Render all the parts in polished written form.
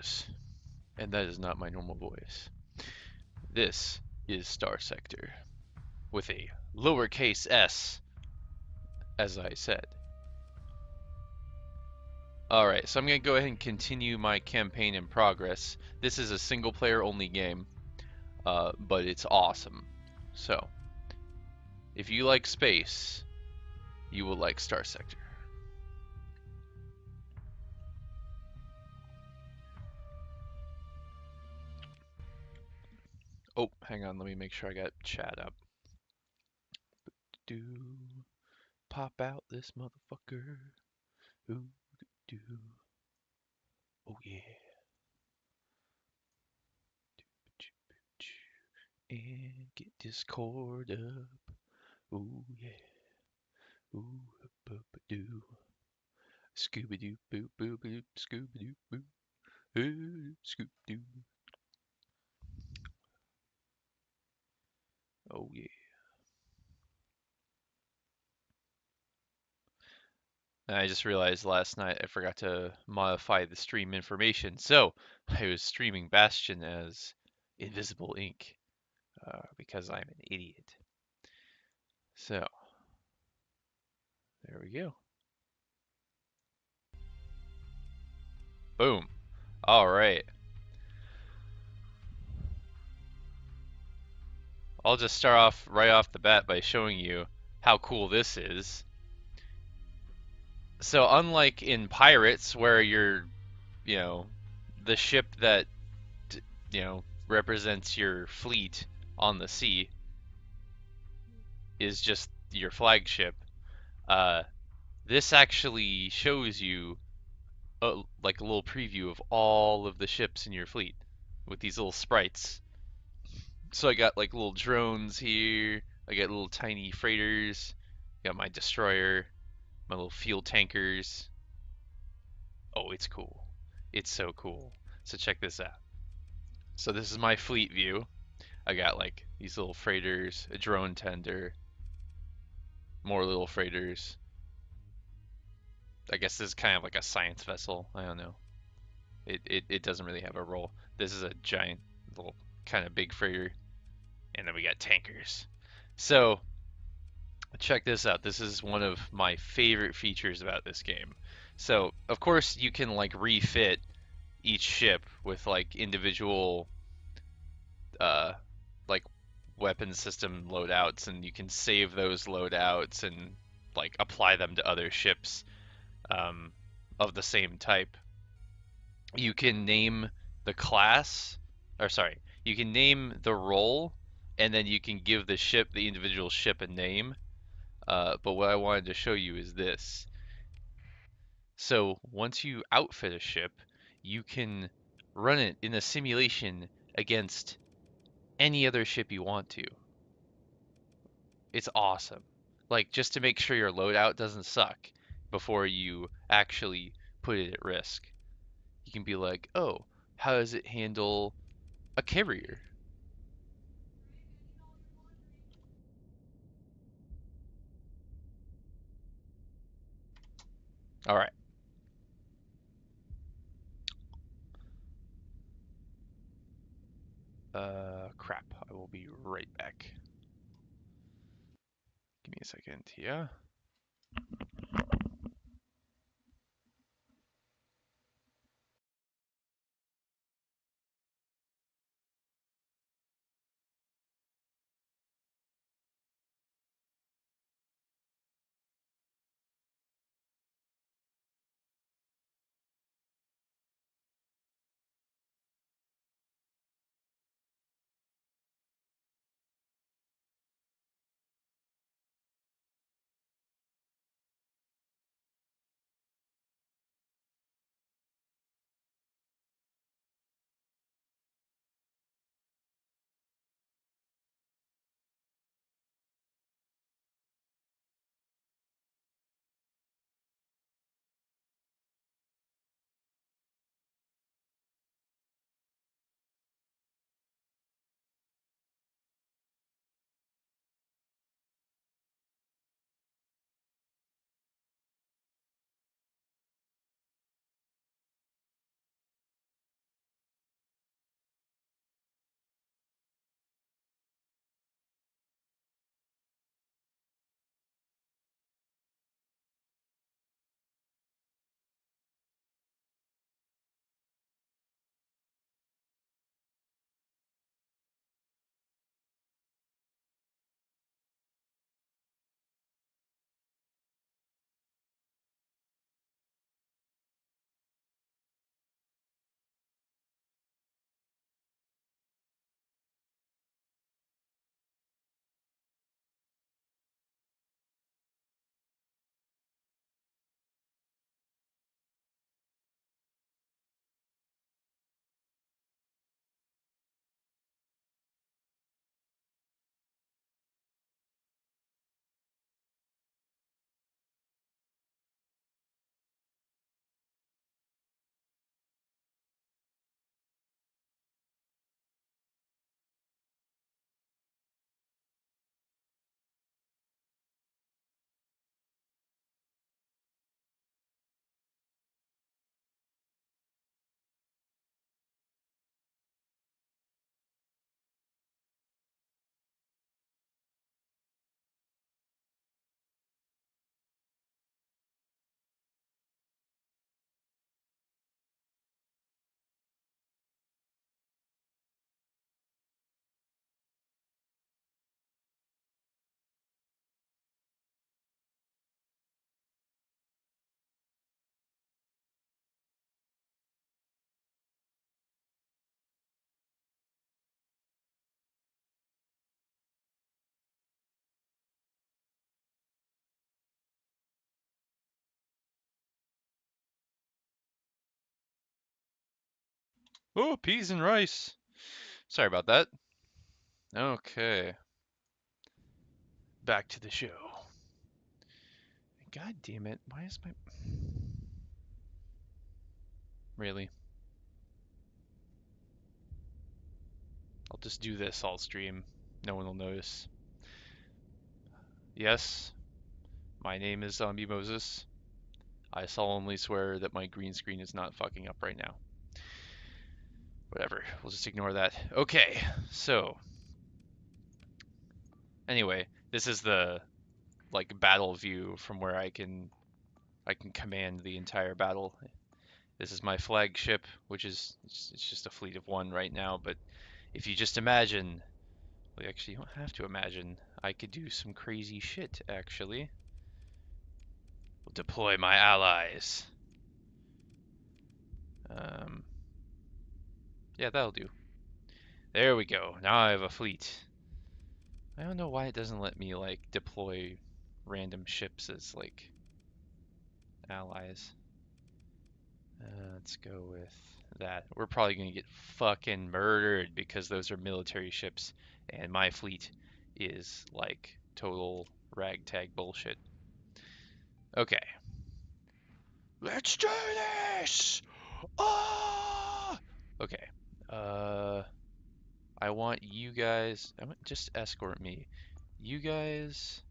this. And that is not my normal voice. This is Starsector, with a lowercase s, as I said. Alright, so I'm going to go ahead and continue my campaign in progress. This is a single player only game, but it's awesome. So, if you like space, you will like Starsector. Oh, hang on, let me make sure I got chat up. Do pop out this motherfucker. Ooh, do. Oh yeah. And get Discord up. Ooh yeah. Ooh doo. Scooby doo boo boo boo. Scooby doo boo. Scooby doo. Oh yeah. And I just realized last night I forgot to modify the stream information, so I was streaming Bastion as Invisible Ink because I'm an idiot. So there we go. Boom. All right. I'll just start off right off the bat by showing you how cool this is. So unlike in Pirates, where you're, the ship that, represents your fleet on the sea is just your flagship, uh, this actually shows you like a little preview of all of the ships in your fleet with these little sprites. So I got like little drones here. I got little tiny freighters. Got my destroyer, my little fuel tankers. Oh, it's cool. It's so cool. So check this out. So this is my fleet view. I got like these little freighters, a drone tender, more little freighters. I guess this is kind of like a science vessel. I don't know. It doesn't really have a role. This is a giant little kind of big freighter. And then we got tankers. So check this out. This is one of my favorite features about this game. So of course you can like refit each ship with like individual uh like weapon system loadouts, and you can save those loadouts and like apply them to other ships um, of the same type. You can name the class, or sorry, you can name the role, and then you can give the individual ship a name. But what I wanted to show you is this. So once you outfit a ship, you can run it in a simulation against any other ship you want to. It's awesome. Like, just to make sure your loadout doesn't suck before you actually put it at risk. You can be like, oh, how does it handle a carrier? All right. Crap. I will be right back. Give me a second here. Oh, peas and rice. Sorry about that. Okay, back to the show. God damn it. Why is my... Really? I'll just do this all stream. No one will notice. Yes, my name is Zombie Moses. I solemnly swear that my green screen is not fucking up right now. Whatever, we'll just ignore that. Okay, so anyway, this is the like battle view from where I can command the entire battle. This is my flagship, which is it's just a fleet of one right now, but if you just imagine, well, actually you don't have to imagine, I could do some crazy shit actually. We'll deploy my allies. Um, yeah, that'll do. There we go. Now I have a fleet. I don't know why it doesn't let me like deploy random ships as like allies. Let's go with that. We're probably gonna get fucking murdered because those are military ships, and my fleet is like total ragtag bullshit. Okay, let's do this. Ah! Okay. Uh, I want you guys. Just escort me. You guys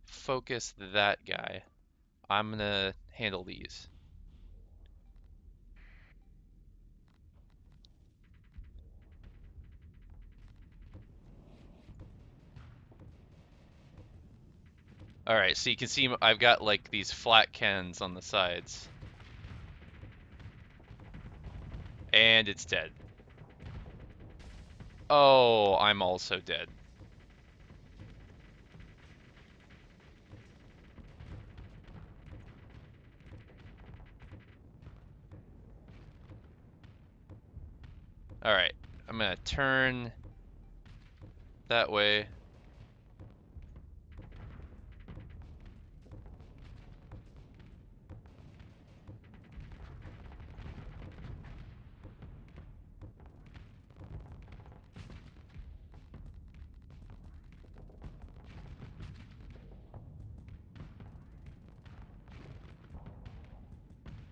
focus that guy. I'm gonna handle these. Alright, so you can see I've got like these flat cannons on the sides. And it's dead. Oh, I'm also dead. Alright, I'm gonna turn that way.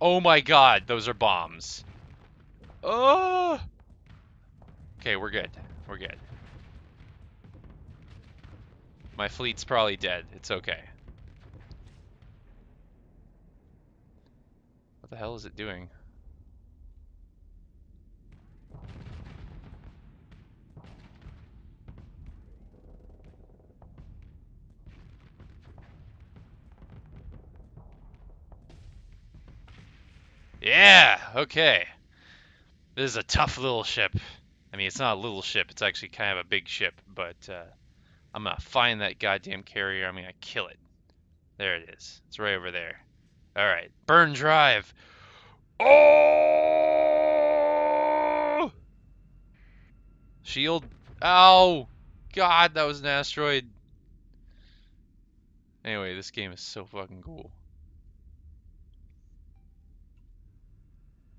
Oh my god, those are bombs. Oh! Okay, we're good. We're good. My fleet's probably dead. It's okay. What the hell is it doing? Yeah, okay. This is a tough little ship. I mean, it's not a little ship, it's actually kind of a big ship, but I'm gonna find that goddamn carrier, I'm gonna kill it. There it is. It's right over there. Alright, burn drive. Oh! Shield. Ow! God, that was an asteroid. Anyway, this game is so fucking cool.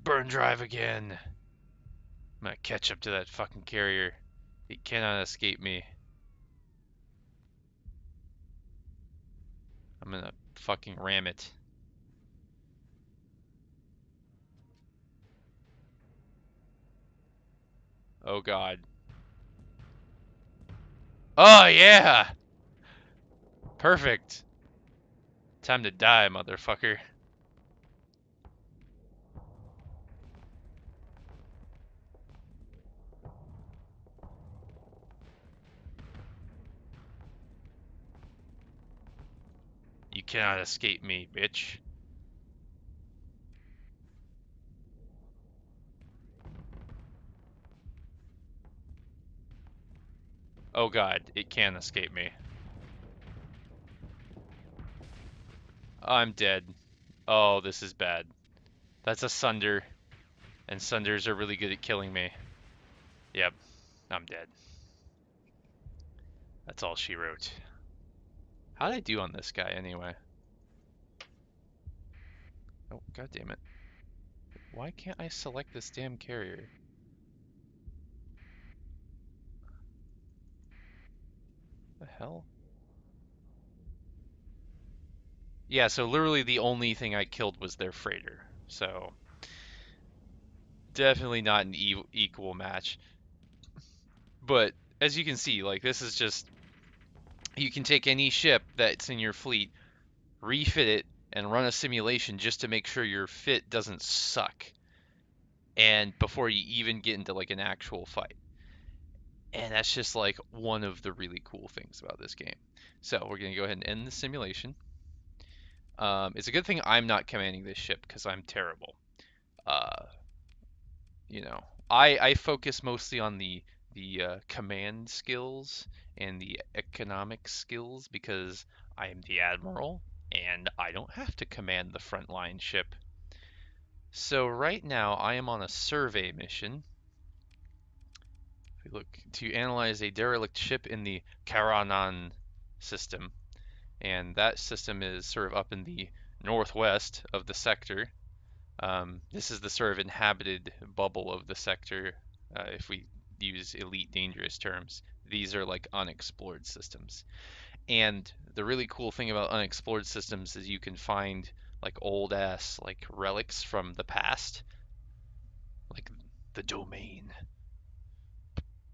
Burn drive again. I'm gonna catch up to that fucking carrier. He cannot escape me. I'm gonna fucking ram it. Oh god. Oh yeah! Perfect. Time to die, motherfucker. You cannot escape me, bitch. Oh god, it can escape me. I'm dead. Oh, this is bad. That's a Sunder, and Sunders are really good at killing me. Yep, I'm dead. That's all she wrote. How'd I do on this guy anyway? Oh, god damn it. Why can't I select this damn carrier? The hell? Yeah, so literally the only thing I killed was their freighter. So definitely not an equal match. But as you can see, like this is just you can take any ship that's in your fleet, refit it, and run a simulation just to make sure your fit doesn't suck. And before you even get into like an actual fight. And that's just like one of the really cool things about this game. So we're gonna go ahead and end the simulation. It's a good thing I'm not commanding this ship because I'm terrible. Uh, you know, I focus mostly on the command skills and the economic skills because I am the admiral and I don't have to command the frontline ship. So right now I am on a survey mission. We look to analyze a derelict ship in the Karanan system, and that system is sort of up in the northwest of the sector. This is the sort of inhabited bubble of the sector, if we use elite dangerous terms. These are like unexplored systems. And the really cool thing about unexplored systems is you can find like old ass like relics from the past, like the domain,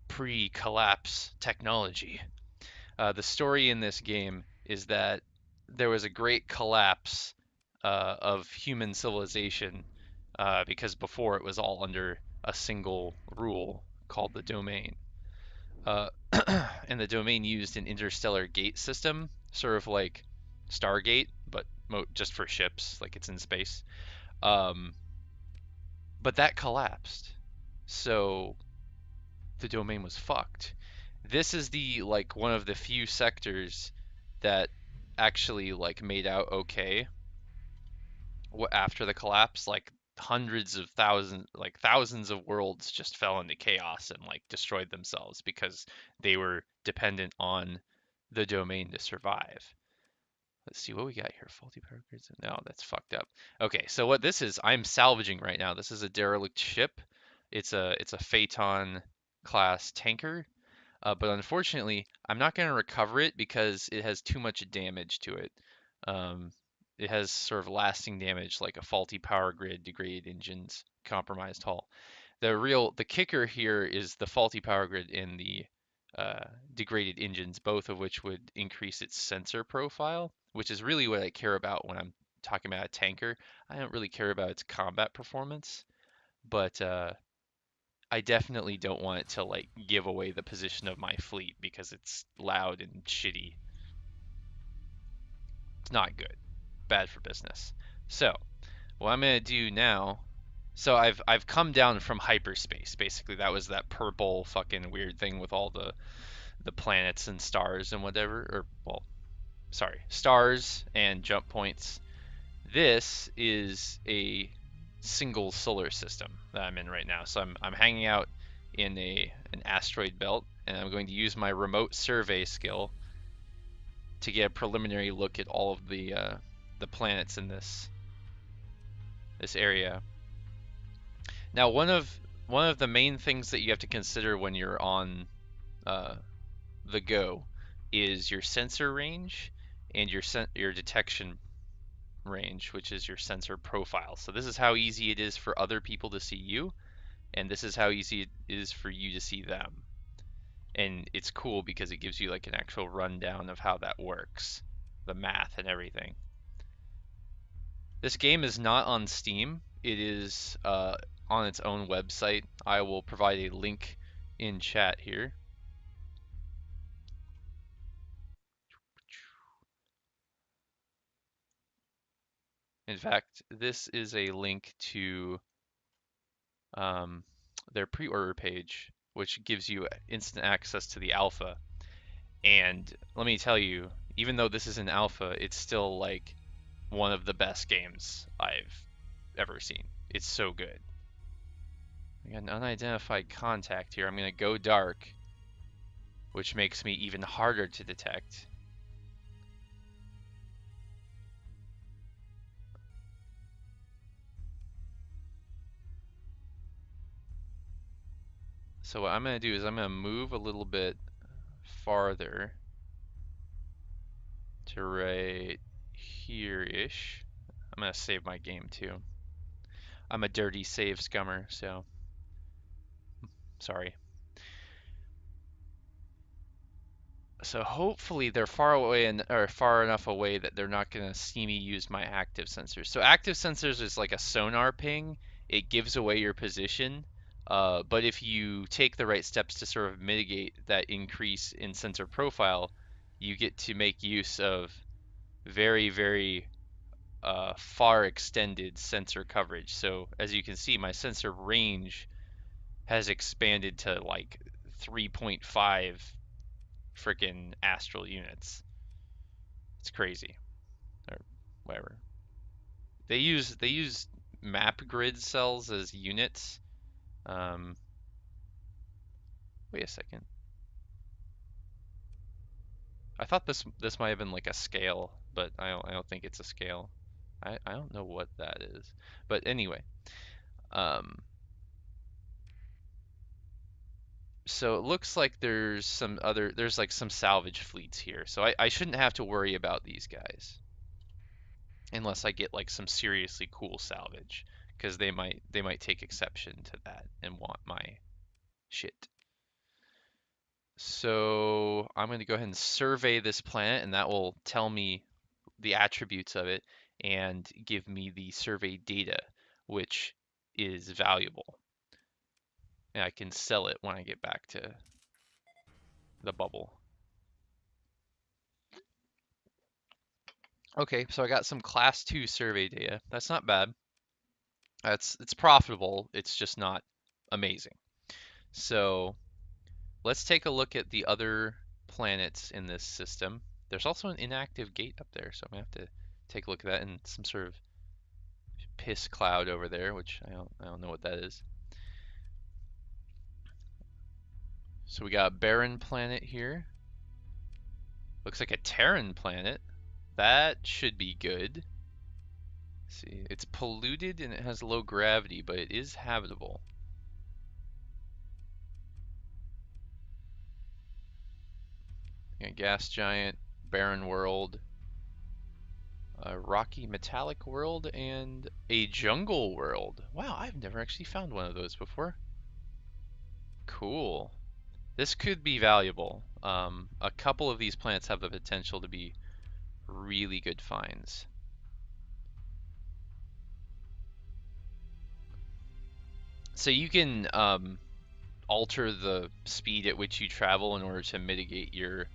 pre-collapse technology. The story in this game is that there was a great collapse of human civilization because before it was all under a single rule called the domain. Uh, and the domain used an interstellar gate system, sort of like Stargate, but just for ships, like it's in space. Um, but that collapsed. So the domain was fucked. This is the like one of the few sectors that actually like made out okay after the collapse. Like hundreds of thousands, like thousands of worlds just fell into chaos and like destroyed themselves because they were dependent on the domain to survive. Let's see what we got here. Faulty power grids. No, that's fucked up. Okay, so what this is, I'm salvaging right now. This is a derelict ship. It's a Phaeton class tanker. But unfortunately, I'm not going to recover it because it has too much damage to it. Um, it has sort of lasting damage, like a faulty power grid, degraded engines, compromised hull. The kicker here is the faulty power grid and the degraded engines, both of which would increase its sensor profile, which is really what I care about when I'm talking about a tanker. I don't really care about its combat performance, but I definitely don't want it to like give away the position of my fleet because it's loud and shitty. It's not good. Bad for business. So, what I'm gonna do now, so I've come down from hyperspace. Basically, that was that purple fucking weird thing with all the planets and stars and whatever, or well, sorry, stars and jump points. This is a single solar system that I'm in right now. So I'm hanging out in an asteroid belt, and I'm going to use my remote survey skill to get a preliminary look at all of the planets in this area. Now, one of the main things that you have to consider when you're on uh, the go is your sensor range and your detection range, which is your sensor profile. So this is how easy it is for other people to see you, and this is how easy it is for you to see them. And it's cool because it gives you like an actual rundown of how that works, the math and everything. This game is not on Steam. It is on its own website. I will provide a link in chat here. In fact, this is a link to um, their pre-order page, which gives you instant access to the alpha. And let me tell you, even though this is an alpha, it's still like one of the best games I've ever seen. It's so good. We got an unidentified contact here. I'm going to go dark, which makes me even harder to detect. So what I'm going to do is I'm going to move a little bit farther to right here-ish. I'm going to save my game too. I'm a dirty save scummer, so sorry. So hopefully they're far away or far enough away that they're not going to see me use my active sensors. So active sensors is like a sonar ping. It gives away your position. But if you take the right steps to sort of mitigate that increase in sensor profile, you get to make use of very, very far extended sensor coverage. So as you can see, my sensor range has expanded to like 3.5 freaking astral units. It's crazy, or whatever. They use map grid cells as units. Um, Wait a second. I thought this might have been like a scale, but I don't think it's a scale. I don't know what that is. But anyway, um, so it looks like there's like some salvage fleets here. So I shouldn't have to worry about these guys unless I get like some seriously cool salvage, because they might take exception to that and want my shit. So I'm going to go ahead and survey this planet, and that will tell me the attributes of it and give me the survey data, which is valuable. And I can sell it when I get back to the bubble. Okay, so I got some class 2 survey data. That's not bad. It's profitable. It's just not amazing. So let's take a look at the other planets in this system. There's also an inactive gate up there, so I'm gonna have to take a look at that, and some sort of piss cloud over there, which I don't know what that is. So we got a barren planet here. Looks like a Terran planet. That should be good. Let's see, it's polluted and it has low gravity, but it is habitable. A gas giant, barren world, a rocky metallic world, and a jungle world. Wow, I've never actually found one of those before. Cool. This could be valuable. A couple of these planets have the potential to be really good finds. So you can alter the speed at which you travel in order to mitigate your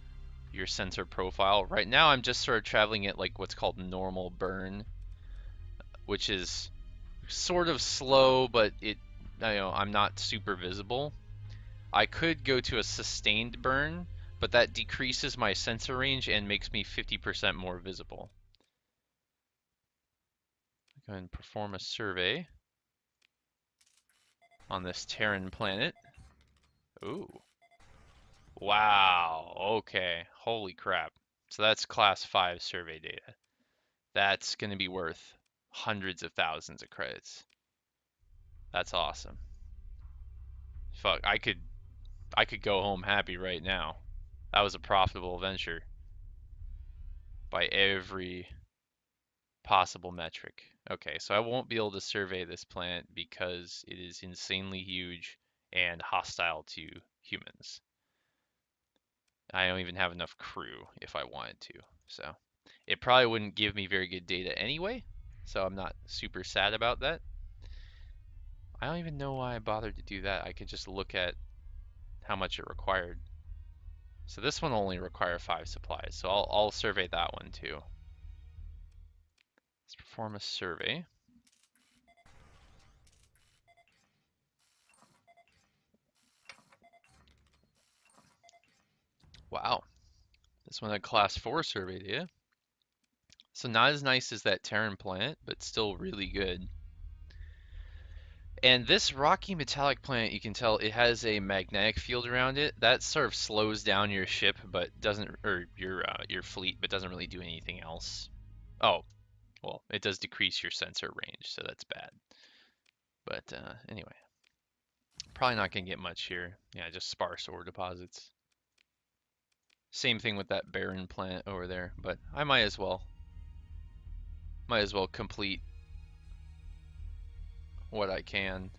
sensor profile. Right now I'm just sort of traveling at like what's called normal burn, which is sort of slow, but I'm not super visible. I could go to a sustained burn, but that decreases my sensor range and makes me 50% more visible. Go ahead and perform a survey on this Terran planet. Ooh. Wow. Okay. Holy crap. So that's class 5 survey data. That's going to be worth hundreds of thousands of credits. That's awesome. Fuck, I could go home happy right now. That was a profitable venture by every possible metric. Okay, so I won't be able to survey this planet because it is insanely huge and hostile to humans. I don't even have enough crew if I wanted to. So it probably wouldn't give me very good data anyway, so I'm not super sad about that. I don't even know why I bothered to do that. I could just look at how much it required. So this one only require 5 supplies, so I'll survey that one too. Let's perform a survey. Wow, this one had class 4 survey data. So not as nice as that Terran planet, but still really good. And this rocky metallic planet, you can tell it has a magnetic field around it that sort of slows down your ship, but doesn't, or your fleet, but doesn't really do anything else. Oh, well, it does decrease your sensor range, so that's bad. But anyway, Probably not gonna get much here. Yeah, just sparse ore deposits. Same thing with that barren plant over there, but I might as well. Might as well complete what I can.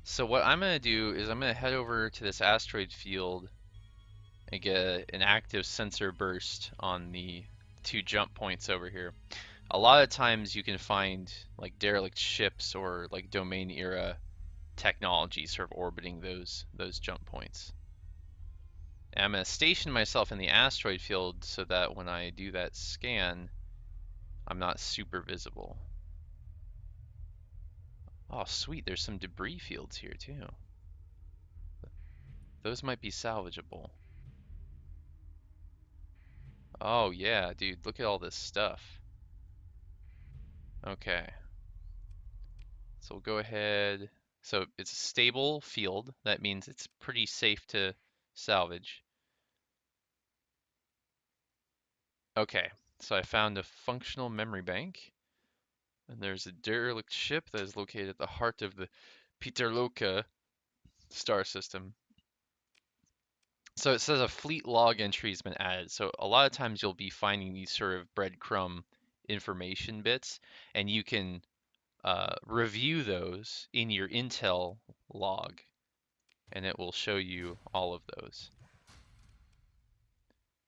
So what I'm gonna do is I'm gonna head over to this asteroid field and get an active sensor burst on the 2 jump points over here. A lot of times you can find like derelict ships or like domain era technology sort of orbiting those jump points. And I'm going to station myself in the asteroid field so that when I do that scan, I'm not super visible. Oh, sweet, there's some debris fields here too. Those might be salvageable. Oh yeah, dude, look at all this stuff. Okay, so we'll go ahead. So it's a stable field. That means it's pretty safe to salvage. Okay, so I found a functional memory bank, and there's a derelict ship that is located at the heart of the Peterloka star system. So it says a fleet log entry has been added. So a lot of times you'll be finding these sort of breadcrumb information bits, and you can review those in your Intel log, and it will show you all of those.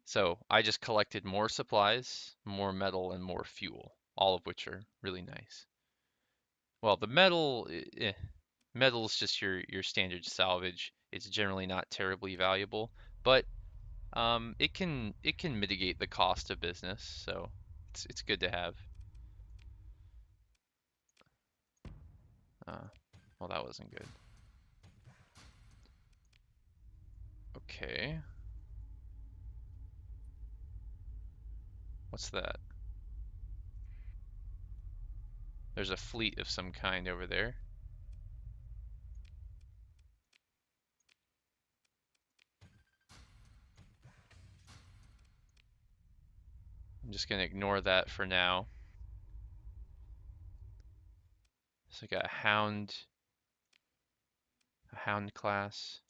So I just collected more supplies, more metal, and more fuel, all of which are really nice. Well, the metal, metal is just your standard salvage. It's generally not terribly valuable, but it can mitigate the cost of business, so it's good to have. Uh, well, that wasn't good. Okay, what's that? There's a fleet of some kind over there. I'm just gonna ignore that for now. So I got a hound class.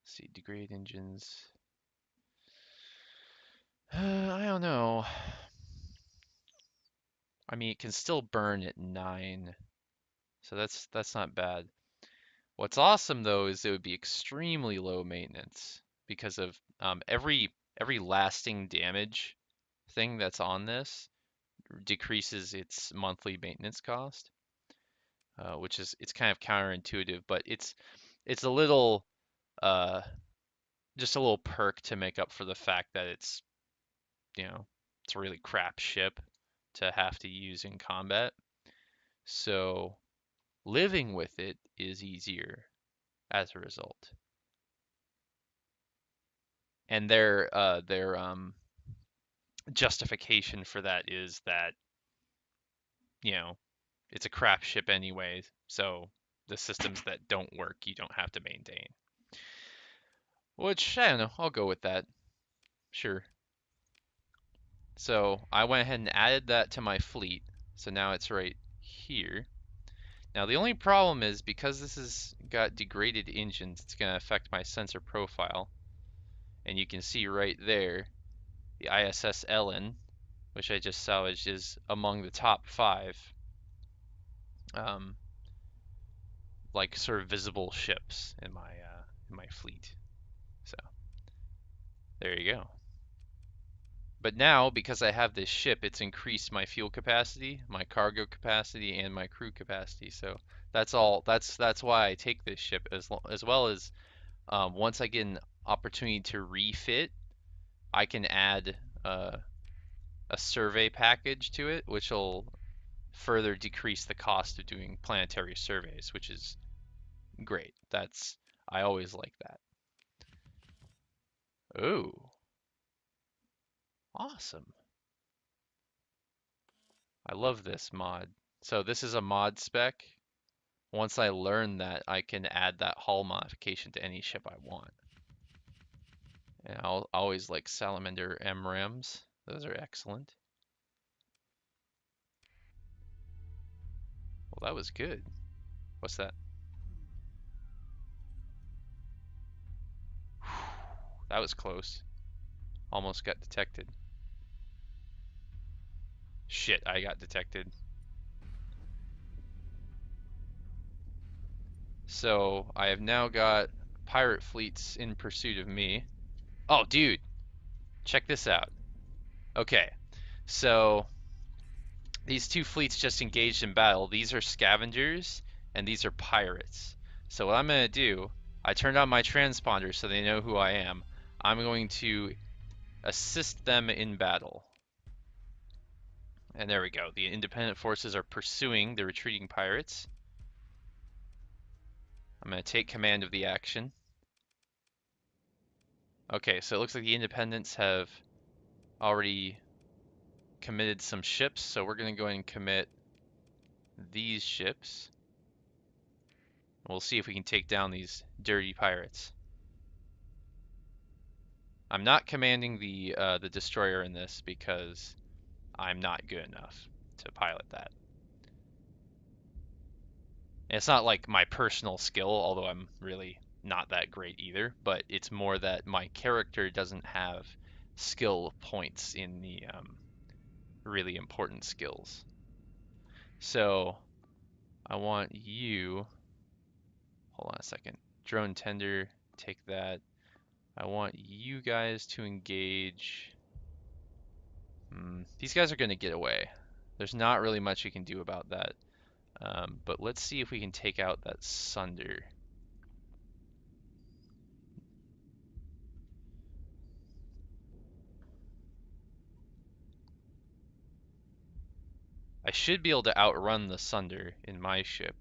Let's see, degrade engines. I don't know. I mean, it can still burn at 9, so that's not bad. What's awesome though is it would be extremely low maintenance because of every lasting damage thing that's on this decreases its monthly maintenance cost, which is it's kind of counterintuitive, but it's a little uh, just a little perk to make up for the fact that it's a really crap ship to have to use in combat. So living with it is easier as a result. And their justification for that is that, you know, it's a crap ship anyway, so the systems that don't work you don't have to maintain. Which I don't know, I'll go with that. Sure. So I went ahead and added that to my fleet. So now it's right here. Now the only problem is because this has got degraded engines, it's going to affect my sensor profile. And you can see right there, the ISS Ellen, which I just salvaged, is among the top 5 like sort of visible ships in my fleet. So there you go. But now, because I have this ship, it's increased my fuel capacity, my cargo capacity, and my crew capacity. So that's all. That's why I take this ship as well as once I get an opportunity to refit, I can add a survey package to it, which will further decrease the cost of doing planetary surveys, which is great. I always like that. Oh, awesome. I love this mod. So this is a mod spec. Once I learn that, I can add that hull modification to any ship I want. And I'll always like Salamander MRAMs. Those are excellent. Well, that was good. What's that? That was close. Almost got detected. Shit, I got detected. So I have now got pirate fleets in pursuit of me. Oh, dude, check this out. Okay, so these two fleets just engaged in battle. These are scavengers, and these are pirates. So what I'm going to do, I turned on my transponder so they know who I am. I'm going to assist them in battle. And there we go. The independent forces are pursuing the retreating pirates. I'm going to take command of the action. Okay, so it looks like the independents have already committed some ships, so we're going to go ahead and commit these ships. We'll see if we can take down these dirty pirates. I'm not commanding the destroyer in this because I'm not good enough to pilot that. And it's not like my personal skill, although I'm really not that great either, but it's more that my character doesn't have skill points in the really important skills. So I want you, hold on a second, drone tender, take that. I want you guys to engage. These guys are going to get away. There's not really much you can do about that. But let's see if we can take out that Sunder. I should be able to outrun the Sunder in my ship.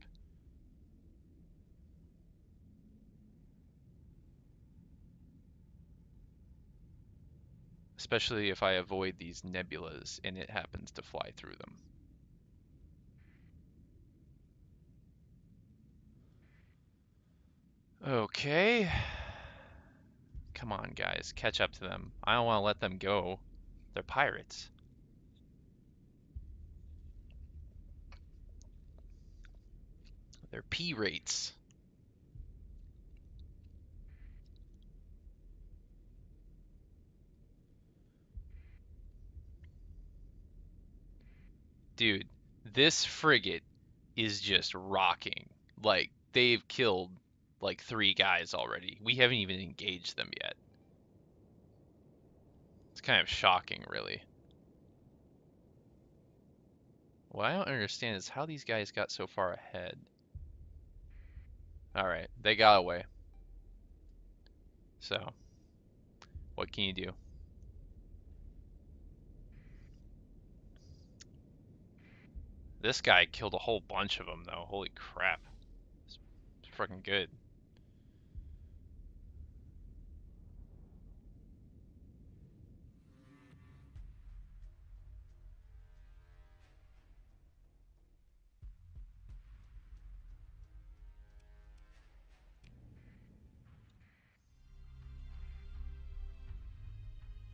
Especially if I avoid these nebulas and it happens to fly through them. Okay. Come on, guys. Catch up to them. I don't want to let them go. They're pirates. They're P-rates. Dude, this frigate is just rocking. Like, they've killed like 3 guys already. We haven't even engaged them yet. It's kind of shocking, really. What I don't understand is how these guys got so far ahead. Alright, they got away. So, what can you do? This guy killed a whole bunch of them, though. Holy crap. It's fucking good.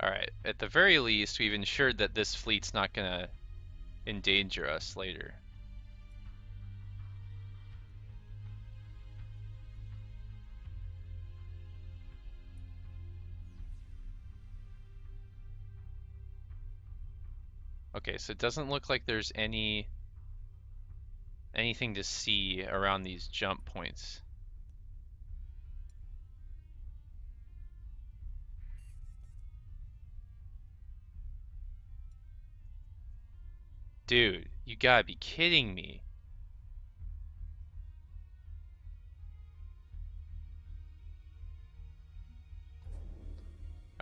Alright, at the very least, we've ensured that this fleet's not gonna endanger us later. Okay, so it doesn't look like there's anything to see around these jump points. Dude, you gotta be kidding me.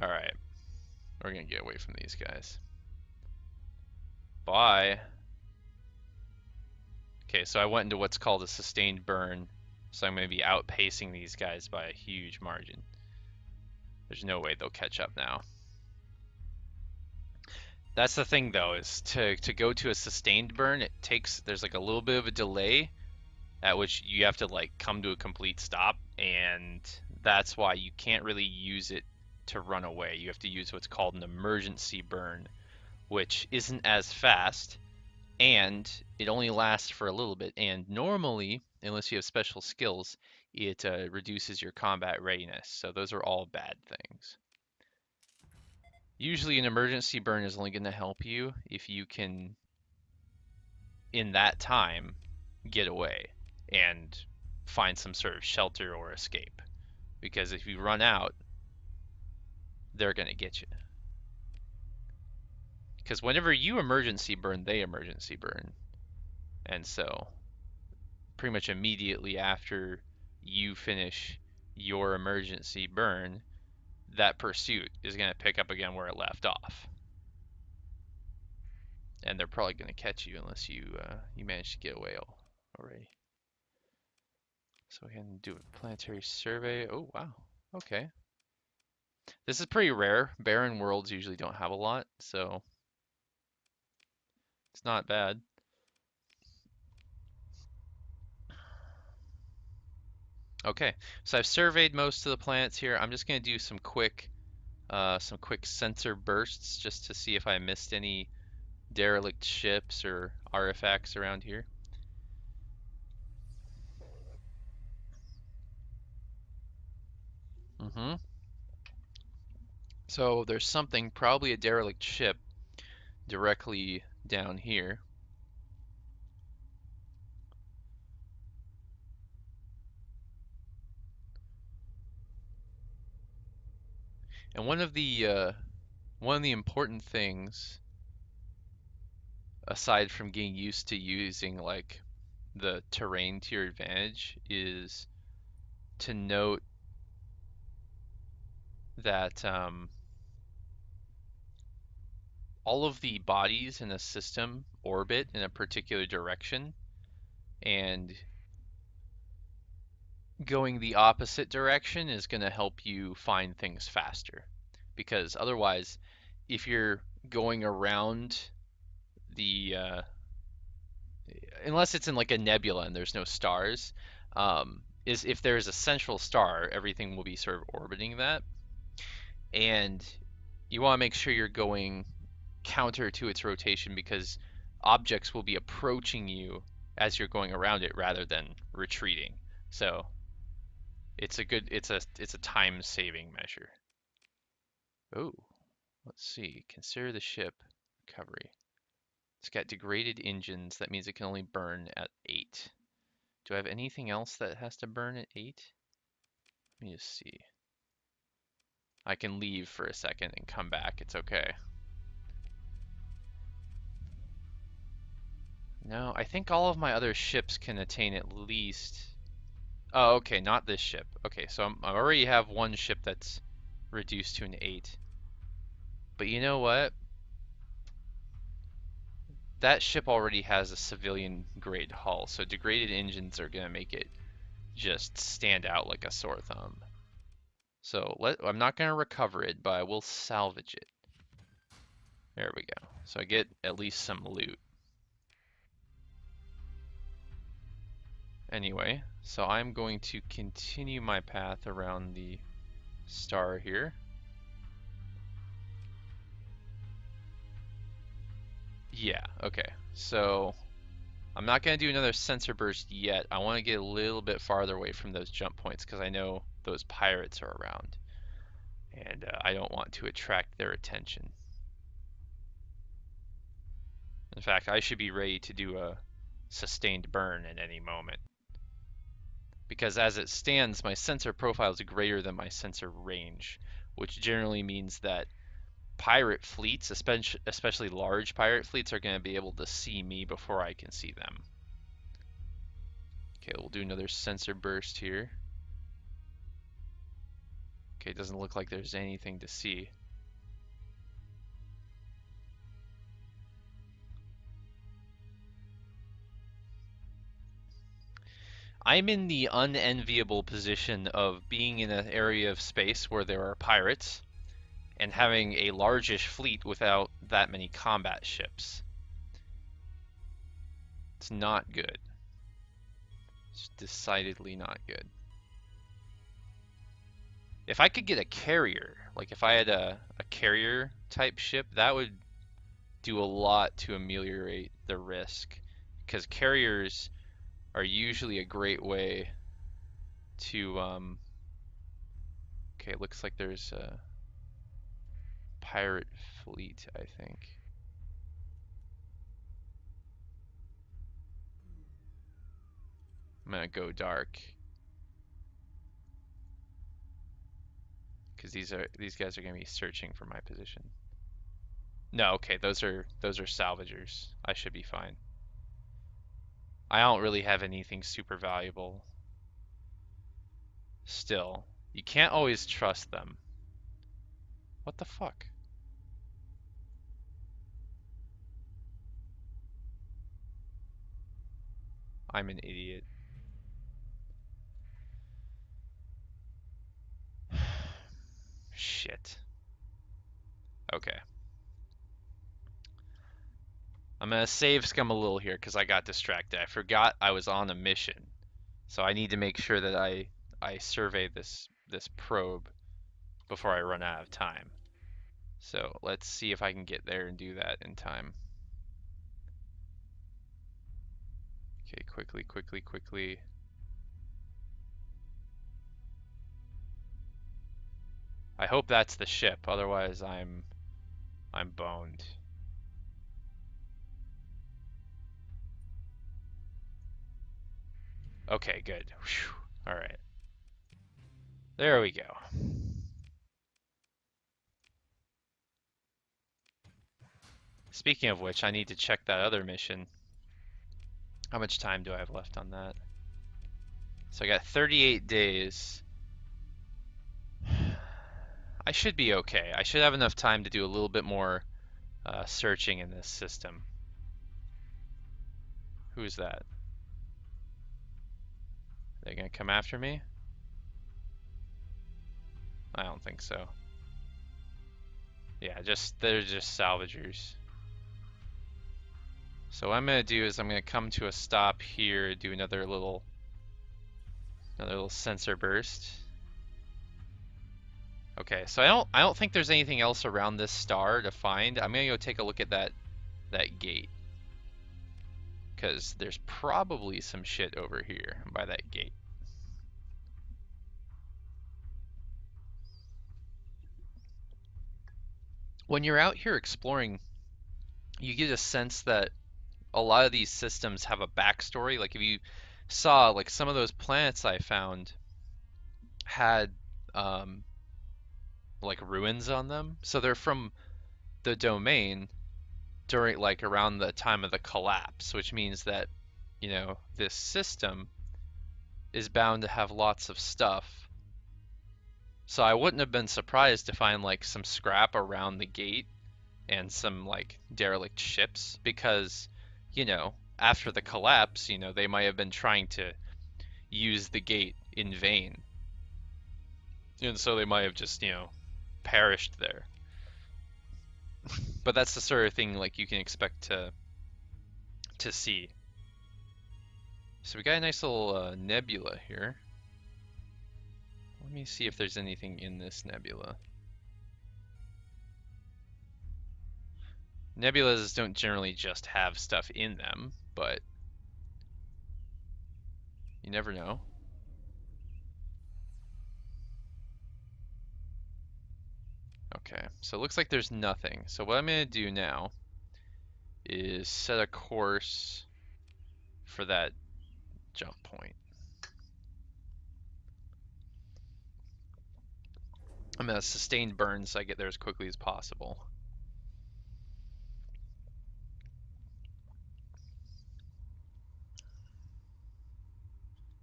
Alright, we're gonna get away from these guys. Bye. Okay, so I went into what's called a sustained burn, so I'm gonna be outpacing these guys by a huge margin. There's no way they'll catch up now. That's the thing though, is to go to a sustained burn, there's like a little bit of a delay at which you have to like come to a complete stop, and that's why you can't really use it to run away. You have to use what's called an emergency burn, which isn't as fast, and it only lasts for a little bit. And normally, unless you have special skills, it reduces your combat readiness. So those are all bad things. Usually, an emergency burn is only going to help you if you can, in that time, get away and find some sort of shelter or escape. Because if you run out, they're going to get you. Because whenever you emergency burn, they emergency burn. And so, pretty much immediately after you finish your emergency burn, that pursuit is going to pick up again where it left off. And they're probably going to catch you unless you manage to get away already. So we can do a planetary survey. Oh, wow. Okay. This is pretty rare. Barren worlds usually don't have a lot, so it's not bad. Okay, so I've surveyed most of the planets here. I'm just going to do some quick sensor bursts just to see if I missed any derelict ships or artifacts around here. Mm-hmm. So there's something, probably a derelict ship, directly down here. And one of the important things, aside from getting used to using like the terrain to your advantage, is to note that all of the bodies in a system orbit in a particular direction, and going the opposite direction is going to help you find things faster. Because otherwise, if you're going around the unless it's in like a nebula and there's no stars, is if there's a central star, everything will be sort of orbiting that, and you want to make sure you're going counter to its rotation because objects will be approaching you as you're going around it rather than retreating. So it's a time saving measure. Oh, let's see. Consider the ship recovery. It's got degraded engines. That means it can only burn at 8. Do I have anything else that has to burn at 8? Let me just see. I can leave for a second and come back. It's okay. No, I think all of my other ships can attain at least... Oh, okay, not this ship. Okay, so I already have one ship that's reduced to an 8. But you know what? That ship already has a civilian grade hull, so degraded engines are going to make it just stand out like a sore thumb. So I'm not going to recover it, but I will salvage it. There we go. So I get at least some loot. Anyway, so I'm going to continue my path around the star here. Yeah, okay. So I'm not going to do another sensor burst yet. I want to get a little bit farther away from those jump points because I know those pirates are around. And I don't want to attract their attention. In fact, I should be ready to do a sustained burn at any moment. Because as it stands, my sensor profile is greater than my sensor range, which generally means that pirate fleets, especially large pirate fleets, are going to be able to see me before I can see them. Okay, we'll do another sensor burst here. Okay, it doesn't look like there's anything to see. I'm in the unenviable position of being in an area of space where there are pirates and having a largish fleet without that many combat ships. It's not good. It's decidedly not good. If I could get a carrier, like if I had a carrier type ship, that would do a lot to ameliorate the risk, because carriers are usually a great way to okay, it looks like there's a pirate fleet, I think. I'm gonna go dark because these guys are gonna be searching for my position. No, okay, those are salvagers. I should be fine. I don't really have anything super valuable. Still, you can't always trust them. What the fuck? I'm an idiot. Shit. Okay. I'm gonna save scum a little here because I got distracted. I forgot I was on a mission. So I need to make sure that I survey this probe before I run out of time. So let's see if I can get there and do that in time. Okay, quickly, quickly, quickly. I hope that's the ship, otherwise I'm boned. Okay, good. All right. There we go. Speaking of which, I need to check that other mission. How much time do I have left on that? So I got 38 days. I should be okay. I should have enough time to do a little bit more searching in this system. Who's that? They gonna come after me? I don't think so. Yeah, they're just salvagers. So what I'm gonna do is I'm gonna come to a stop here, do another little sensor burst. Okay, so I don't think there's anything else around this star to find. I'm gonna go take a look at that gate, because there's probably some shit over here by that gate. When you're out here exploring, you get a sense that a lot of these systems have a backstory. Like if you saw, like some of those planets I found had like ruins on them, so they're from the domain during like around the time of the collapse, which means that, you know, this system is bound to have lots of stuff. So I wouldn't have been surprised to find like some scrap around the gate and some like derelict ships, because, you know, after the collapse, you know, they might have been trying to use the gate in vain. And so they might have just, you know, perished there. But that's the sort of thing like you can expect to see. So we got a nice little nebula here. Let me see if there's anything in this nebula. Nebulas don't generally just have stuff in them, but you never know. Okay, so it looks like there's nothing. So what I'm going to do now is set a course for that jump point. I'm going to sustain burn so I get there as quickly as possible.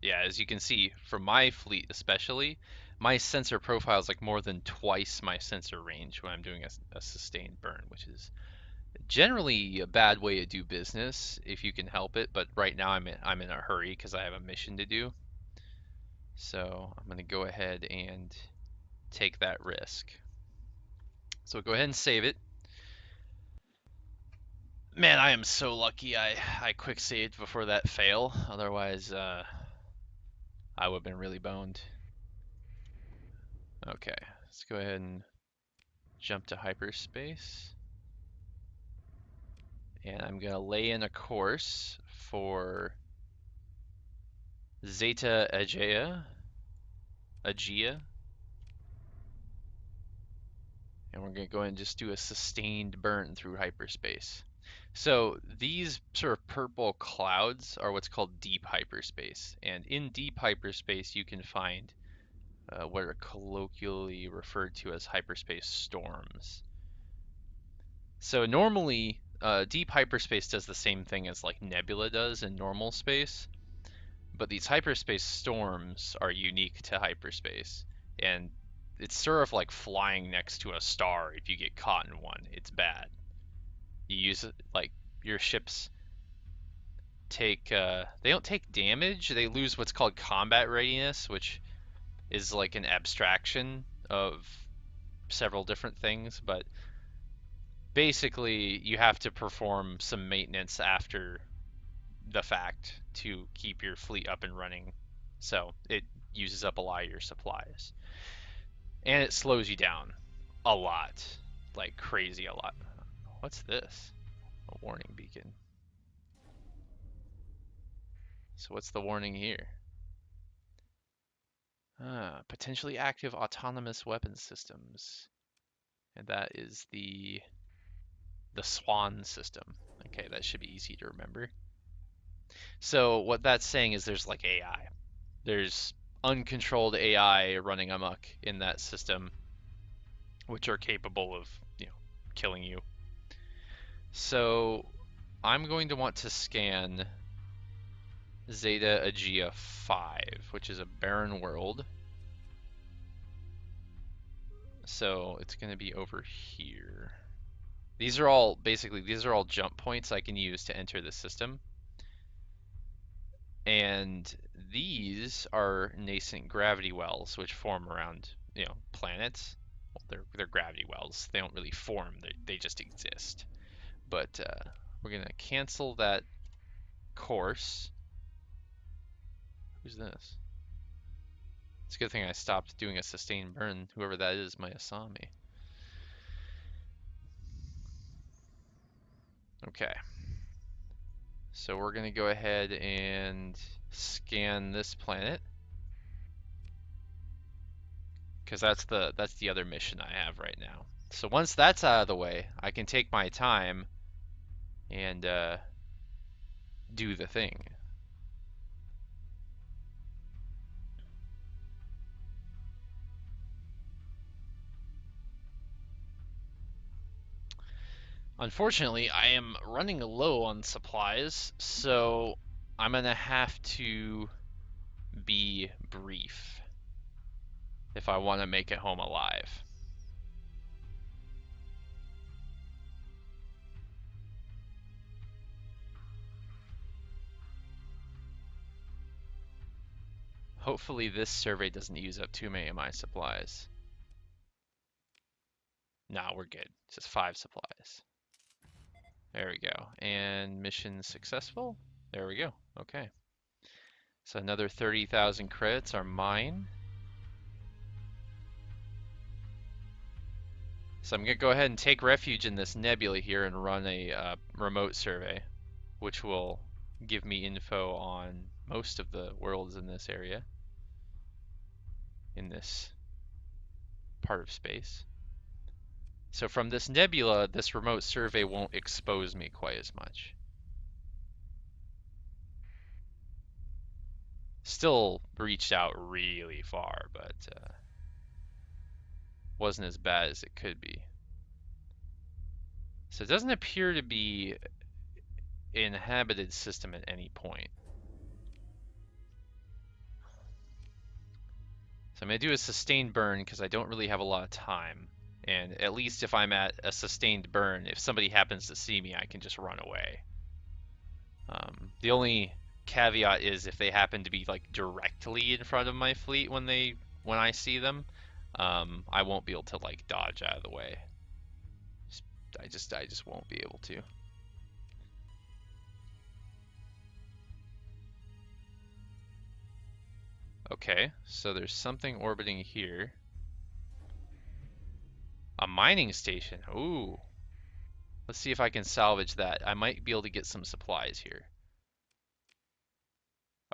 Yeah, as you can see, for my fleet especially, my sensor profile is like more than twice my sensor range when I'm doing a sustained burn, which is generally a bad way to do business if you can help it. But right now I'm in a hurry because I have a mission to do. So I'm going to go ahead and take that risk. So go ahead and save it. Man, I am so lucky I quick saved before that fail. Otherwise, I would have been really boned. Okay, let's go ahead and jump to hyperspace. And I'm going to lay in a course for Zeta Aegea, and we're going to go ahead and just do a sustained burn through hyperspace. So these sort of purple clouds are what's called deep hyperspace, and in deep hyperspace you can find what are colloquially referred to as hyperspace storms. So normally, deep hyperspace does the same thing as like Nebula does in normal space, but these hyperspace storms are unique to hyperspace, and it's sort of like flying next to a star. If you get caught in one, it's bad. You use it like your ships they don't take damage. They lose what's called combat readiness, which is like an abstraction of several different things, but basically you have to perform some maintenance after the fact to keep your fleet up and running. So it uses up a lot of your supplies. And it slows you down a lot. Like crazy a lot. What's this? A warning beacon. So what's the warning here? Potentially active autonomous weapon systems. And that is the Swan system. Okay, that should be easy to remember. So what that's saying is there's like AI. There's uncontrolled AI running amok in that system, which are capable of, killing you. So I'm going to want to scan Zeta Aegea 5, which is a barren world. So it's going to be over here. These are all jump points I can use to enter the system. And these are nascent gravity wells, which form around, planets. Well, they're gravity wells. They don't really form. They just exist. But we're gonna cancel that course. Who's this? It's a good thing I stopped doing a sustained burn. Whoever that is might have saw me. Okay. So we're gonna go ahead and scan this planet, because that's the other mission I have right now. So once that's out of the way, I can take my time and do the thing. Unfortunately, I am running low on supplies, so I'm gonna have to be brief if I want to make it home alive. Hopefully this survey doesn't use up too many of my supplies. Nah, we're good. It's just 5 supplies. There we go. And mission successful? There we go. Okay. So another 30,000 credits are mine. So I'm going to go ahead and take refuge in this nebula here and run a remote survey, which will give me info on most of the worlds in this area, in this part of space. So from this nebula, this remote survey won't expose me quite as much. Still reached out really far, but wasn't as bad as it could be. So it doesn't appear to be an inhabited system at any point. So I'm going to do a sustained burn because I don't really have a lot of time. And at least if I'm at a sustained burn, if somebody happens to see me, I can just run away. The only caveat is if they happen to be like directly in front of my fleet when I see them, I won't be able to like dodge out of the way. I just won't be able to. Okay, so there's something orbiting here. A mining station. Ooh. Let's see if I can salvage that. I might be able to get some supplies here.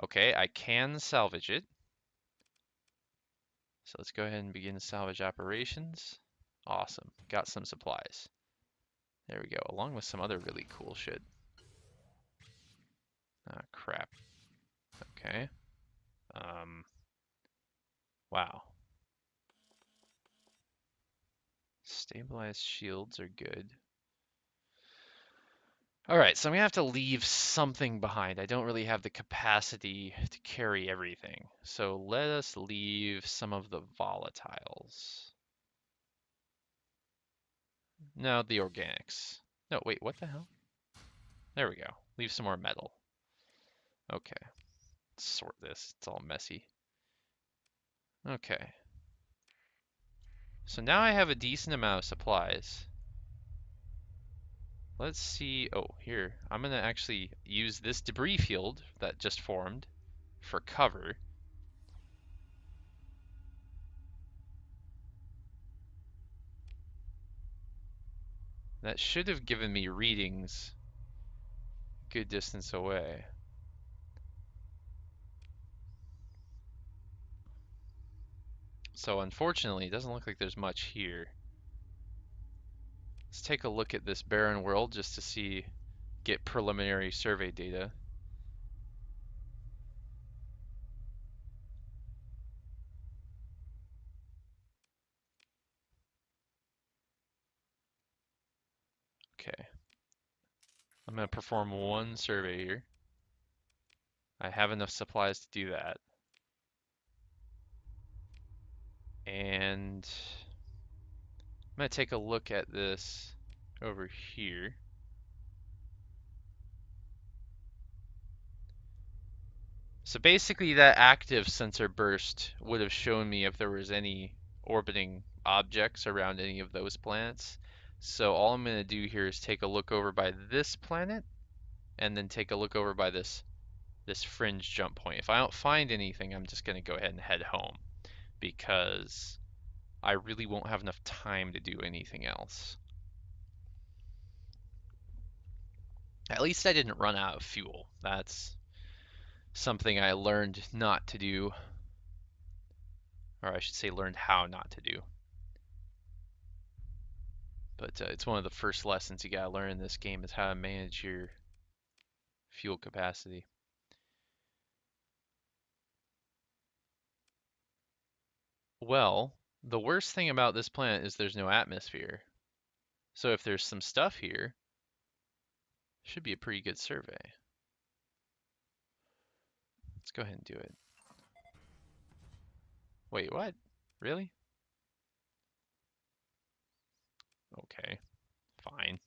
Okay, I can salvage it. So let's go ahead and begin salvage operations. Awesome, got some supplies. There we go, along with some other really cool shit. Ah, crap. Okay. Wow. Stabilized shields are good. All right, so I'm gonna have to leave something behind. I don't really have the capacity to carry everything. So let us leave some of the volatiles. No, the organics. No, wait, what the hell? There we go. Leave some more metal. Okay, let's sort this. It's all messy. Okay. So now I have a decent amount of supplies. Let's see. Oh, here. I'm going to actually use this debris field that just formed for cover. That should have given me readings good distance away. So unfortunately, it doesn't look like there's much here. Let's take a look at this barren world just to see, get preliminary survey data. Okay. I'm going to perform one survey here. I have enough supplies to do that. And I'm going to take a look at this over here. So basically that active sensor burst would have shown me if there was any orbiting objects around any of those planets. So all I'm going to do here is take a look over by this planet and then take a look over by this fringe jump point. If I don't find anything, I'm just going to go ahead and head home because I really won't have enough time to do anything else. At least I didn't run out of fuel. That's something I learned not to do, or I should say learned how not to do. But it's one of the first lessons you gotta learn in this game is how to manage your fuel capacity. Well, the worst thing about this planet is there's no atmosphere. So if there's some stuff here, should be a pretty good survey. Let's go ahead and do it. Wait, what? Really? Okay, fine.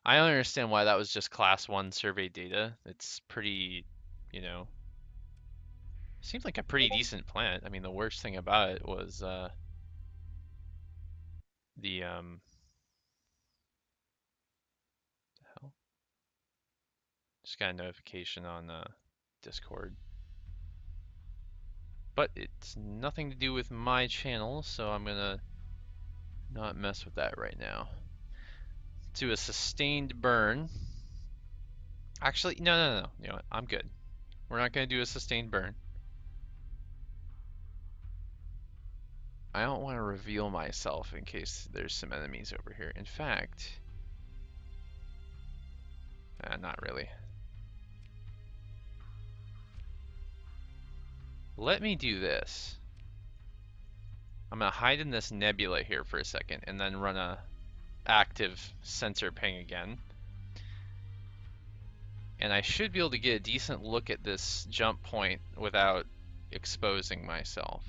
I don't understand why that was just class 1 survey data. It's pretty, you know, seems like a pretty decent planet. I mean, the worst thing about it was the hell? Just got a notification on Discord. But it's nothing to do with my channel, so I'm gonna not mess with that right now. Do a sustained burn. Actually, no. You know what? I'm good. We're not gonna do a sustained burn. I don't want to reveal myself in case there's some enemies over here. In fact, not really. Let me do this. I'm gonna hide in this nebula here for a second and then run a active sensor ping again. And I should be able to get a decent look at this jump point without exposing myself.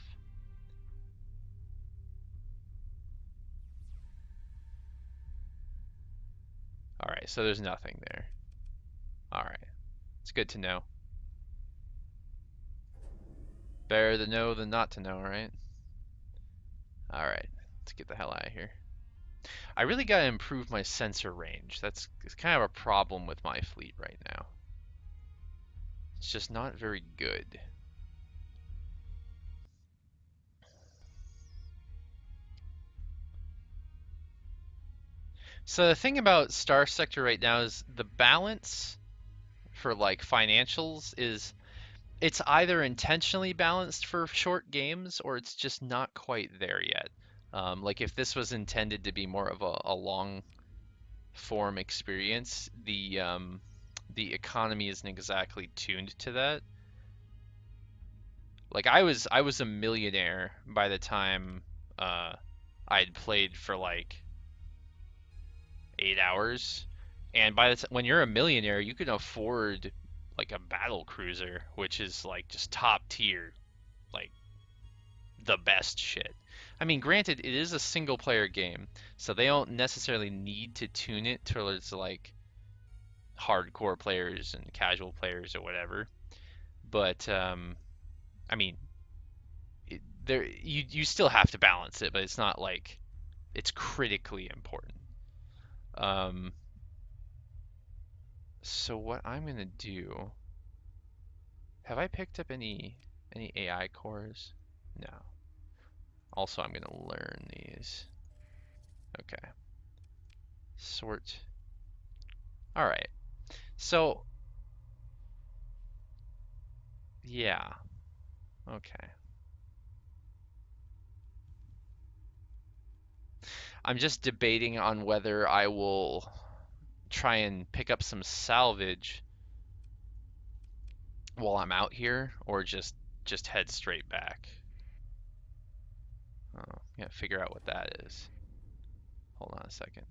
Alright, so there's nothing there. Alright, it's good to know. Better to know than not to know, right? Alright, let's get the hell out of here. I really gotta improve my sensor range. That's kind of a problem with my fleet right now. It's just not very good. So the thing about Star Sector right now is the balance for like financials is it's either intentionally balanced for short games or it's just not quite there yet. Like if this was intended to be more of a long form experience, the economy isn't exactly tuned to that. Like I was a millionaire by the time uh, I'd played for like 8 hours, and when you're a millionaire, you can afford like a battle cruiser, which is like just top tier, like the best shit. I mean, granted, it is a single player game, so they don't necessarily need to tune it towards like hardcore players and casual players or whatever. But I mean, there you still have to balance it, but it's not like it's critically important. Um, so what I'm gonna do? Have I picked up any AI cores? No. Also, I'm gonna learn these. Okay. Sort. All right. So yeah. Okay. I'm just debating on whether I will try and pick up some salvage while I'm out here or just head straight back. Oh, yeah, figure out what that is. Hold on a second.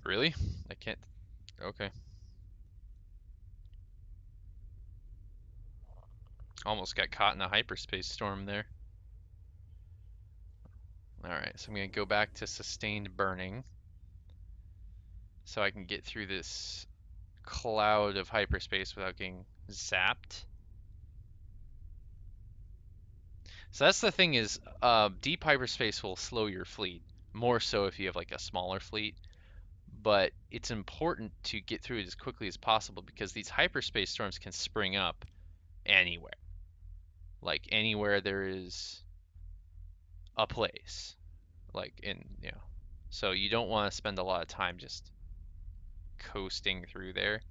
Really? I can't. Okay. Almost got caught in a hyperspace storm there. All right, so I'm going to go back to sustained burning so I can get through this cloud of hyperspace without getting zapped. So that's the thing is, deep hyperspace will slow your fleet, more so if you have like a smaller fleet. But it's important to get through it as quickly as possible because these hyperspace storms can spring up anywhere. Like anywhere there is a place. Like so you don't want to spend a lot of time just coasting through there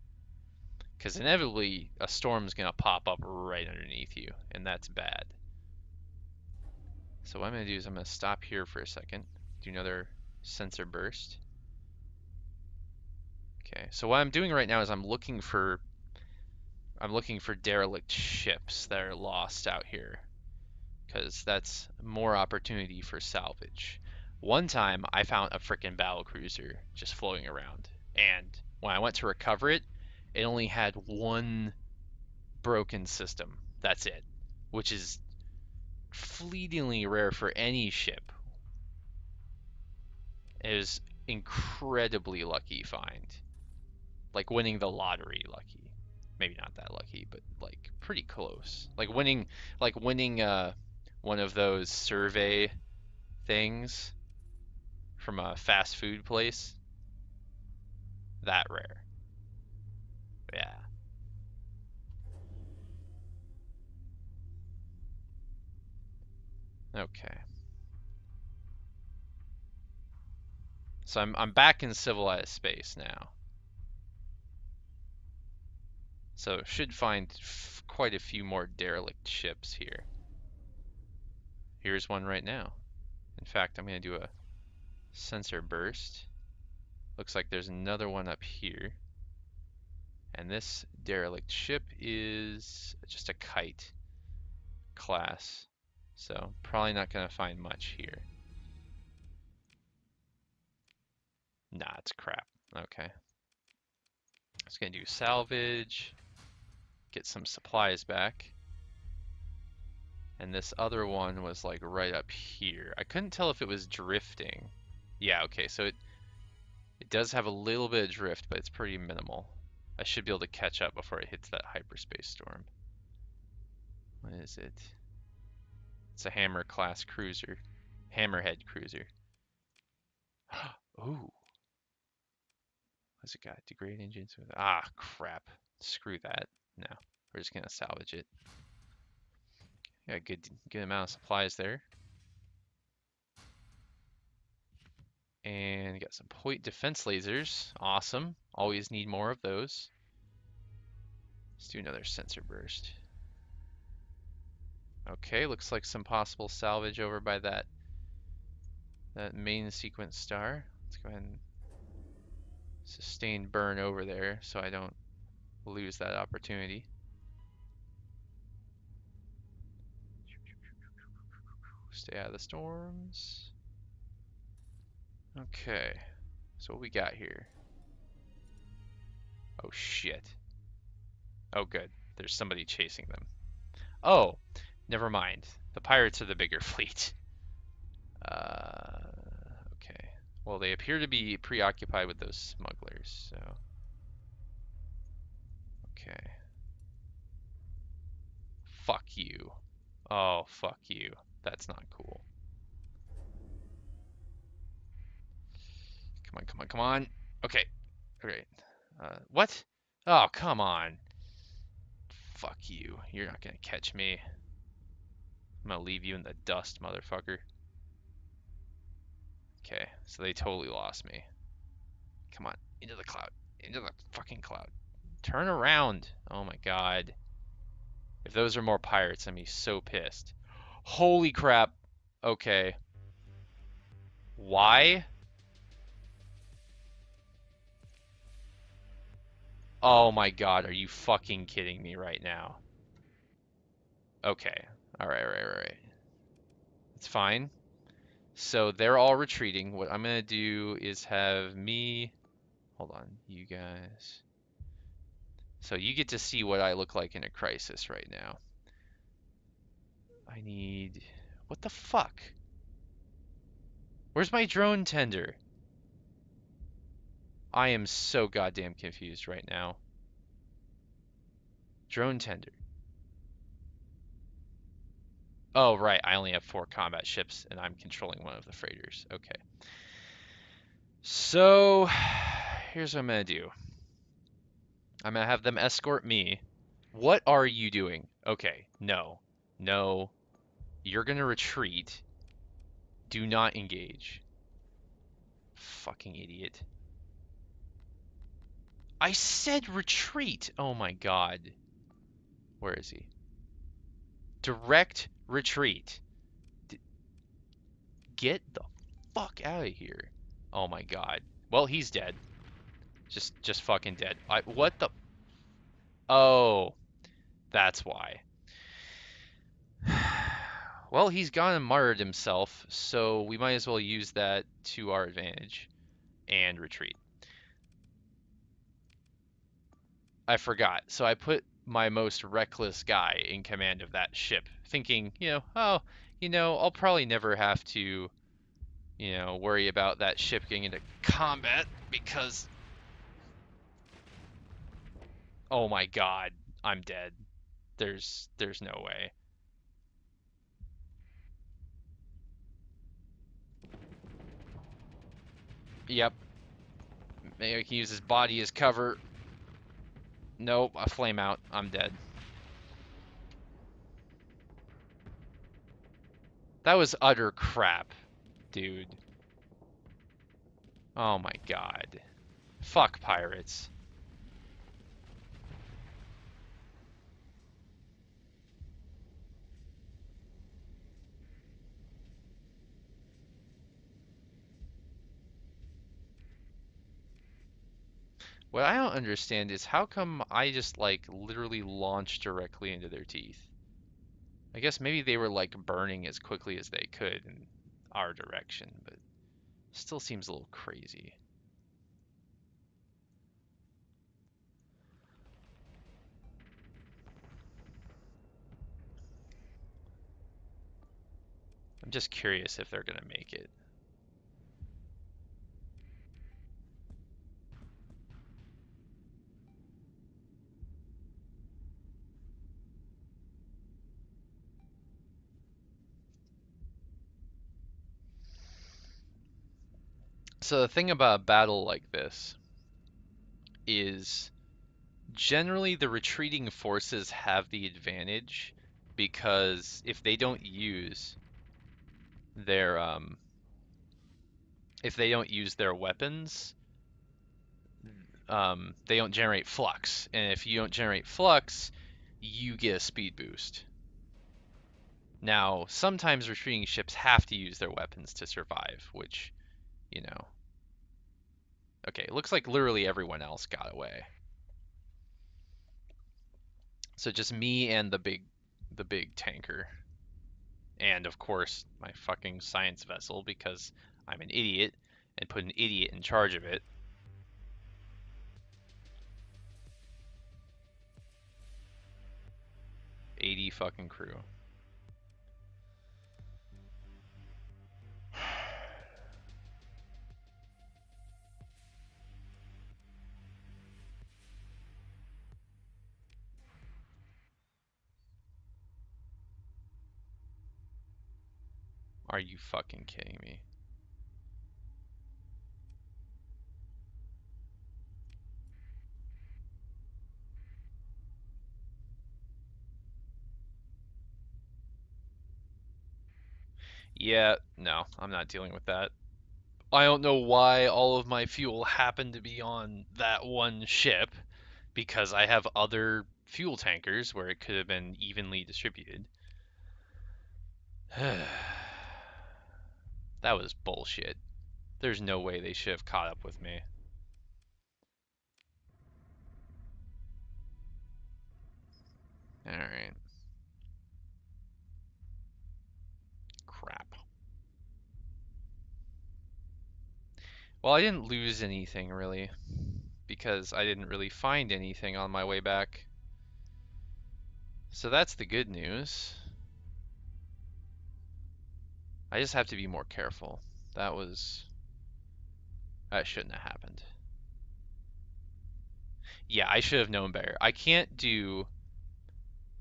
because inevitably a storm's gonna pop up right underneath you, and that's bad. So what I'm gonna do is I'm gonna stop here for a second, do another sensor burst. Okay, so what I'm doing right now is I'm looking for derelict ships that are lost out here because that's more opportunity for salvage. One time I found a freaking battle cruiser just floating around, and when I went to recover it, it only had one broken system. That's it, which is fleetingly rare for any ship. It was incredibly lucky find, like winning the lottery lucky. Maybe not that lucky, but like pretty close. Like winning one of those survey things from a fast food place. That rare. Yeah. Okay. So I'm back in civilized space now. So should find quite a few more derelict ships here. Here's one right now. In fact, I'm going to do a sensor burst. Looks like there's another one up here. And this derelict ship is just a kite class. So probably not going to find much here. Nah, it's crap. Okay. Just going to do salvage, get some supplies back. And this other one was like right up here. I couldn't tell if it was drifting. Yeah, okay, so it does have a little bit of drift, but it's pretty minimal. I should be able to catch up before it hits that hyperspace storm. What is it? It's a Hammer class cruiser. Hammerhead cruiser. Ooh. What's it got? Degraded engines with crap. Screw that. No. We're just gonna salvage it. Yeah, good amount of supplies there. And got some point defense lasers. Awesome. Always need more of those. Let's do another sensor burst. Okay, looks like some possible salvage over by that main sequence star. Let's go ahead and sustain burn over there so I don't lose that opportunity. Stay out of the storms. Okay, so what we got here? Oh shit. Oh good, there's somebody chasing them. Oh, never mind. The pirates are the bigger fleet. Okay. Well, they appear to be preoccupied with those smugglers, so. Okay. Fuck you. Oh, fuck you. That's not cool. Come on, come on, come on. Okay. Alright. What? Oh, come on. Fuck you. You're not gonna catch me. I'm gonna leave you in the dust, motherfucker. Okay, so they totally lost me. Come on, into the cloud. Into the fucking cloud. Turn around. Oh my god. If those are more pirates, I'd be so pissed. Holy crap. Okay. Why? Oh my god, are you fucking kidding me right now? Okay. Alright. It's fine. So they're all retreating. What I'm gonna do is have me... Hold on, you guys. So you get to see what I look like in a crisis right now. I need... What the fuck? Where's my drone tender? I am so goddamn confused right now. Drone tender. Oh, right. I only have 4 combat ships, and I'm controlling one of the freighters. Okay. So, here's what I'm going to do. I'm going to have them escort me. What are you doing? Okay. No. No. You're going to retreat. Do not engage. Fucking idiot. I said retreat! Oh my god. Where is he? Direct retreat. Get the fuck out of here. Oh my god. Well, he's dead. Just fucking dead. What the? Oh, that's why. Well, he's gone and martyred himself, so we might as well use that to our advantage and retreat. I forgot. So I put my most reckless guy in command of that ship, thinking, I'll probably never have to, worry about that ship getting into combat because, oh my god, I'm dead. There's no way. Yep. Maybe I can use his body as cover. Nope, a flame out. I'm dead. That was utter crap, dude. Oh my god. Fuck pirates. What I don't understand is how come I just like literally launched directly into their teeth? I guess maybe they were like burning as quickly as they could in our direction, but still seems a little crazy. I'm just curious if they're gonna make it. So the thing about a battle like this is generally the retreating forces have the advantage because if they don't use their weapons, they don't generate flux, and if you don't generate flux, you get a speed boost. Now, sometimes retreating ships have to use their weapons to survive, which, you know. Okay, it looks like literally everyone else got away. So just me and the big tanker. And of course, my fucking science vessel, because I'm an idiot and put an idiot in charge of it. '80 fucking crew. Are you fucking kidding me? Yeah, no, I'm not dealing with that. I don't know why all of my fuel happened to be on that one ship, because I have other fuel tankers where it could have been evenly distributed. That was bullshit. There's no way they should have caught up with me. Alright. Crap. Well, I didn't lose anything, really, because I didn't really find anything on my way back. So that's the good news. I just have to be more careful. That shouldn't have happened. Yeah, I should have known better. I can't do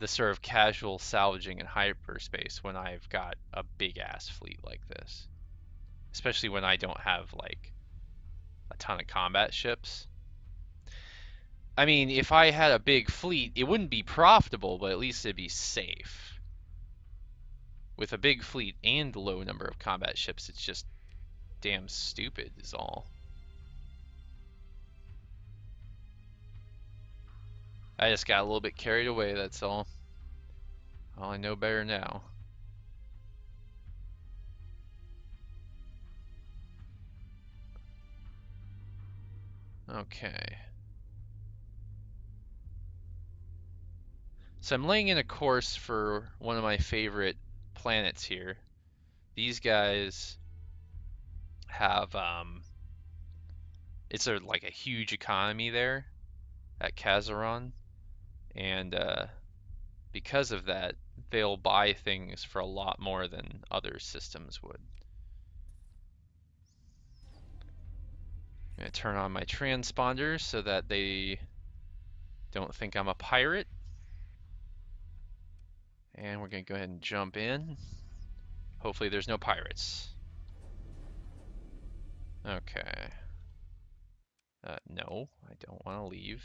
the sort of casual salvaging in hyperspace when I've got a big ass fleet like this. Especially when I don't have like a ton of combat ships. I mean, if I had a big fleet, it wouldn't be profitable, but at least it'd be safe. With a big fleet and low number of combat ships, it's just damn stupid is all. I just got a little bit carried away, that's all. Well, I know better now. Okay. So I'm laying in a course for one of my favorite planets here. These guys have it's like a huge economy there at Kazaron, and because of that, they'll buy things for a lot more than other systems would. I'm gonna turn on my transponders so that they don't think I'm a pirate. And we're gonna go ahead and jump in. Hopefully there's no pirates. Okay. No, I don't want to leave.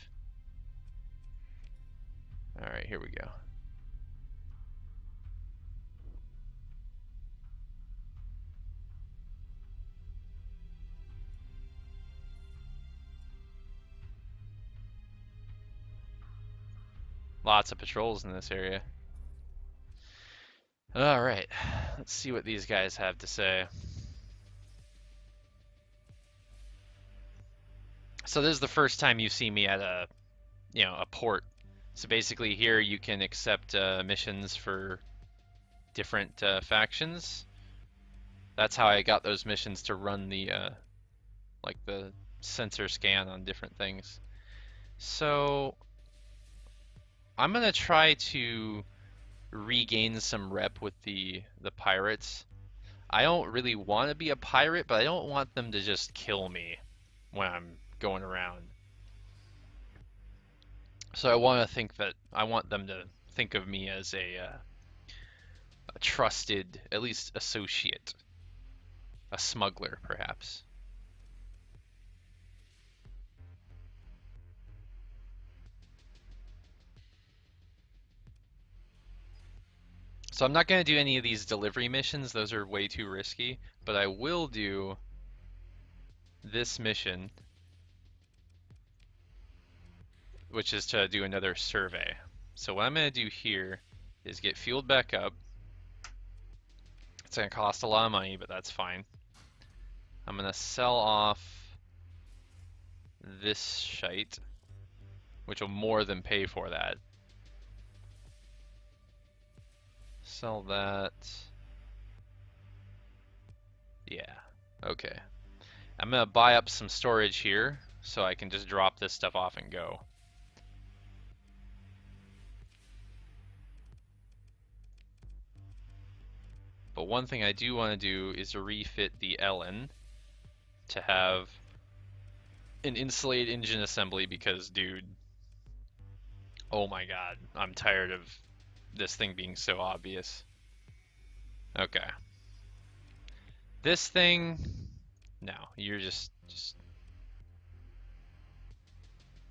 Alright, here we go. Lots of patrols in this area. Alright, let's see what these guys have to say. So this is the first time you see me at a port. So basically here you can accept missions for different factions. That's how I got those missions to run the like the sensor scan on different things. So I'm gonna try to regain some rep with the pirates. I don't really want to be a pirate, but I don't want them to just kill me when I'm going around. So I want them to think of me as a trusted, at least associate, a smuggler perhaps. So I'm not going to do any of these delivery missions. Those are way too risky. But I will do this mission, which is to do another survey. So what I'm going to do here is get fueled back up. It's going to cost a lot of money, but that's fine. I'm going to sell off this shite, which will more than pay for that. Sell that. Yeah, okay. I'm going to buy up some storage here so I can just drop this stuff off and go. But one thing I do want to do is to refit the Ellen to have an insulated engine assembly because, dude, oh my god, I'm tired of this thing being so obvious. Okay. This thing, no, you're just...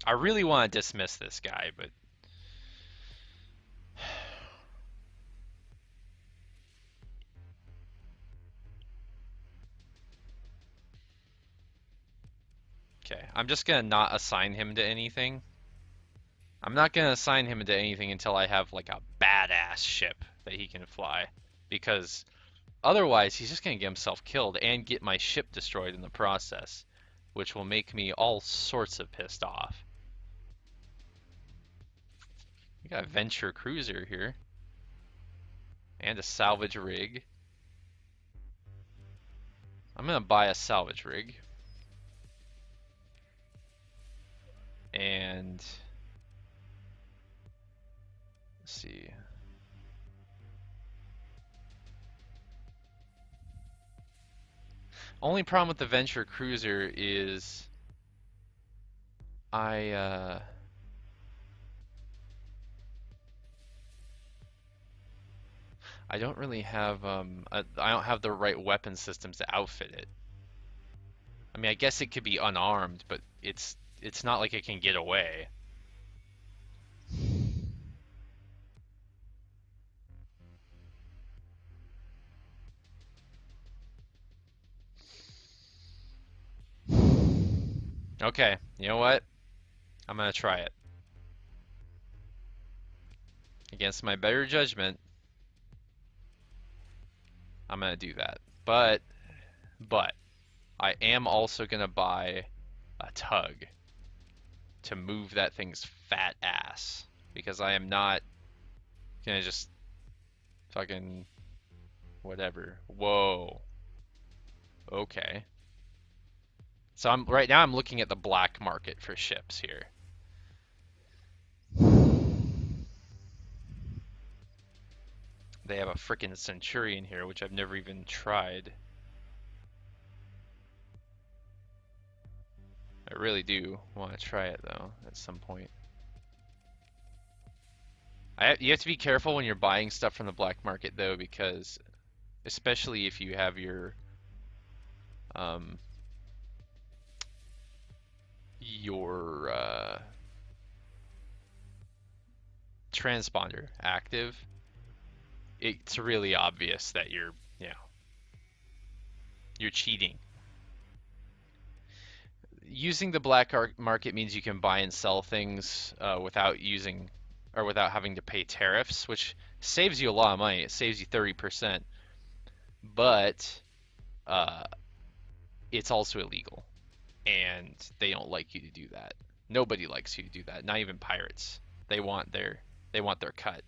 I really want to dismiss this guy, but... Okay, I'm just gonna not assign him to anything. I'm not gonna assign him to anything until I have like a badass ship that he can fly, because otherwise he's just gonna get himself killed and get my ship destroyed in the process, which will make me all sorts of pissed off. We got a Venture cruiser here and a salvage rig. I'm gonna buy a salvage rig. And let's see. Only problem with the Venture cruiser is I don't really have I don't have the right weapon systems to outfit it. I mean, I guess it could be unarmed, but it's not like it can get away. Okay, you know what? I'm gonna try it. Against my better judgment, I'm gonna do that. But I am also gonna buy a tug to move that thing's fat ass, because I am not gonna just fucking whatever. Whoa. Okay. So right now I'm looking at the black market for ships here. They have a freaking Centurion here, which I've never even tried. I really do want to try it though at some point. You have to be careful when you're buying stuff from the black market though, because especially if you have your transponder active, it's really obvious that you're cheating. Using the black market means you can buy and sell things without having to pay tariffs, which saves you a lot of money. It saves you 30%, but it's also illegal, and they don't like you to do that. Nobody likes you to do that, not even pirates. They want their cut.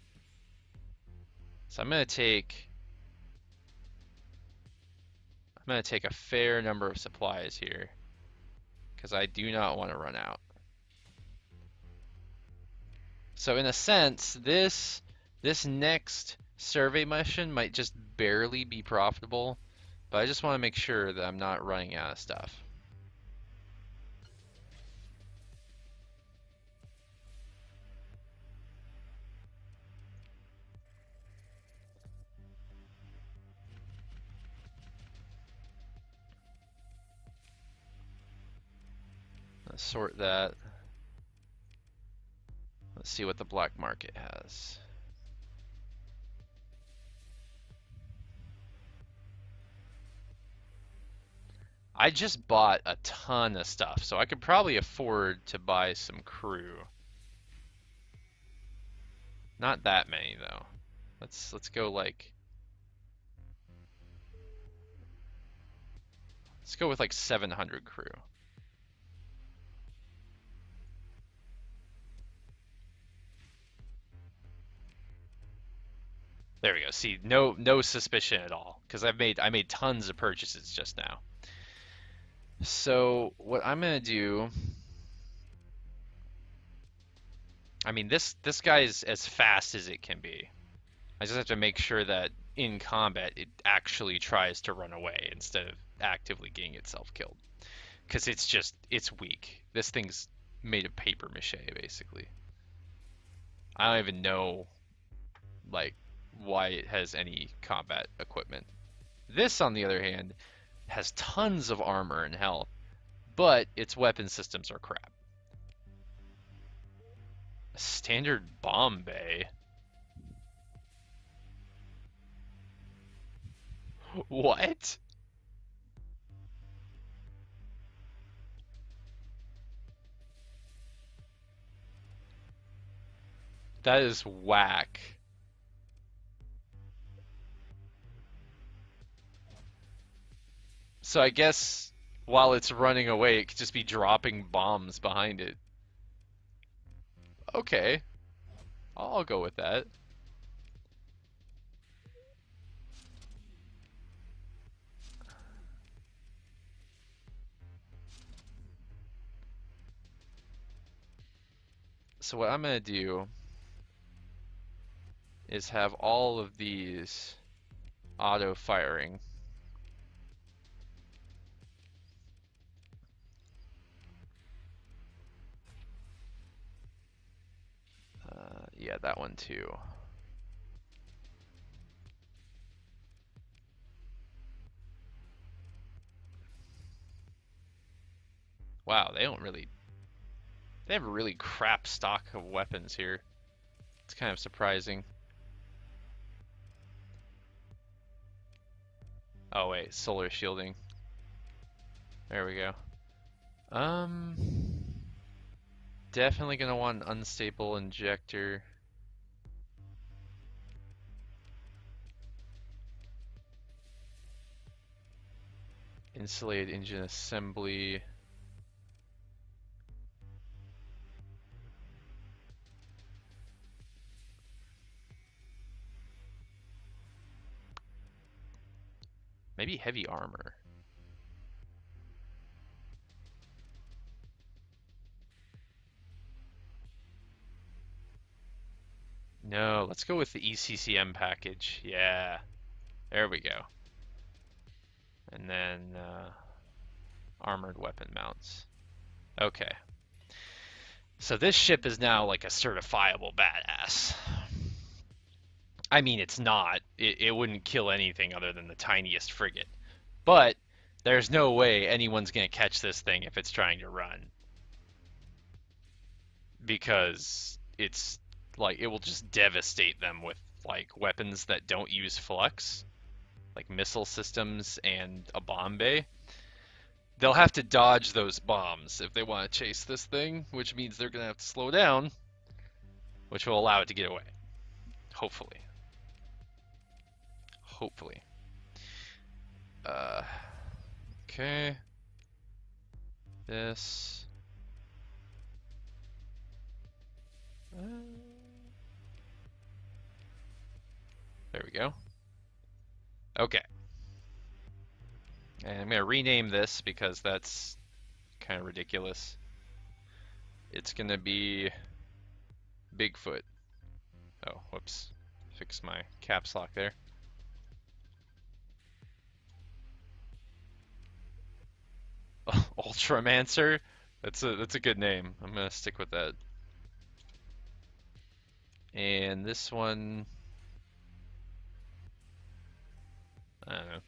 So I'm gonna take a fair number of supplies here, because I do not want to run out. So in a sense, this next survey mission might just barely be profitable, but I just want to make sure that I'm not running out of stuff. Let's sort that. Let's see what the black market has. I just bought a ton of stuff, so I could probably afford to buy some crew. Not that many though. Let's go like let's go with like 700 crew. There we go. See, no suspicion at all because I made tons of purchases just now. So what I'm gonna do, I mean this guy is as fast as it can be. I just have to make sure that in combat it actually tries to run away instead of actively getting itself killed. Because it's weak. This thing's made of paper mache basically. I don't even know like why it has any combat equipment. This, on the other hand, has tons of armor and health, but its weapon systems are crap. Standard bomb bay. What? That is whack. So I guess while it's running away, it could just be dropping bombs behind it. Okay, I'll go with that. So what I'm gonna do is have all of these auto firing. Yeah, that one too. Wow, they have a really crap stock of weapons here. It's kind of surprising. Oh wait, solar shielding. There we go. Um, Definitely gonna want an unstable injector. Insulated engine assembly. Maybe heavy armor. No, let's go with the ECCM package. Yeah, there we go. And then armored weapon mounts. Okay. So this ship is now like a certifiable badass. I mean, it's not. It wouldn't kill anything other than the tiniest frigate. But there's no way anyone's going to catch this thing if it's trying to run. Because it's like it will just devastate them with like weapons that don't use flux, like missile systems and a bomb bay. They'll have to dodge those bombs if they want to chase this thing, which means they're going to have to slow down, which will allow it to get away. Hopefully. Hopefully. Okay. This. There we go. Okay. And I'm going to rename this because that's kind of ridiculous. It's going to be Bigfoot. Oh, whoops. Fix my caps lock there. Ultramancer? That's a good name. I'm going to stick with that. And this one, I don't know.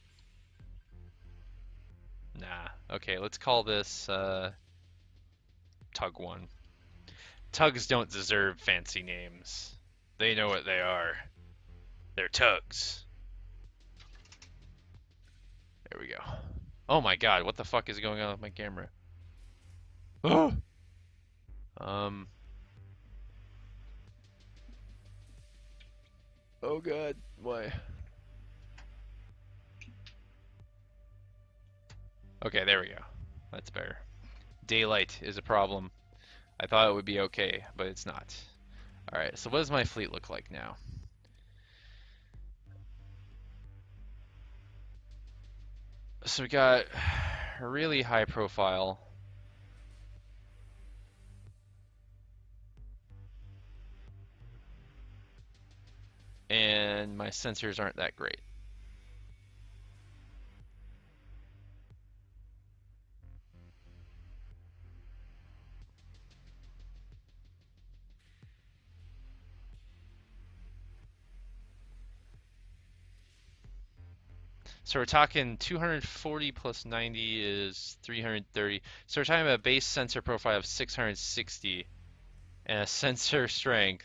Nah. Okay, let's call this Tug 1. Tugs don't deserve fancy names. They know what they are. They're tugs. There we go. Oh my god, what the fuck is going on with my camera? um. Oh god, why? Okay, there we go. That's better. Daylight is a problem. I thought it would be okay, but it's not. Alright, so what does my fleet look like now? So we got a really high profile. And my sensors aren't that great. So we're talking 240 plus 90 is 330. So we're talking about a base sensor profile of 660 and a sensor strength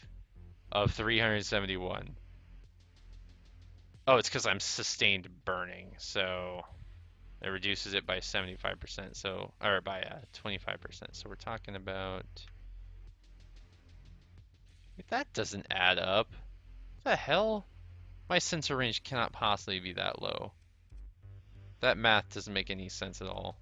of 371. Oh, it's because I'm sustained burning, so it reduces it by 75%, so or by 25%. So we're talking about that doesn't add up. What the hell? My sensor range cannot possibly be that low. That math doesn't make any sense at all.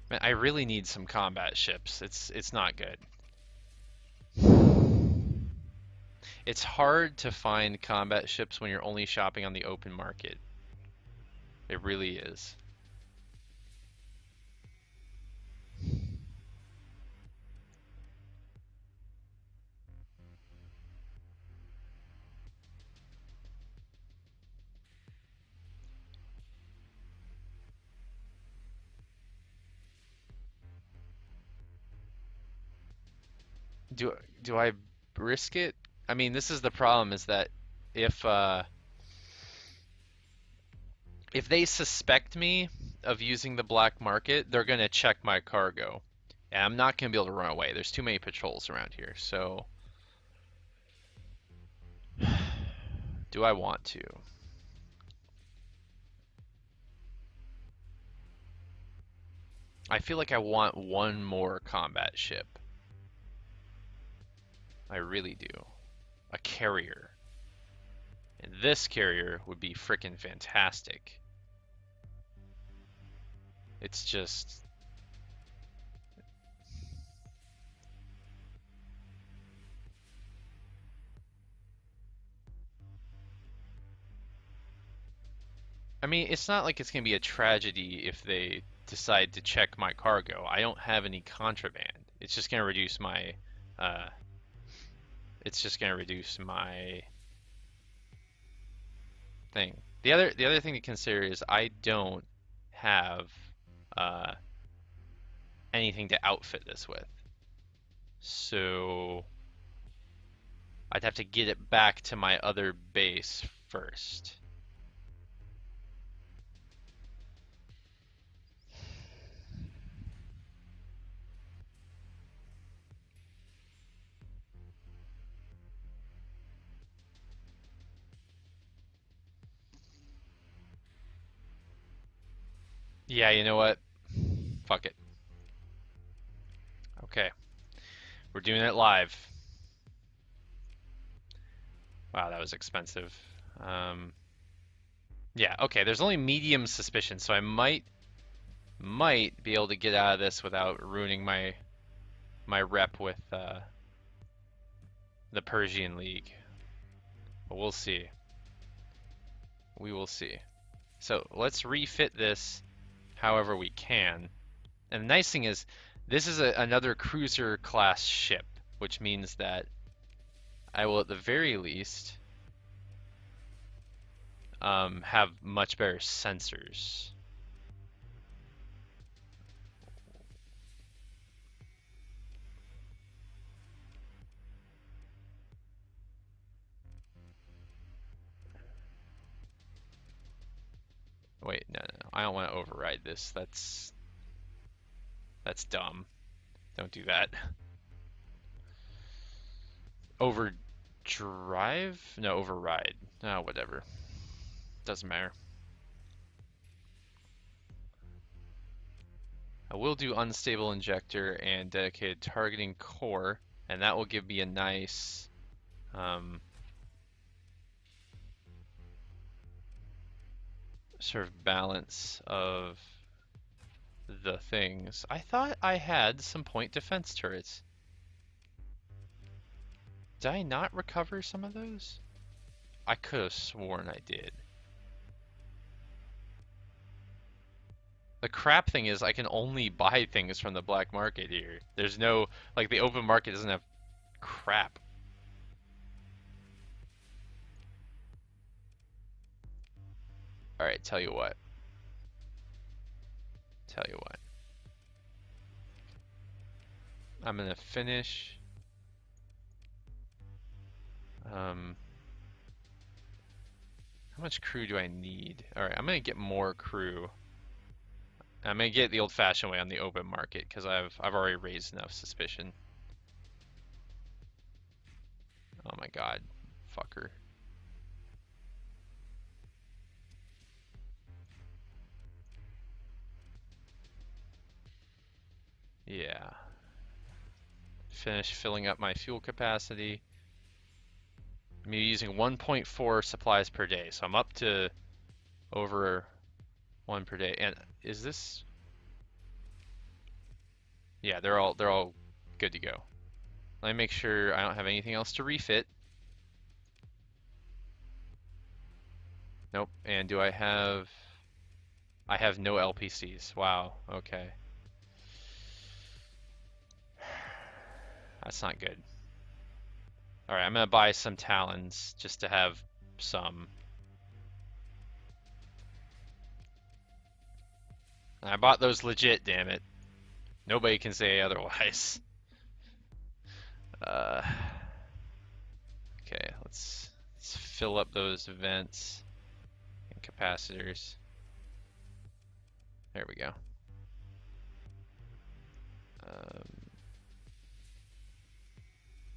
Man, I really need some combat ships. It's not good. It's hard to find combat ships when you're only shopping on the open market. It really is. Do do I risk it? I mean, this is the problem is that if uh if they suspect me of using the black market, they're gonna check my cargo. And I'm not gonna be able to run away. There's too many patrols around here. So do I want to? I feel like I want one more combat ship. I really do. A carrier. And this carrier would be freaking fantastic. It's just... I mean, it's not like it's going to be a tragedy if they decide to check my cargo. I don't have any contraband. It's just going to reduce my... Uh, it's just going to reduce my thing. The other thing to consider is I don't have uh, anything to outfit this with. So I'd have to get it back to my other base first. Yeah, you know what? Fuck it. Okay, we're doing it live. Wow, that was expensive. Um, yeah, okay, there's only medium suspicion, so I might be able to get out of this without ruining my rep with the Persian League. But we'll see. We will see. So let's refit this however we can. And the nice thing is, this is another cruiser class ship, which means that I will at the very least have much better sensors. Wait, no, no, no. I don't want to override this. That's dumb. Don't do that. Overdrive? No, override. Oh, whatever. Doesn't matter. I will do unstable injector and dedicated targeting core, and that will give me a nice sort of balance of the things. I thought I had some point defense turrets. Did I not recover some of those? I could have sworn I did. The crap thing is I can only buy things from the black market here. There's no, like, the open market doesn't have crap. Alright, tell you what. Tell you what. I'm gonna finish. How much crew do I need? Alright, I'm gonna get more crew. I'm gonna get the old-fashioned way on the open market because I've already raised enough suspicion. Oh my god, fucker. Yeah. Finish filling up my fuel capacity. I'm using 1.4 supplies per day, so I'm up to over 1 per day. And is this? Yeah, they're all good to go. Let me make sure I don't have anything else to refit. Nope. And do I have? I have no LPCs. Wow. Okay. That's not good. Alright, I'm gonna buy some Talons just to have some. I bought those legit, damn it. Nobody can say otherwise. Okay, let's fill up those vents and capacitors. There we go.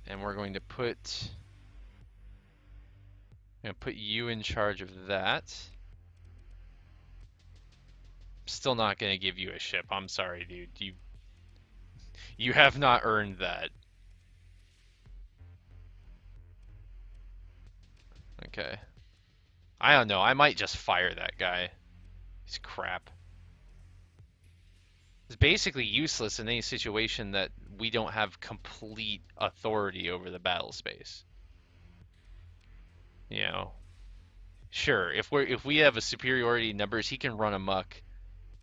And we're going to put you in charge of that. Still not going to give you a ship. I'm sorry, dude. You have not earned that. Okay. I don't know. I might just fire that guy. He's crap. It's basically useless in any situation that we don't have complete authority over the battle space. You know, sure, if we have a superiority in numbers, he can run amok,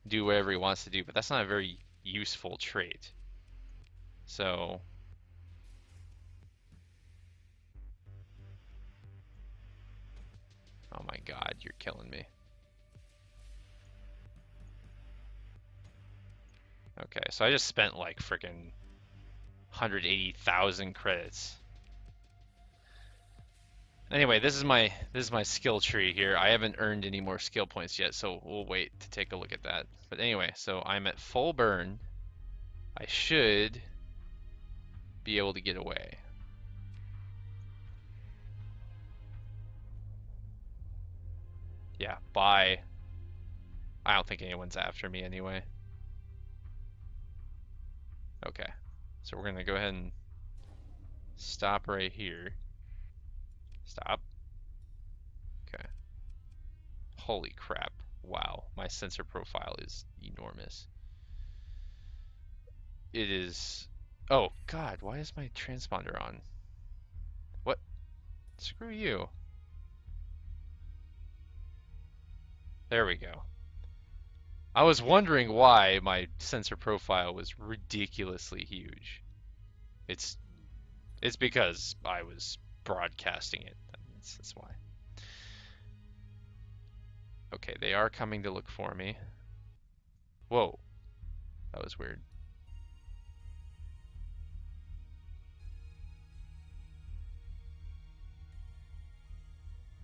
do whatever he wants to do, but that's not a very useful trait. So, oh my god, you're killing me. Okay, so I just spent like freaking 180,000 credits. Anyway, this is my skill tree here. I haven't earned any more skill points yet, so we'll wait to take a look at that. But anyway, so I'm at full burn. I should be able to get away. Yeah, bye. I don't think anyone's after me anyway. Okay, so we're gonna go ahead and stop right here. Stop. Okay. Holy crap. Wow, my sensor profile is enormous. It is... Oh, God, why is my transponder on? What? Screw you. There we go. I was wondering why my sensor profile was ridiculously huge. It's because I was broadcasting it. That's why. Okay, they are coming to look for me. Whoa. That was weird.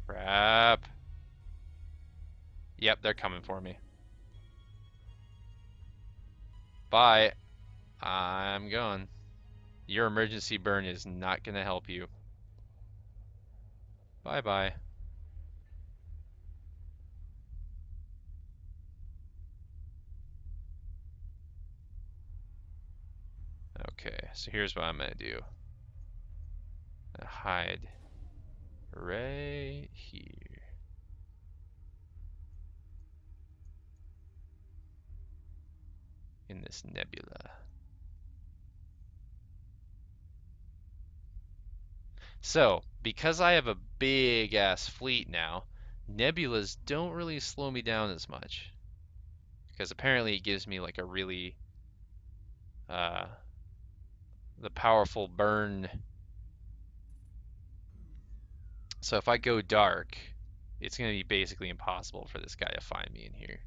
Crap. Yep, they're coming for me. Bye. I'm going. Your emergency burn is not going to help you. Bye-bye. Okay, so here's what I'm going to do. Hide right here. In this nebula. So, because I have a big ass fleet now, nebulas don't really slow me down as much. Because apparently it gives me like a really uh, the powerful burn. So if I go dark, it's going to be basically impossible for this guy to find me in here.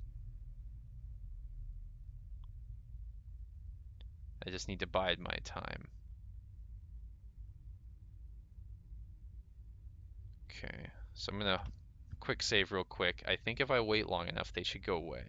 I just need to bide my time. Okay, so I'm going to quick save real quick. I think if I wait long enough, they should go away.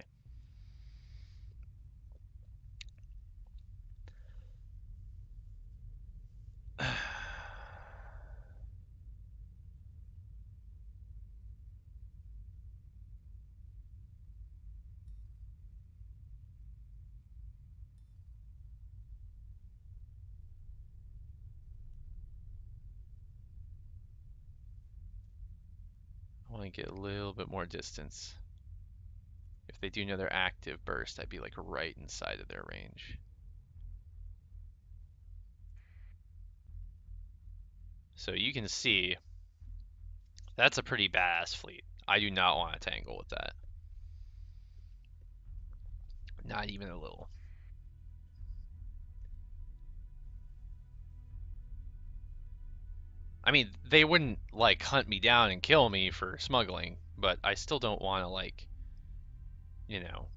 I want to get a little bit more distance. If they do another active burst, I'd be like right inside of their range. So you can see that's a pretty badass fleet. I do not want to tangle with that. Not even a little. I mean, they wouldn't like hunt me down and kill me for smuggling, but I still don't want to like, you know,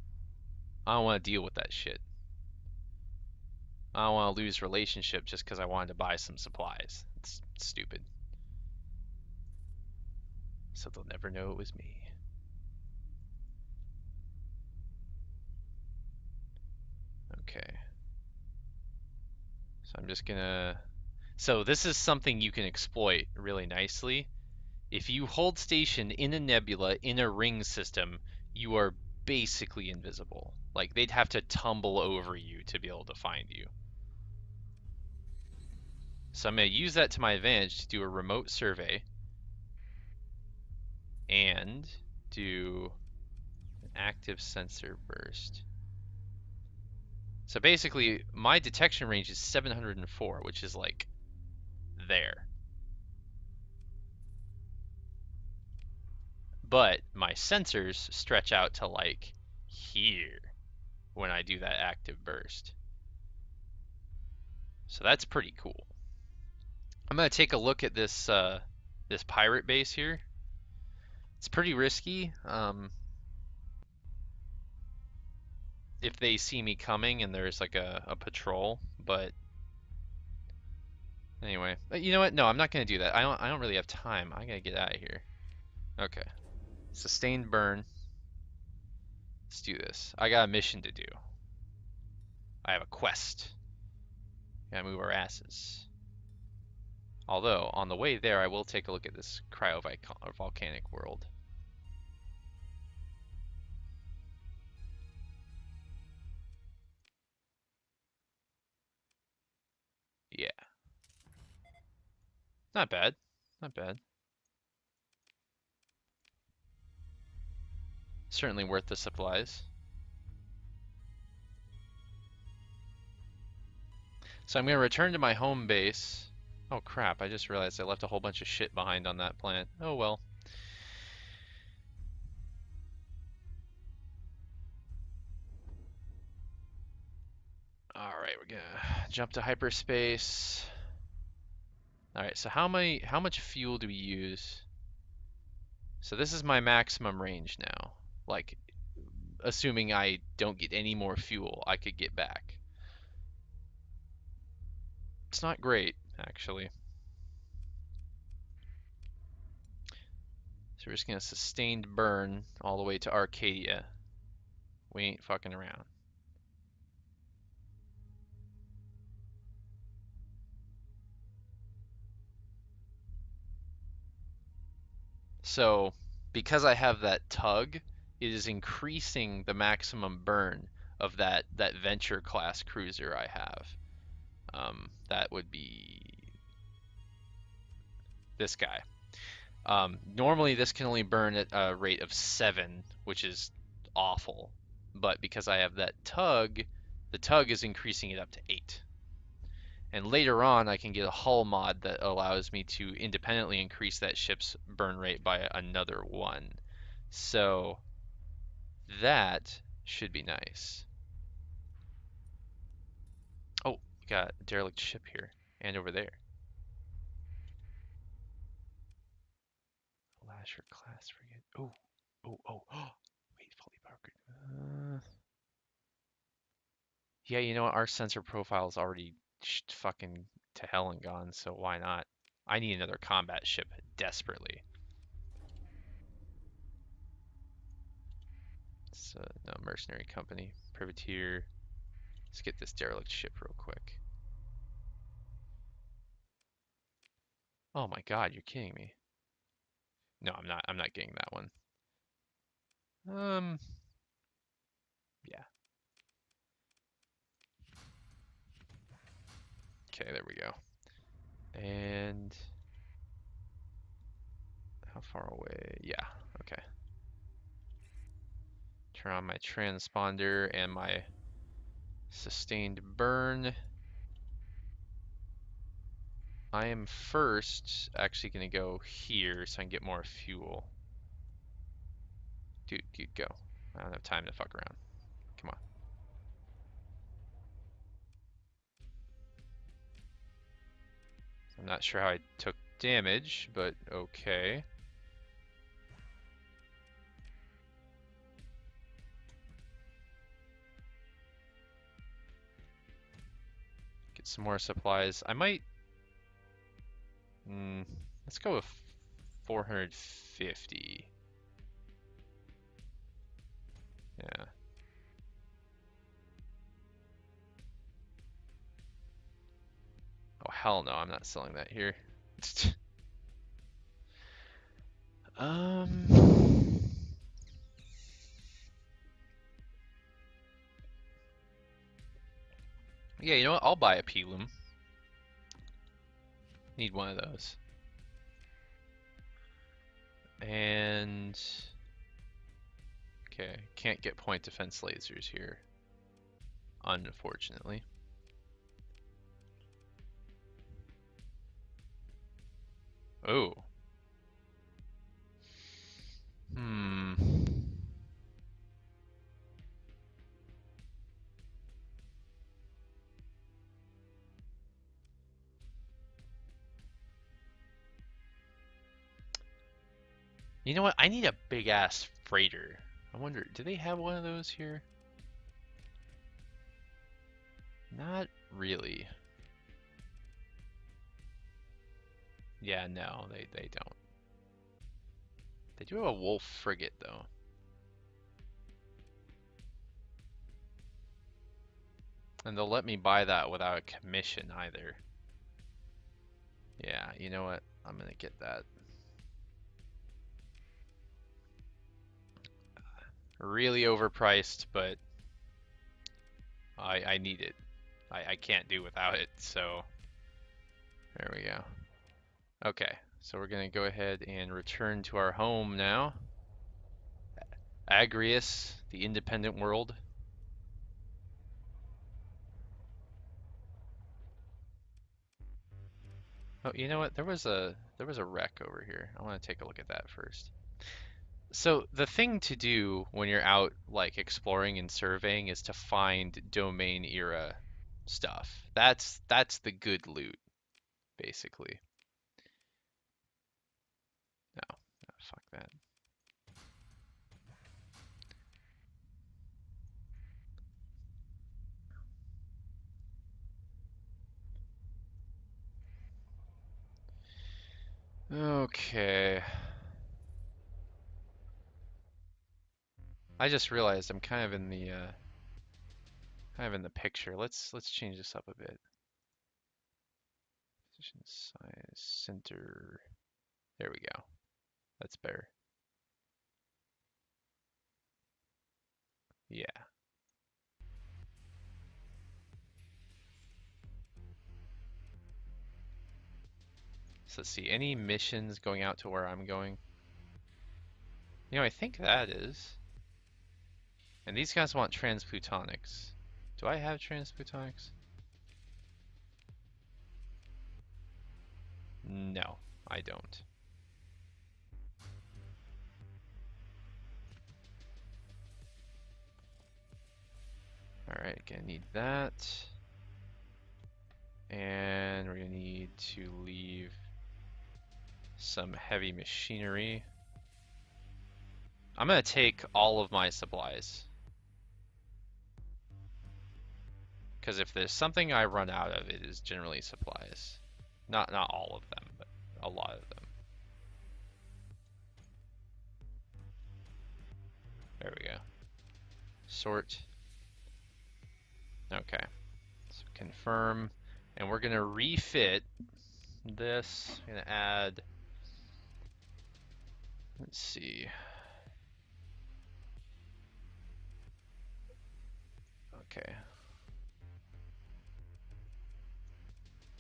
I don't want to deal with that shit. I don't want to lose relationship just because I wanted to buy some supplies. It's stupid. So they'll never know it was me. Okay. So I'm just gonna... So this is something you can exploit really nicely. If you hold station in a nebula in a ring system, you are basically invisible. Like they'd have to tumble over you to be able to find you. So I'm going to use that to my advantage to do a remote survey and do an active sensor burst. So basically, my detection range is 704, which is like there. But my sensors stretch out to like here when I do that active burst. So that's pretty cool. I'm going to take a look at this this pirate base here. It's pretty risky. If they see me coming and there's like a patrol, but anyway, you know what? No, I'm not gonna do that. I don't really have time. I gotta get out of here. Okay. Sustained burn. Let's do this. I got a mission to do. I have a quest. Gotta move our asses. Although, on the way there, I will take a look at this cryovolcanic world. Yeah. Not bad. Not bad. Certainly worth the supplies. So I'm gonna return to my home base. Oh crap, I just realized I left a whole bunch of shit behind on that planet. Oh well. Alright, we're gonna jump to hyperspace. Alright, so how much fuel do we use? So this is my maximum range now. Like, assuming I don't get any more fuel, I could get back. It's not great, actually. So we're just gonna sustained burn all the way to Arcadia. We ain't fucking around. So because I have that tug, it is increasing the maximum burn of that Venture class cruiser I have. That would be this guy. Normally this can only burn at a rate of 7, which is awful. But because I have that tug, the tug is increasing it up to 8. And later on, I can get a hull mod that allows me to independently increase that ship's burn rate by another 1. So that should be nice. Oh, we got a derelict ship here and over there. Lasher class frigate. Oh, oh. Wait, fully powered. Yeah, you know what? Our sensor profile is already fucking to hell and gone, so why not? I need another combat ship desperately. It's no mercenary company, privateer. Let's get this derelict ship real quick. Oh my God, you're kidding me. No, I'm not. I'm not getting that one. Yeah. Okay, there we go. And how far away? Yeah, okay. Turn on my transponder and my sustained burn. I am first actually going to go here so I can get more fuel. Dude, go. I don't have time to fuck around. Come on. I'm not sure how I took damage, but okay. Get some more supplies. I might... let's go with 450. Yeah. Oh, hell no, I'm not selling that here. Um... Yeah, you know what? I'll buy a P-Loom. Need one of those. And... Okay, can't get point defense lasers here. Unfortunately. Oh. Hmm. You know what? I need a big ass freighter. I wonder, do they have one of those here? Not really. Yeah, no, they don't. They do have a wolf frigate though. And they'll let me buy that without a commission either. Yeah, you know what? I'm gonna get that. Really overpriced, but I need it. I can't do without it, so there we go. Okay, so we're gonna go ahead and return to our home now. Agrius, the independent world. Oh, you know what? There was a wreck over here. I want to take a look at that first. So the thing to do when you're out like exploring and surveying is to find domain era stuff. That's the good loot, basically. No, no, fuck that. Okay. I just realized I'm kind of in the picture. Let's change this up a bit. Position, size, center. There we go. That's better. Yeah. So let's see. Any missions going out to where I'm going? You know, I think that is. And these guys want transplutonics. Do I have transplutonics? No, I don't. Alright, gonna need that. And we're gonna need to leave some heavy machinery. I'm gonna take all of my supplies. Because if there's something I run out of, it is generally supplies. Not all of them, but a lot of them. There we go. Sort. Okay. So confirm. And we're gonna refit this. I'm gonna add, let's see. Okay.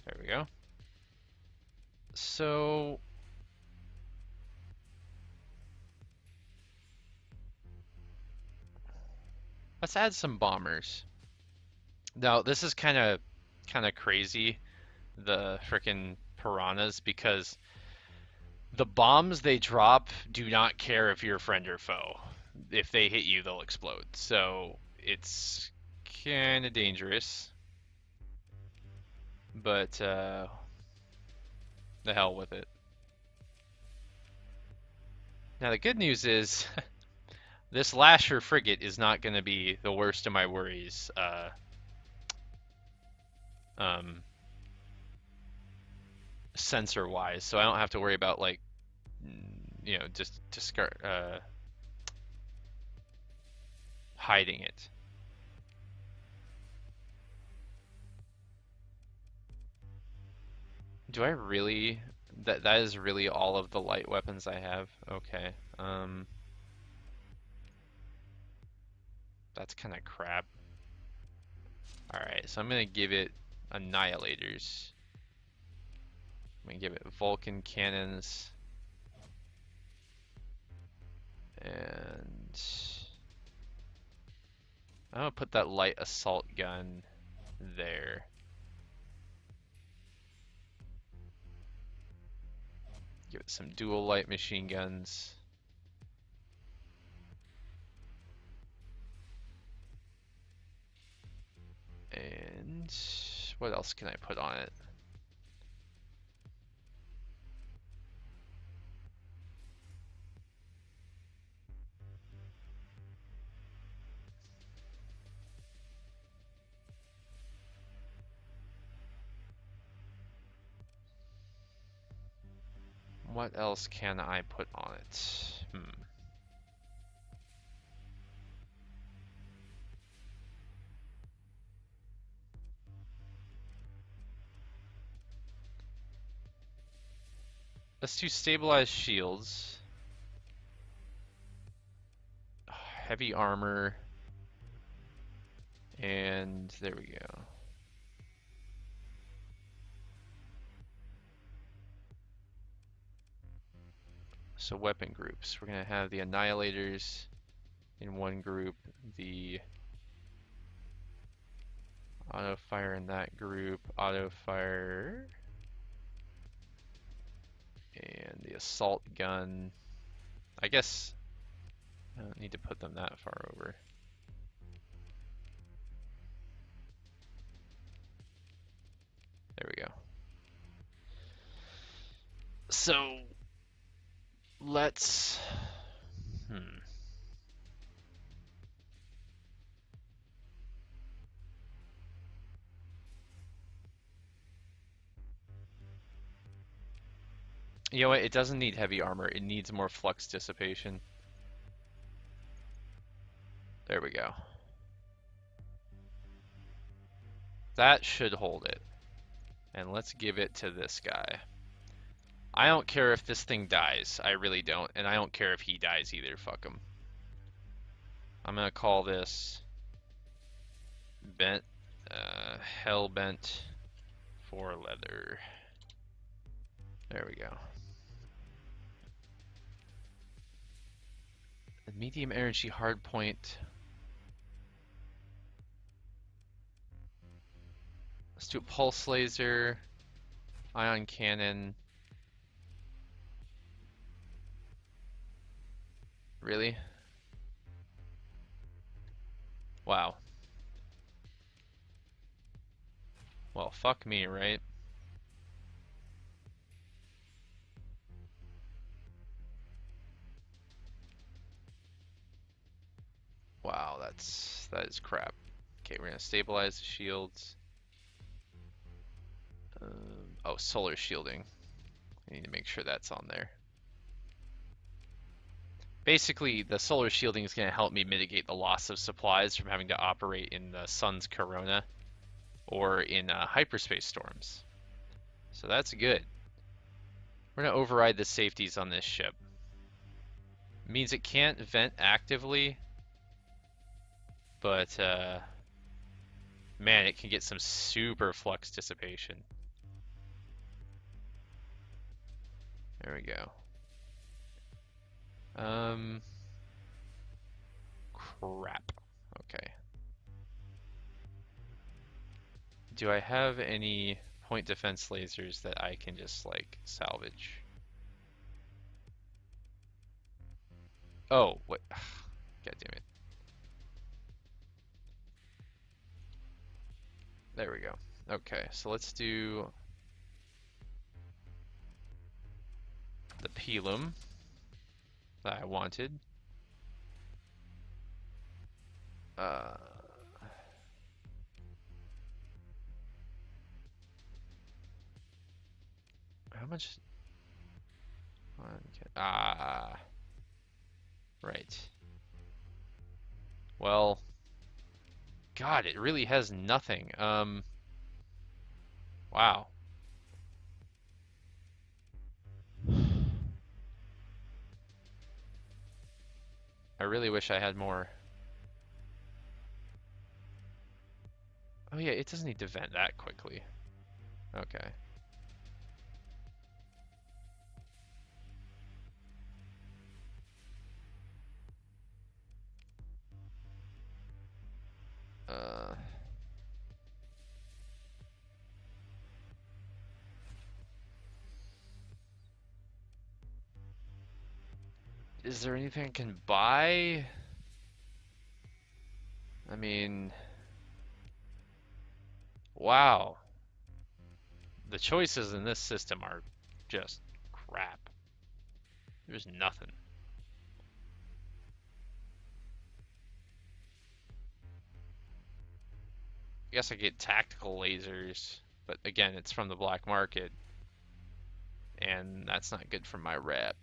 There we go. So let's add some bombers. Now this is kind of crazy, the frickin' piranhas, because the bombs they drop do not care if you're friend or foe. If they hit you, they'll explode. So it's kind of dangerous. But the hell with it. Now the good news is this Lasher frigate is not going to be the worst of my worries. Sensor wise, so I don't have to worry about like, you know, just discard hiding it. Do I really? That is really all of the light weapons I have? Okay. That's kind of crap. Alright, so I'm gonna give it annihilators. I'm gonna give it Vulcan cannons. And I'm gonna put that light assault gun there. Give it some dual light machine guns. And what else can I put on it? What else can I put on it? Let's do stabilized shields. Heavy armor. And there we go. So weapon groups. We're gonna have the annihilators in one group, the auto fire in that group, auto fire, and the assault gun. I guess I don't need to put them that far over. There we go. So let's you know what? It doesn't need heavy armor. It needs more flux dissipation. There we go. That should hold it. And let's give it to this guy. I don't care if this thing dies. I really don't. And I don't care if he dies either. Fuck him. I'm gonna call this bent, hell bent for leather. There we go. The medium energy hard point. Let's do a pulse laser, ion cannon. Really? Wow. Well, fuck me, right? Wow, that is crap. Okay, we're gonna stabilize the shields. Oh, solar shielding. I need to make sure that's on there. Basically, the solar shielding is going to help me mitigate the loss of supplies from having to operate in the sun's corona or in hyperspace storms. So that's good. We're going to override the safeties on this ship. It means it can't vent actively, but man, it can get some super flux dissipation. There we go. Crap. Okay. Do I have any point defense lasers that I can just like salvage? Oh, what? God damn it. There we go. Okay, so let's do the pelum that I wanted. How much? Right. Well, God, it really has nothing. Wow. I really wish I had more. Oh yeah, it doesn't need to vent that quickly. Okay. Is there anything I can buy? I mean, wow. The choices in this system are just crap. There's nothing. I guess I get tactical lasers, but again, it's from the black market, and that's not good for my rep.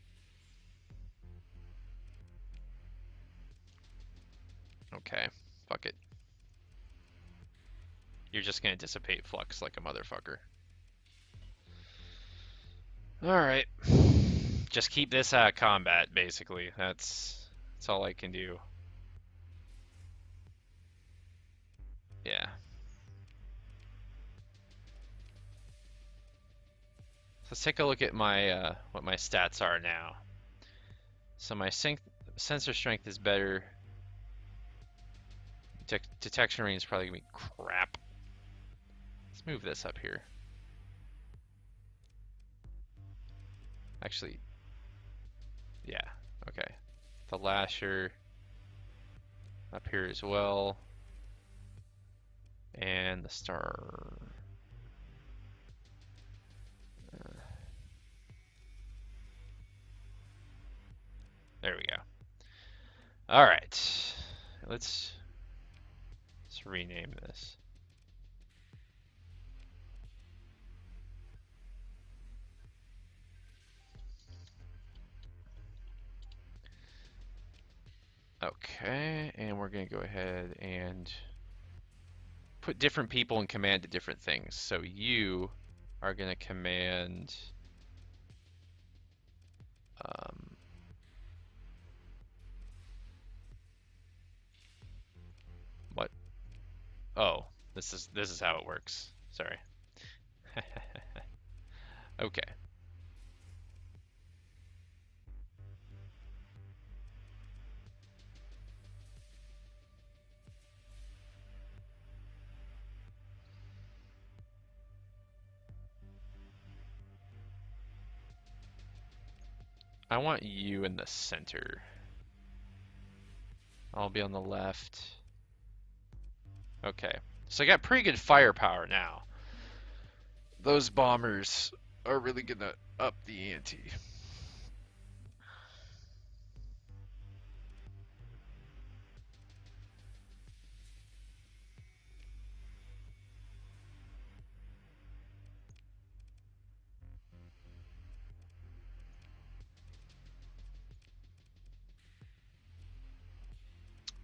Okay, fuck it. You're just gonna dissipate flux like a motherfucker. Alright. Just keep this out of combat, basically. That's all I can do. Yeah. Let's take a look at my what my stats are now. So my sensor strength is better. Detection range is probably gonna be crap. Let's move this up here. Actually, yeah, okay. The lasher up here as well. And the star. There we go. All right, let's rename this. Okay, and we're gonna go ahead and put different people in command to different things. So you are gonna command um, what? Oh, this is how it works. Sorry. Okay. I want you in the center. I'll be on the left. Okay. So I got pretty good firepower now. Those bombers are really gonna up the ante.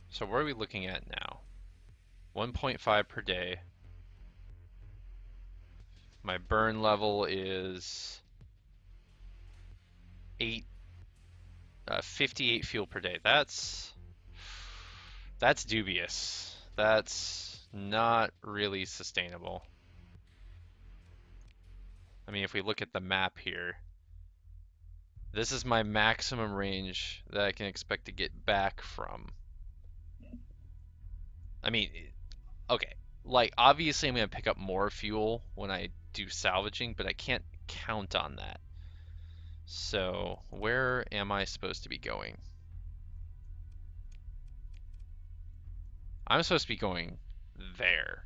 So what are we looking at now? 1.5 per day. My burn level is 8, 58 fuel per day. That's dubious. That's not really sustainable. I mean, if we look at the map here, this is my maximum range that I can expect to get back from. I mean, okay, like obviously I'm gonna pick up more fuel when I do salvaging, but I can't count on that. So where am I supposed to be going? I'm supposed to be going there.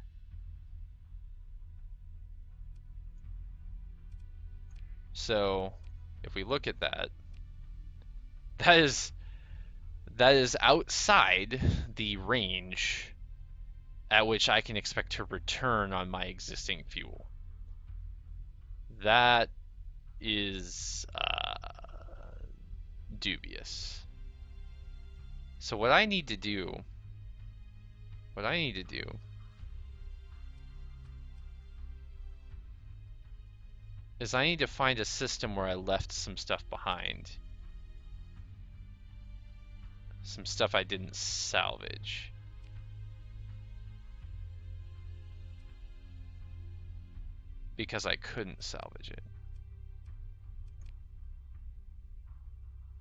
So if we look at that, that is that is outside the range at which I can expect to return on my existing fuel. That is dubious. So what I need to do is I need to find a system where I left some stuff behind. Some stuff I didn't salvage. Because I couldn't salvage it.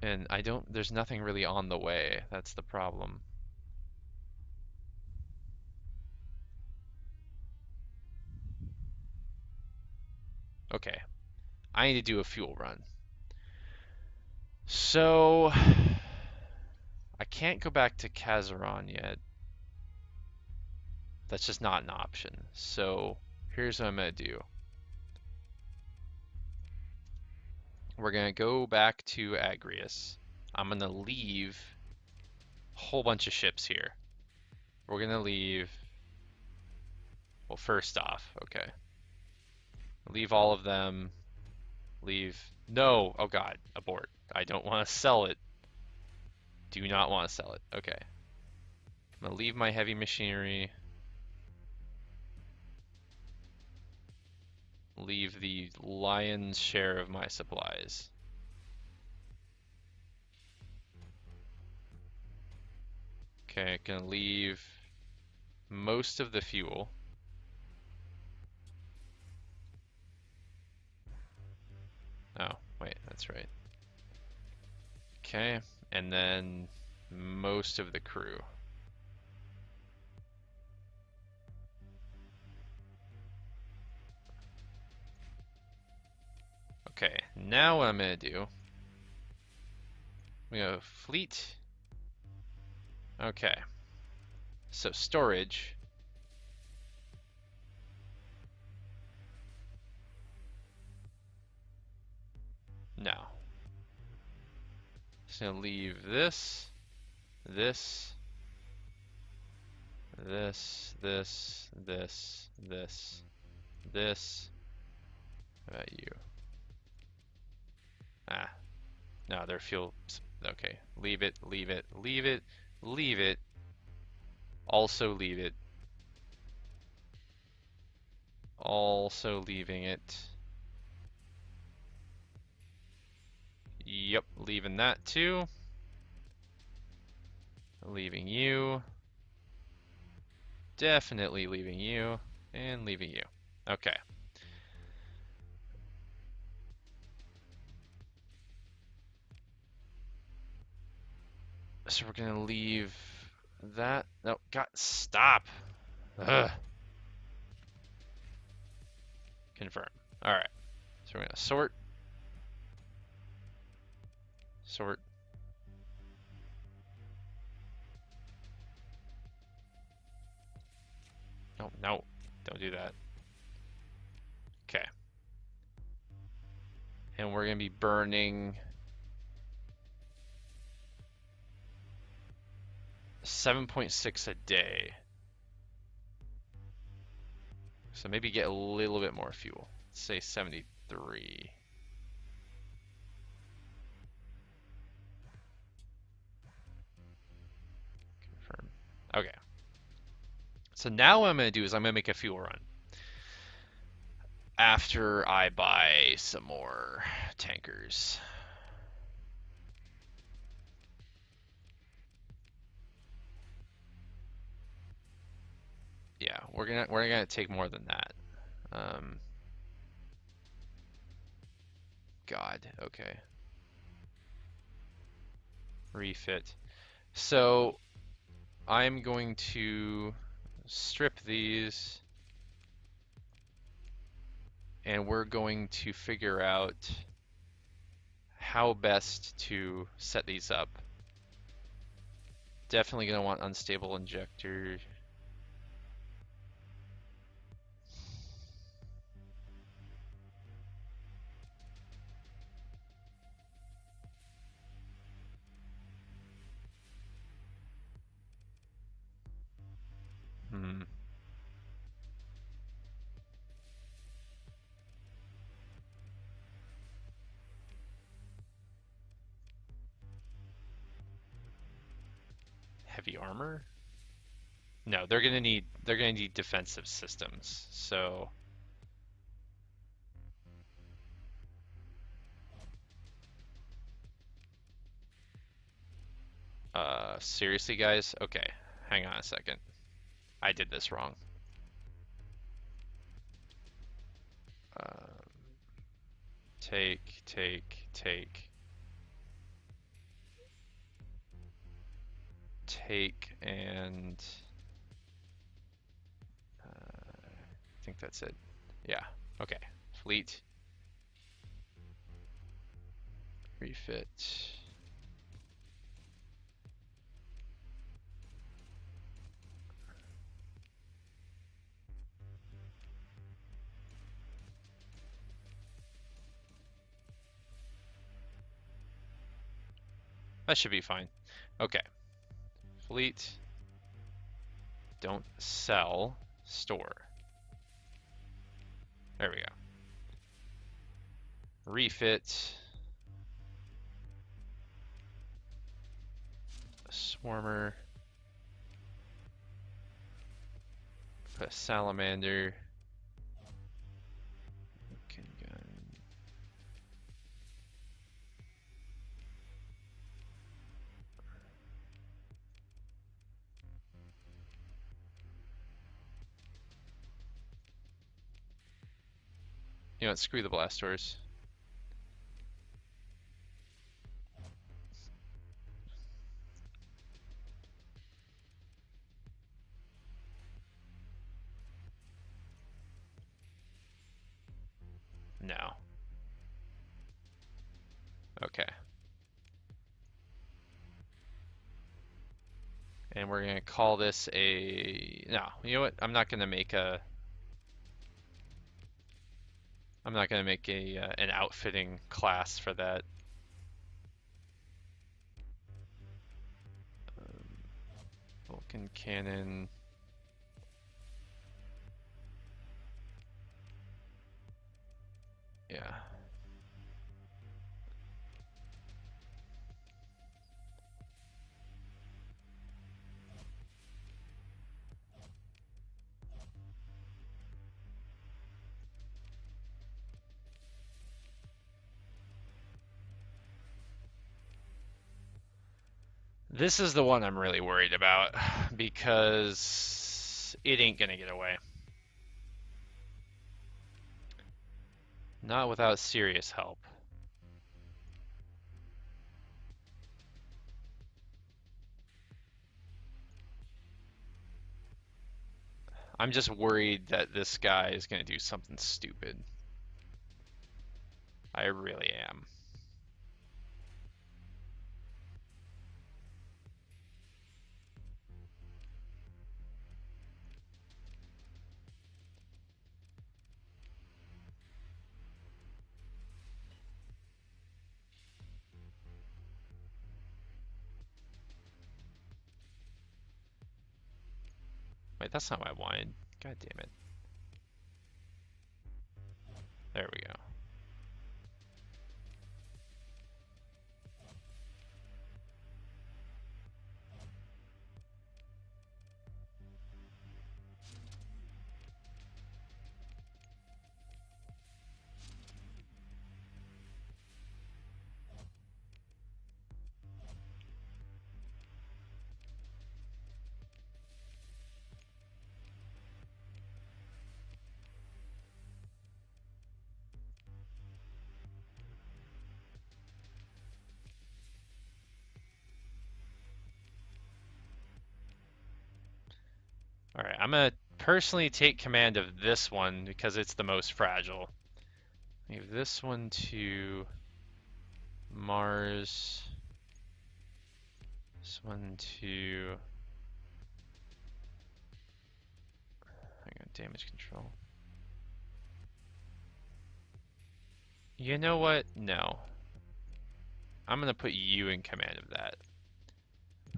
And there's nothing really on the way. That's the problem. Okay, I need to do a fuel run. So, I can't go back to Kazaron yet. That's just not an option. So, here's what I'm going to do. We're going to go back to Agrius. I'm going to leave a whole bunch of ships here. We're going to leave, well, first off, okay. Leave all of them. Leave, no, oh God, abort. I don't want to sell it. Do not want to sell it. Okay. I'm going to leave my heavy machinery. Leave the lion's share of my supplies. Okay, gonna leave most of the fuel. Oh, wait, that's right. Okay, and then most of the crew. Okay, now what I'm gonna do, we have fleet. Okay, so storage. No. Just gonna leave this, this, this, this, this, this. How about you? Ah, no, their fuel. Okay, leave it, leave it, leave it, leave it, also leave it, also leaving it. Yep, leaving that too. Leaving you. Definitely leaving you. And leaving you. Okay. So we're gonna leave that. No, God, stop. Ugh. Confirm. All right. So we're gonna sort. Sort. No, no, don't do that. Okay. And we're gonna be burning 7.6 a day. So maybe get a little bit more fuel. Let's say 73. Confirm. Okay. So now what I'm going to do is I'm going to make a fuel run. After I buy some more tankers. Yeah, we're gonna take more than that. God, okay. Refit. So I'm going to strip these, and we're going to figure out how best to set these up. Definitely gonna want unstable injector. Hmm. Heavy armor? No, they're gonna need defensive systems. So seriously guys? Okay, hang on a second. I did this wrong. Um, take, and I think that's it. Yeah, okay. Fleet. Refit. That should be fine. Okay. Fleet. Don't sell. Store. There we go. Refit. Swarmer. Put a salamander. Gun. You know what? Screw the blast doors. No. Okay. And we're gonna call this a, no, you know what? I'm not gonna make a an outfitting class for that. Vulcan cannon. Yeah. This is the one I'm really worried about because it ain't gonna get away. Not without serious help. I'm just worried that this guy is gonna do something stupid. I really am. Wait, that's not what I wanted. God damn it. There we go. Alright, I'm gonna personally take command of this one because it's the most fragile. Leave this one to Mars. This one to... hang on, damage control. You know what? No. I'm gonna put you in command of that.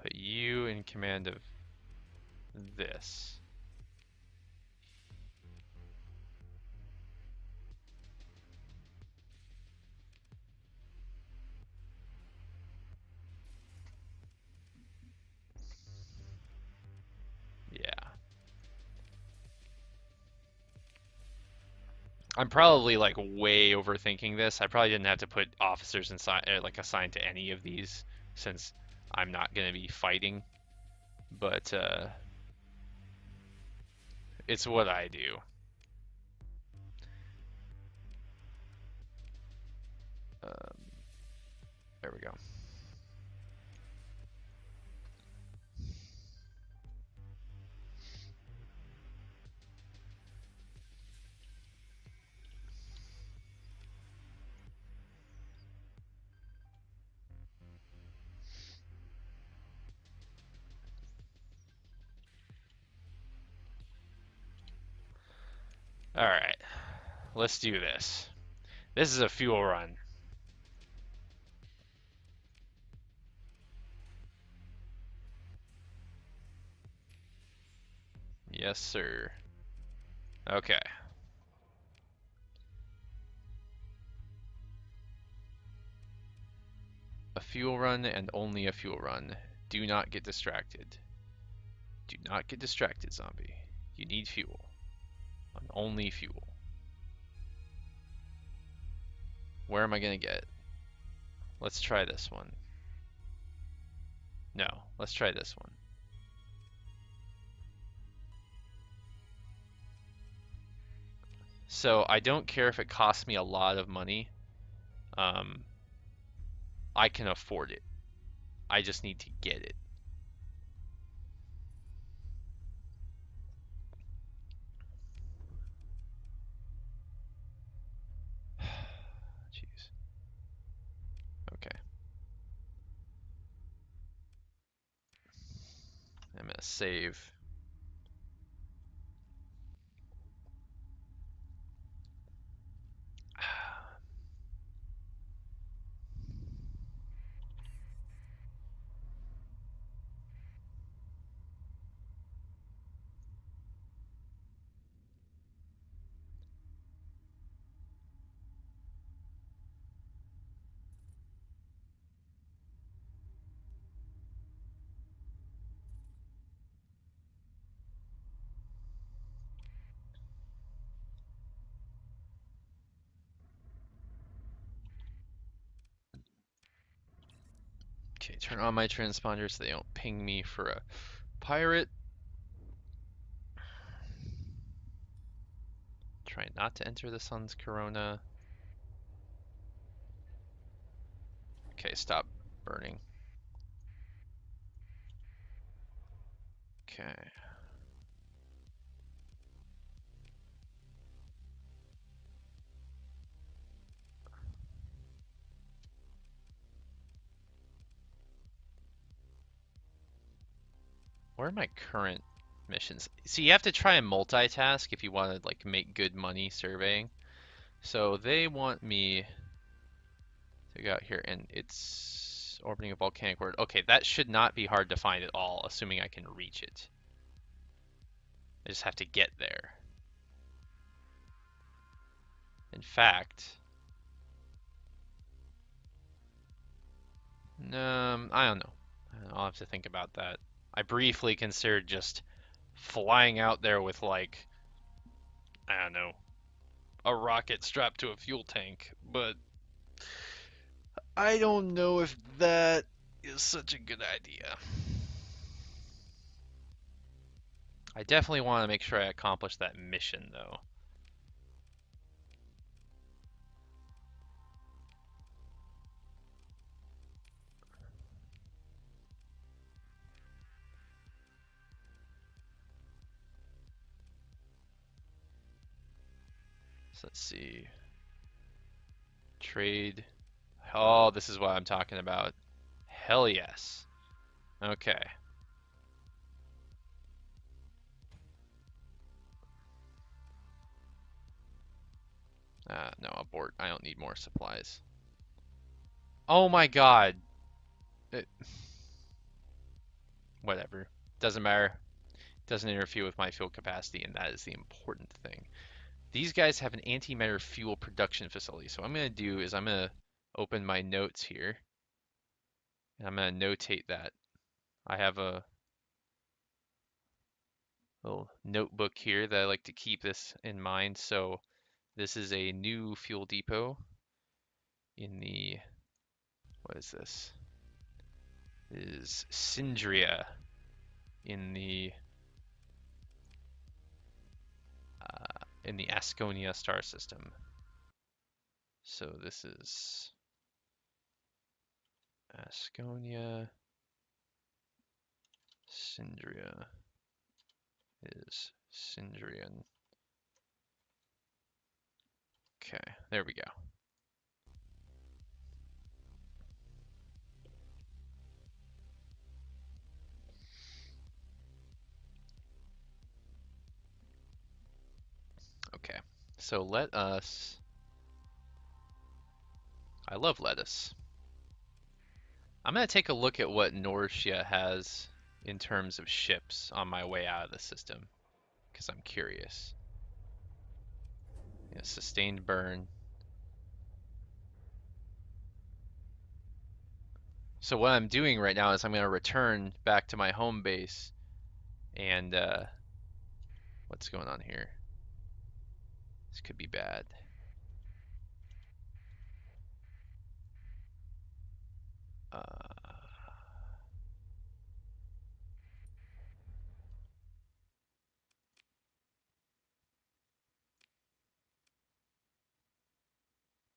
Put you in command of this. Yeah. I'm probably like way overthinking this. I probably didn't have to put officers inside, like assigned to any of these, since I'm not gonna be fighting. But it's what I do. There we go. All right, let's do this. This is a fuel run. Yes, sir. Okay. A fuel run and only a fuel run. Do not get distracted. Do not get distracted, zombie. You need fuel. And only fuel. Where am I gonna get? Let's try this one. No, let's try this one. So I don't care if it costs me a lot of money. I can afford it. I just need to get it. Jeez. Okay. I'm gonna save. Okay, turn on my transponders so they don't ping me for a pirate. Try not to enter the sun's corona. Okay, stop burning. Okay. Where are my current missions? See, you have to try and multitask if you want to like make good money surveying. So they want me to go out here, and it's orbiting a volcanic world. Okay, that should not be hard to find at all, assuming I can reach it. I just have to get there. In fact, I don't know. I'll have to think about that. I briefly considered just flying out there with like, I don't know, a rocket strapped to a fuel tank, but I don't know if that is such a good idea. I definitely want to make sure I accomplish that mission though. So let's see. Trade. Oh, this is what I'm talking about. Hell yes. Okay. No, abort. I don't need more supplies. Oh my god. It, whatever. Doesn't matter. Doesn't interfere with my fuel capacity, and that is the important thing. These guys have an antimatter fuel production facility. So what I'm going to do is I'm going to open my notes here, and I'm going to notate that. I have a little notebook here that I like to keep this in mind. So this is a new fuel depot in the, what is this? This is Syndria in the Asconia star system. So this is Asconia. Syndria is Syndrian. Okay, there we go. Okay, so let us. I love lettuce. I'm going to take a look at what Norcia has in terms of ships on my way out of the system, because I'm curious. Yeah, sustained burn. So what I'm doing right now is I'm going to return back to my home base, and what's going on here? This could be bad. Uh,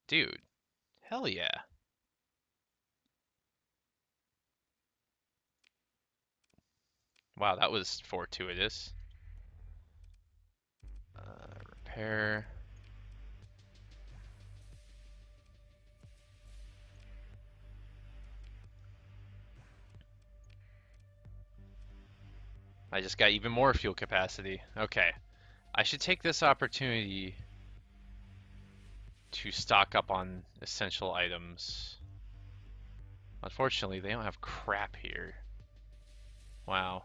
dude, hell yeah. Wow, that was fortuitous. Repair. I just got even more fuel capacity. Okay. I should take this opportunity to stock up on essential items. Unfortunately, they don't have crap here. Wow.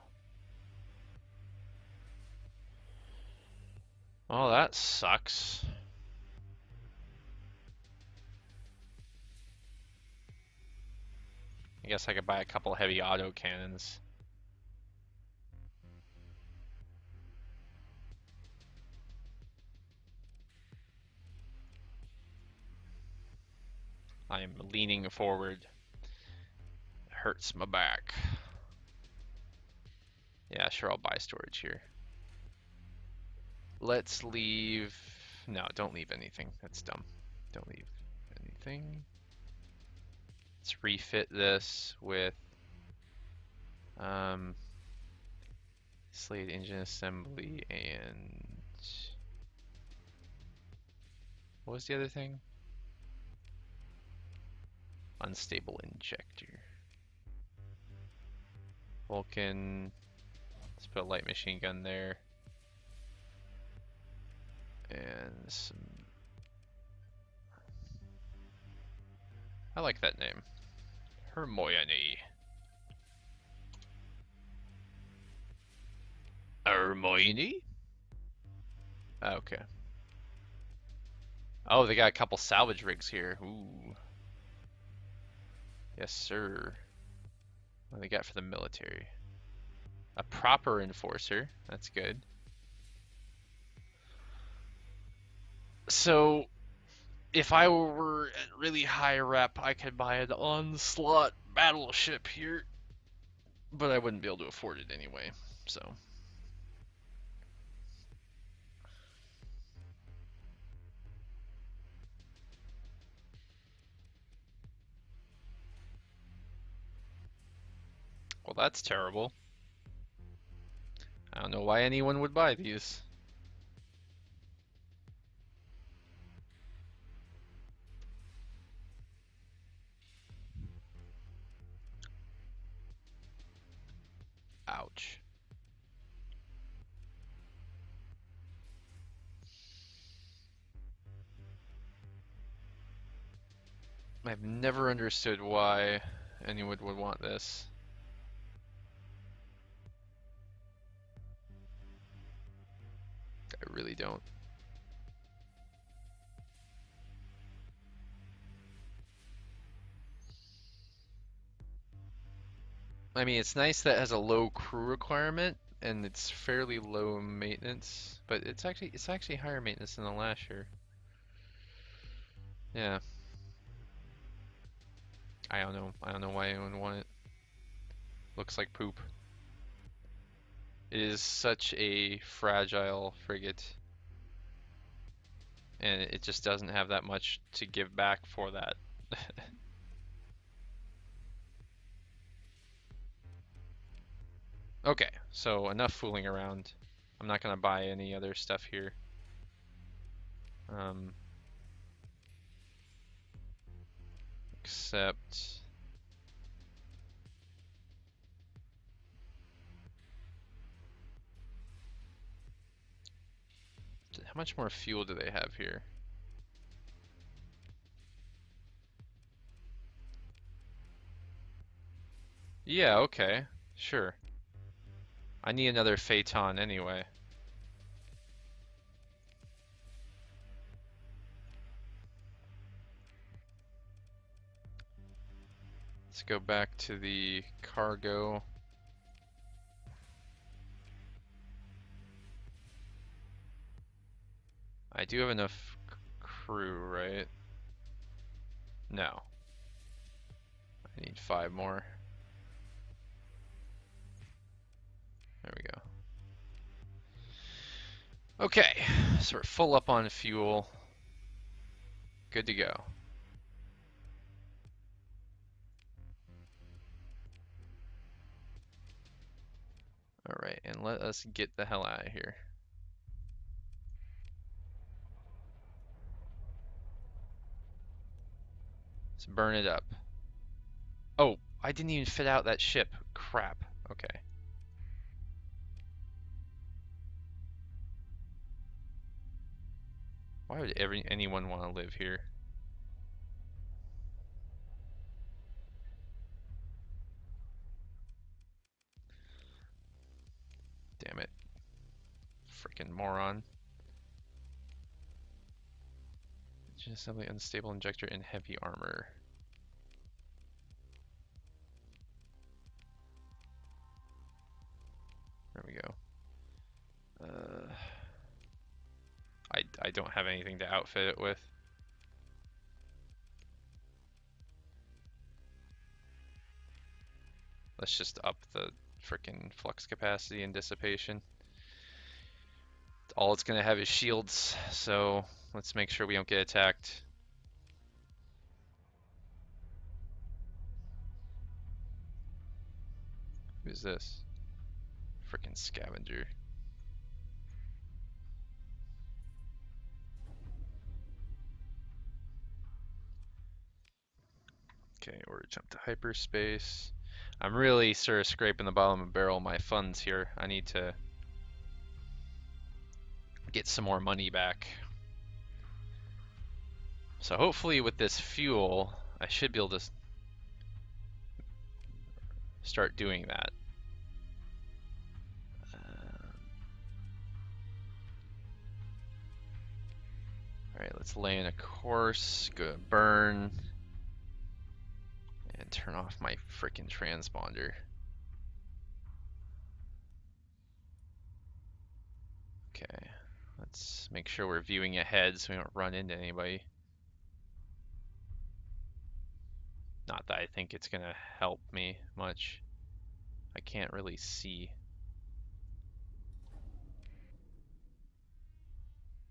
Well, that sucks. I guess I could buy a couple heavy auto cannons. I'm leaning forward. Hurts my back. Yeah, sure, I'll buy storage here. Let's leave... No, don't leave anything. That's dumb. Don't leave anything. Let's refit this with slate engine assembly and what was the other thing? Unstable injector. Vulcan. Let's put a light machine gun there. And some... I like that name. Hermione. Hermione? Okay. Oh, they got a couple salvage rigs here. Ooh. Yes, sir. What do they got for the military? A proper enforcer. That's good. So, if I were at really high rep, I could buy an onslaught battleship here. But I wouldn't be able to afford it anyway, so... Well, that's terrible. I don't know why anyone would buy these. Ouch. I've never understood why anyone would want this. I really don't. I mean, it's nice that it has a low crew requirement and it's fairly low maintenance, but it's actually higher maintenance than the last year. Yeah. I don't know. I don't know why anyone would want it. Looks like poop. It is such a fragile frigate. And it just doesn't have that much to give back for that. Okay, so enough fooling around. I'm not gonna buy any other stuff here. Except how much more fuel do they have here? Yeah, okay, sure. I need another Phaeton anyway. Let's go back to the cargo. I do have enough crew, right? No. I need 5 more. There we go. Okay, so we're full up on fuel. Good to go. Alright, and let us get the hell out of here. Let's burn it up. Oh, I didn't even fit out that ship. Crap. Okay. Why would anyone want to live here? Damn it. Freaking moron. Engine assembly, unstable injector, and heavy armor. There we go. I don't have anything to outfit it with. Let's just up the frickin' flux capacity and dissipation. All it's gonna have is shields, so let's make sure we don't get attacked. Who's this? Frickin' scavenger. Okay, or jump to hyperspace. I'm really sort of scraping the bottom of the barrel of my funds here. I need to get some more money back. So hopefully with this fuel, I should be able to start doing that. Alright, let's lay in a course, go to burn, and turn off my frickin' transponder. Okay, let's make sure we're viewing ahead so we don't run into anybody. Not that I think it's gonna help me much. I can't really see.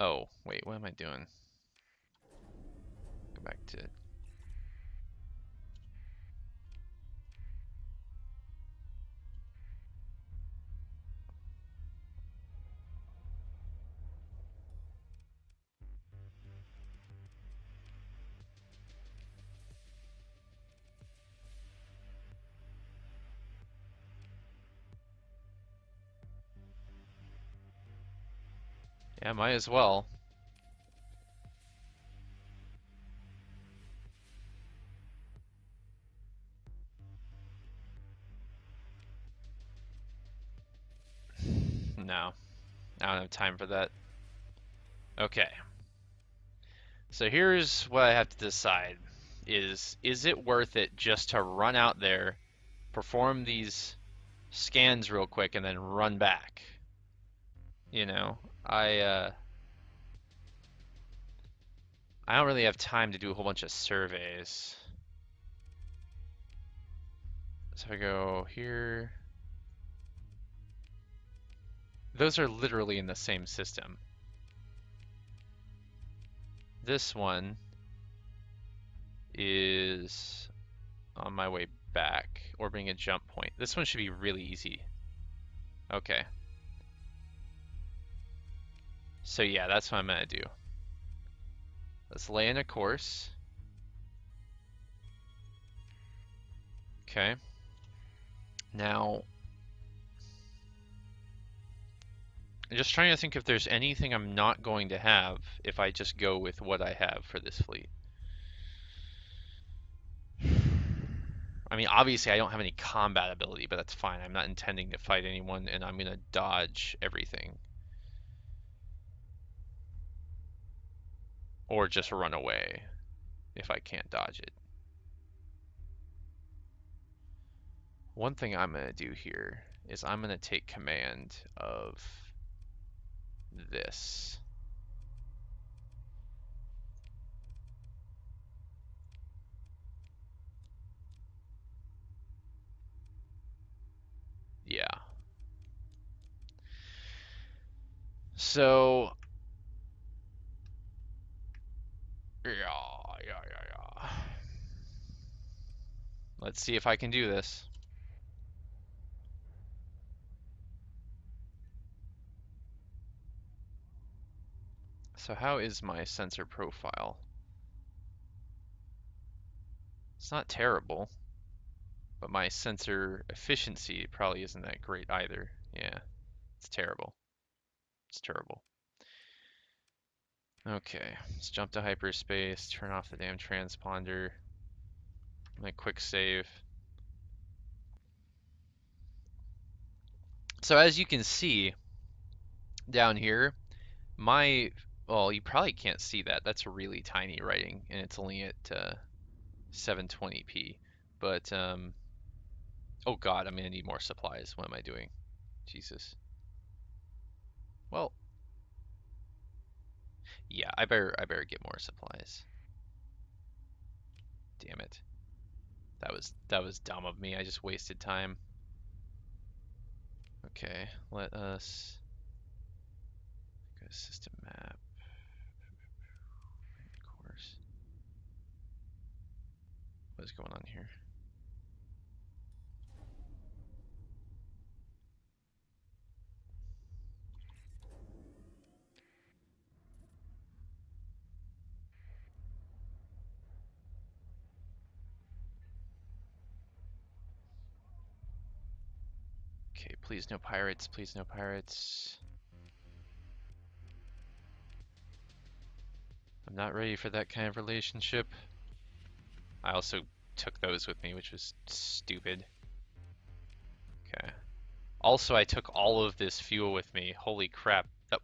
Oh, wait, what am I doing? Go back to... Yeah, might as well. No, I don't have time for that. Okay. So here's what I have to decide. Is it worth it just to run out there, perform these scans real quick, and then run back? You know, I don't really have time to do a whole bunch of surveys. So I go here. Those are literally in the same system. This one is on my way back, orbiting a jump point. This one should be really easy. Okay. So yeah, that's what I'm gonna do. Let's lay in a course. Okay. Now, I'm just trying to think if there's anything I'm not going to have if I just go with what I have for this fleet. I mean, obviously I don't have any combat ability, but that's fine. I'm not intending to fight anyone, and I'm gonna dodge everything. Or just run away if I can't dodge it. One thing I'm gonna do here is I'm gonna take command of this. Yeah. So, yeah. Let's see if I can do this. So how is my sensor profile? It's not terrible, but my sensor efficiency probably isn't that great either. Yeah, it's terrible. It's terrible. Okay, let's jump to hyperspace, turn off the damn transponder. My quick save. So as you can see down here, well, you probably can't see that. That's really tiny writing, and it's only at 720p. But, oh God, I'm gonna need more supplies. What am I doing? Jesus. Well, yeah, I better get more supplies. Damn it. That was dumb of me. I just wasted time. Okay, let us go to system map. Of course. What is going on here? Okay, please no pirates, please no pirates. I'm not ready for that kind of relationship. I also took those with me, which was stupid. Okay. Also, I took all of this fuel with me. Holy crap. Oh,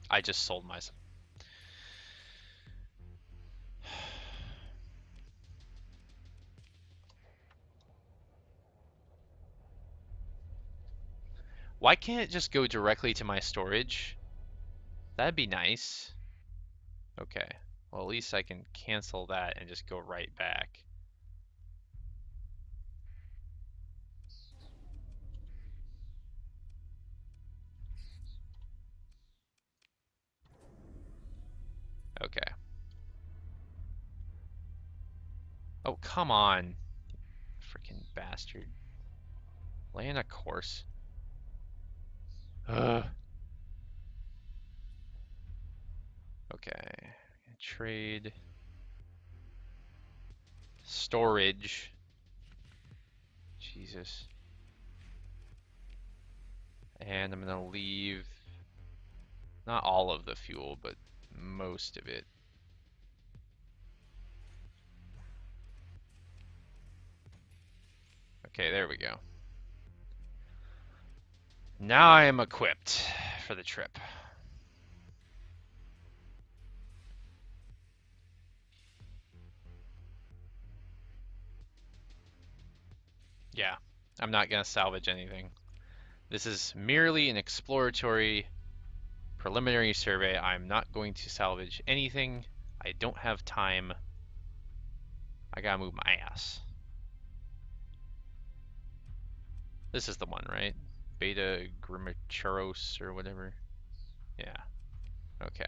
I just sold myself. Why can't it just go directly to my storage? That'd be nice. Okay. Well, at least I can cancel that and just go right back. Okay. Oh, come on. Freaking bastard. Lay in a course. Ugh. Okay. Trade. Storage. Jesus. And I'm gonna leave not all of the fuel, but most of it. Okay, there we go. Now I am equipped for the trip. Yeah, I'm not gonna salvage anything. This is merely an exploratory preliminary survey. I'm not going to salvage anything. I don't have time. I gotta move my ass. This is the one, right? Beta Grimachuros or whatever. Yeah. Okay.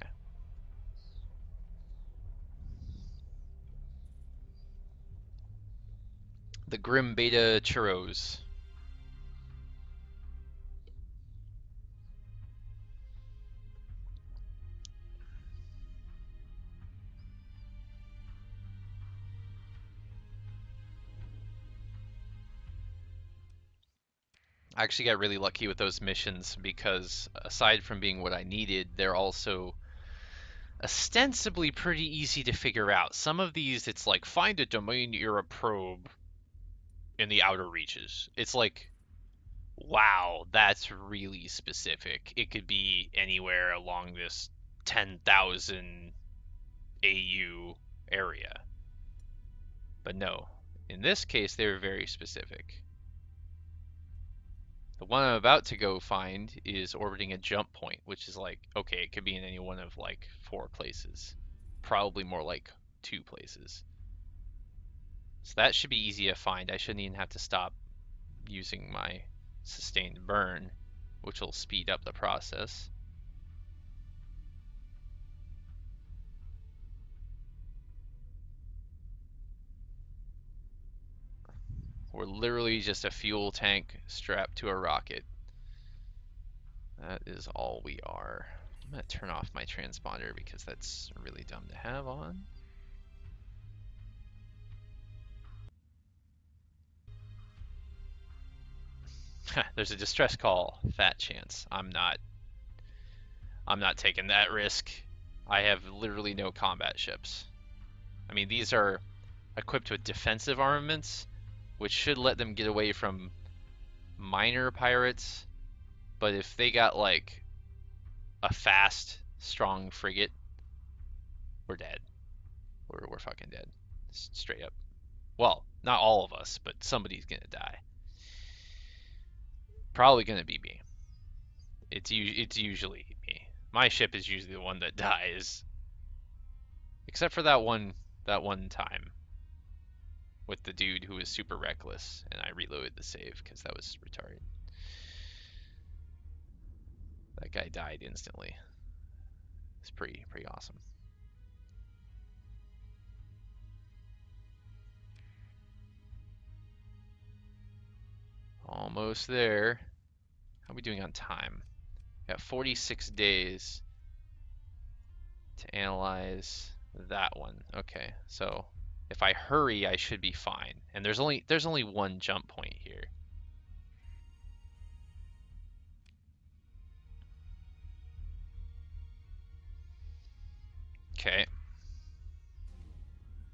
The Grim Beta Churros. I actually got really lucky with those missions because aside from being what I needed, they're also ostensibly pretty easy to figure out. Some of these, it's like find a domain era probe in the outer reaches. It's like, wow, that's really specific. It could be anywhere along this 10,000 AU area. But no, in this case, they were very specific. The one I'm about to go find is orbiting a jump point, which is like, okay, it could be in any one of like 4 places. Probably more like 2 places. So that should be easy to find. I shouldn't even have to stop using my sustained burn, which will speed up the process. We're literally just a fuel tank strapped to a rocket. That is all we are. I'm going to turn off my transponder because that's really dumb to have on. There's a distress call. Fat chance. I'm not taking that risk. I have literally no combat ships. I mean, these are equipped with defensive armaments, which should let them get away from minor pirates. But if they got like a fast, strong frigate, we're dead. We're fucking dead. Straight up. Well, not all of us, but somebody's gonna die. Probably gonna be me. It's usually me. My ship is usually the one that dies, except for that one time. with the dude who was super reckless, and I reloaded the save because that was retarded. That guy died instantly. It's pretty awesome. Almost there. How are we doing on time? Got 46 days to analyze that one. Okay, so if I hurry, I should be fine. And there's only one jump point here. Okay.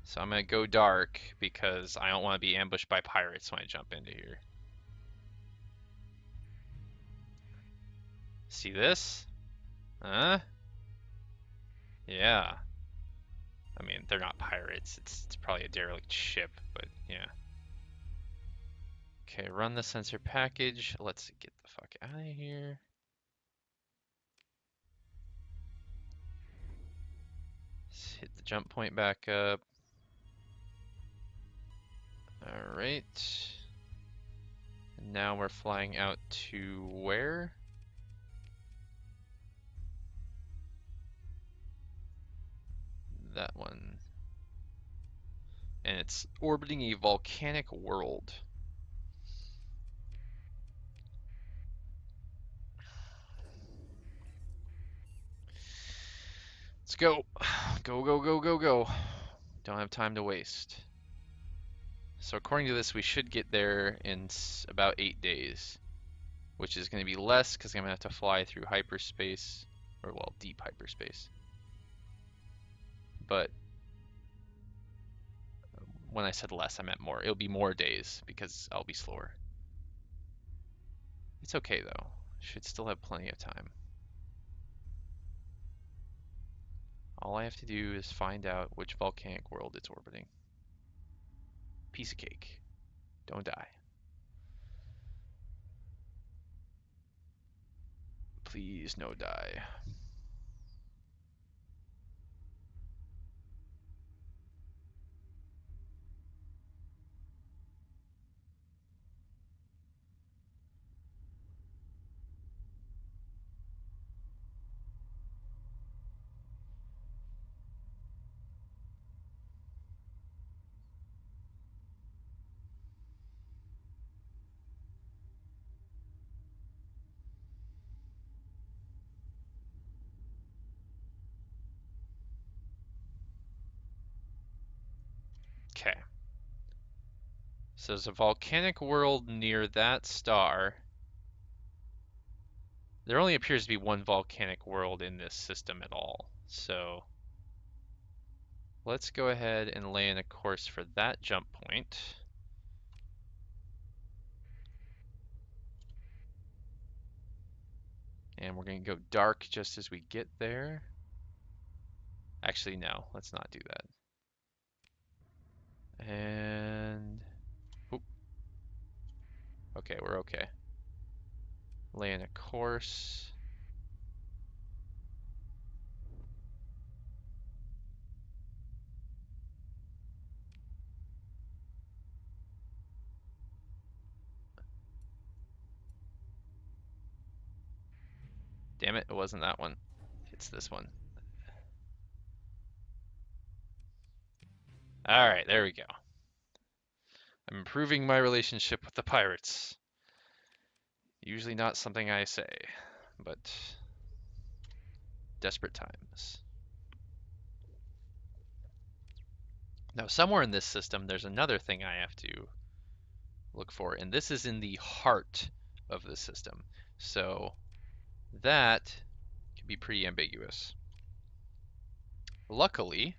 So I'm gonna go dark because I don't want to be ambushed by pirates when I jump into here. See this? Huh? Yeah. I mean, they're not pirates. It's probably a derelict ship, but yeah. Okay, run the sensor package. Let's get the fuck out of here. Let's hit the jump point back up. Alright. Now we're flying out to where? That one. And it's orbiting a volcanic world. Let's go. Go, go, go, go, go. Don't have time to waste. So according to this, we should get there in about 8 days, which is going to be less because I'm going to have to fly through hyperspace, or well, deep hyperspace. But when I said less, I meant more. It'll be more days because I'll be slower. It's okay though. Should still have plenty of time. All I have to do is find out which volcanic world it's orbiting. Piece of cake. Don't die. Please no die. Okay. So there's a volcanic world near that star. There only appears to be one volcanic world in this system at all. So let's go ahead and lay in a course for that jump point. And we're going to go dark just as we get there. Actually, no, let's not do that. And oop. Okay, we're okay. Lay in a course. Damn it, it wasn't that one. It's this one. All right, there we go. I'm improving my relationship with the pirates. Usually not something I say, but desperate times. Now, somewhere in this system, there's another thing I have to look for, and this is in the heart of the system. So that can be pretty ambiguous. Luckily,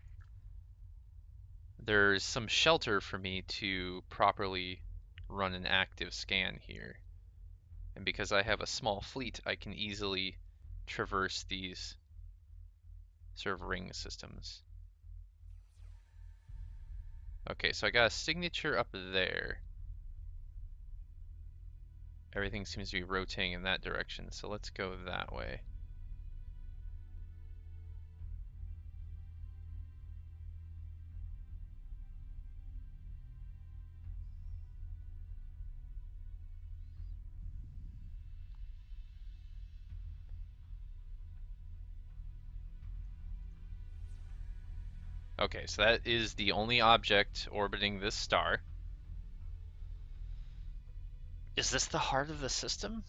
there's some shelter for me to properly run an active scan here. And because I have a small fleet, I can easily traverse these sort of ring systems. Okay, so I got a signature up there. Everything seems to be rotating in that direction, so let's go that way. Okay, so that is the only object orbiting this star. Is this the heart of the system?